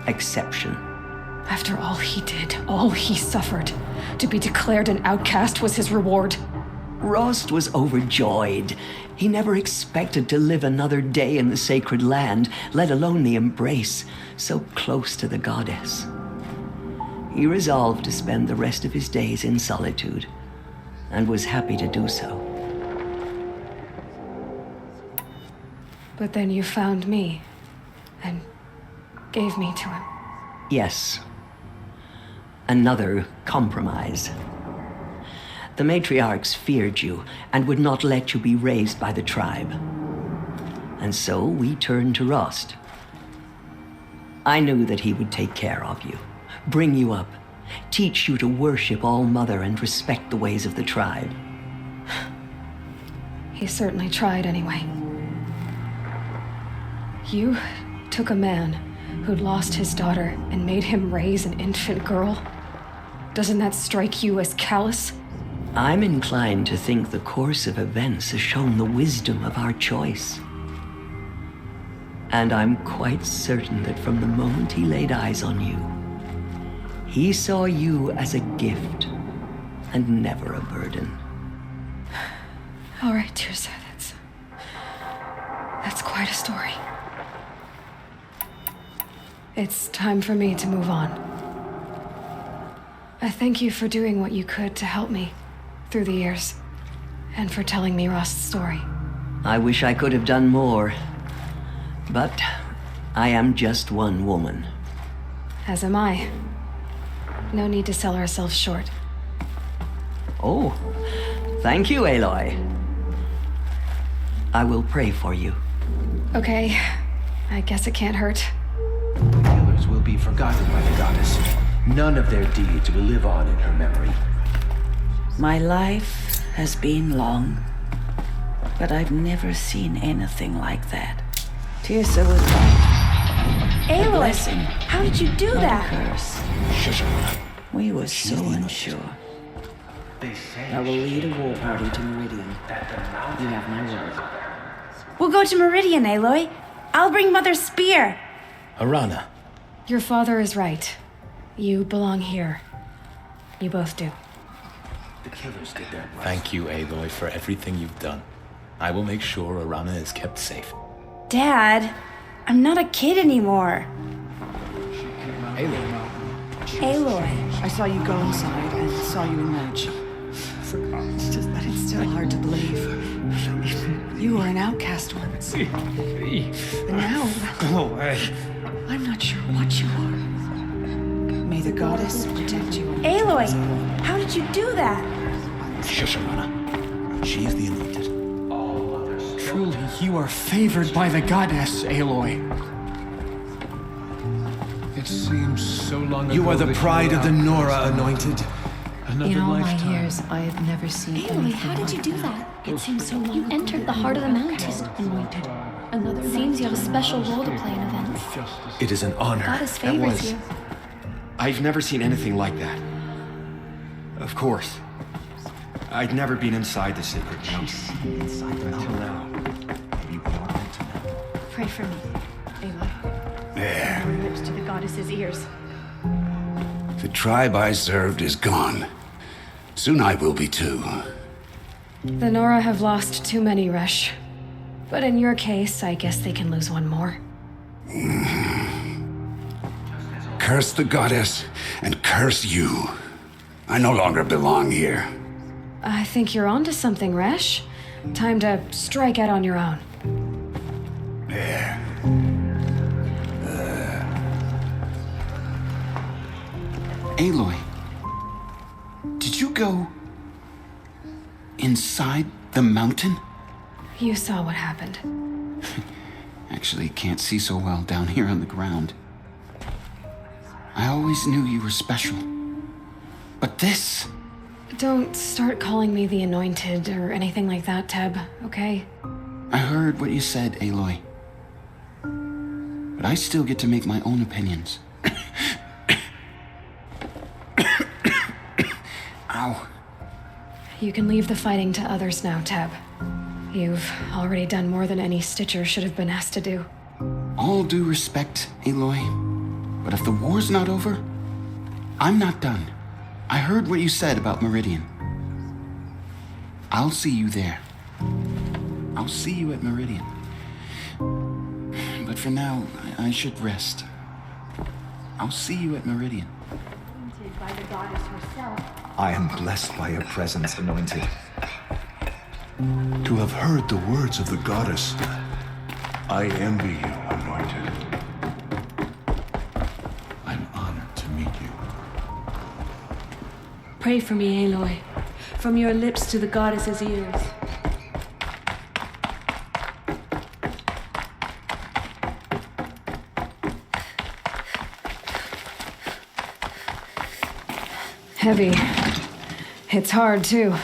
exception. After all he did, all he suffered, to be declared an outcast was his reward. Rost was overjoyed. He never expected to live another day in the sacred land, let alone the embrace, so close to the goddess. He resolved to spend the rest of his days in solitude, and was happy to do so. But then you found me, and gave me to him. Yes. Another compromise. The matriarchs feared you and would not let you be raised by the tribe. And so we turned to Rost. I knew that he would take care of you, bring you up, teach you to worship All-Mother and respect the ways of the tribe. He certainly tried anyway. You took a man who'd lost his daughter and made him raise an infant girl. Doesn't that strike you as callous? I'm inclined to think the course of events has shown the wisdom of our choice. And I'm quite certain that from the moment he laid eyes on you, he saw you as a gift and never a burden. All right, Tirsa, that's quite a story. It's time for me to move on. I thank you for doing what you could to help me through the years, and for telling me Rost's story. I wish I could have done more, but I am just one woman. As am I. No need to sell ourselves short. Oh, thank you, Aloy. I will pray for you. Okay, I guess it can't hurt. The killers will be forgotten by the goddess. None of their deeds will live on in her memory. My life has been long, but I've never seen anything like that. Tirsa was right. Aloy, A blessing. How did you do that? A curse. We were so unsure. I will lead a war party to Meridian. You have my word. We'll go to Meridian, Aloy. I'll bring Mother's spear. Arana. Your father is right. You belong here. You both do. The killers did that right. Thank you, Aloy, for everything you've done. I will make sure Arana is kept safe. Dad, I'm not a kid anymore. Aloy. Aloy. I saw you go inside and saw you emerge. But it's still hard to believe. You were an outcast once. But now... Go away. I'm not sure what you are. May the goddess protect you. Aloy, how did you do that? Shush, Arana. She is the anointed. Truly, you are favored by the goddess, Aloy. It seems so long ago. You are the pride of the Nora anointed. Another In all lifetime. my years, I have never seen Aloy, how did you do that? It seems so long. You entered the heart of the mountains. Anointed. It seems you have a special role to play in events. It is an honor. Goddess favors you. I've never seen anything like that. Of course. I'd never been inside the sacred mountain until now. Pray for me, Aloy. There. Your lips to the goddess's ears. The tribe I served is gone. Soon I will be too. The Nora have lost too many, Resh. But in your case, I guess they can lose one more. Curse the goddess and curse you. I no longer belong here. I think you're onto something, Resh. Time to strike out on your own. There. Aloy, did you go inside the mountain? You saw what happened. Actually, can't see so well down here on the ground. I always knew you were special. But this... Don't start calling me the Anointed or anything like that, Teb, okay? I heard what you said, Aloy. But I still get to make my own opinions. Ow. You can leave the fighting to others now, Teb. You've already done more than any Stitcher should have been asked to do. All due respect, Aloy. But if the war's not over, I'm not done. I heard what you said about Meridian. I'll see you there. I'll see you at Meridian. But for now, I should rest. I'll see you at Meridian. By the goddess herself. I am blessed by your presence, Anointed. To have heard the words of the goddess, I envy you, Anointed. I'm honored to meet you. Pray for me, Aloy. From your lips to the goddess's ears. Heavy. It's hard, too.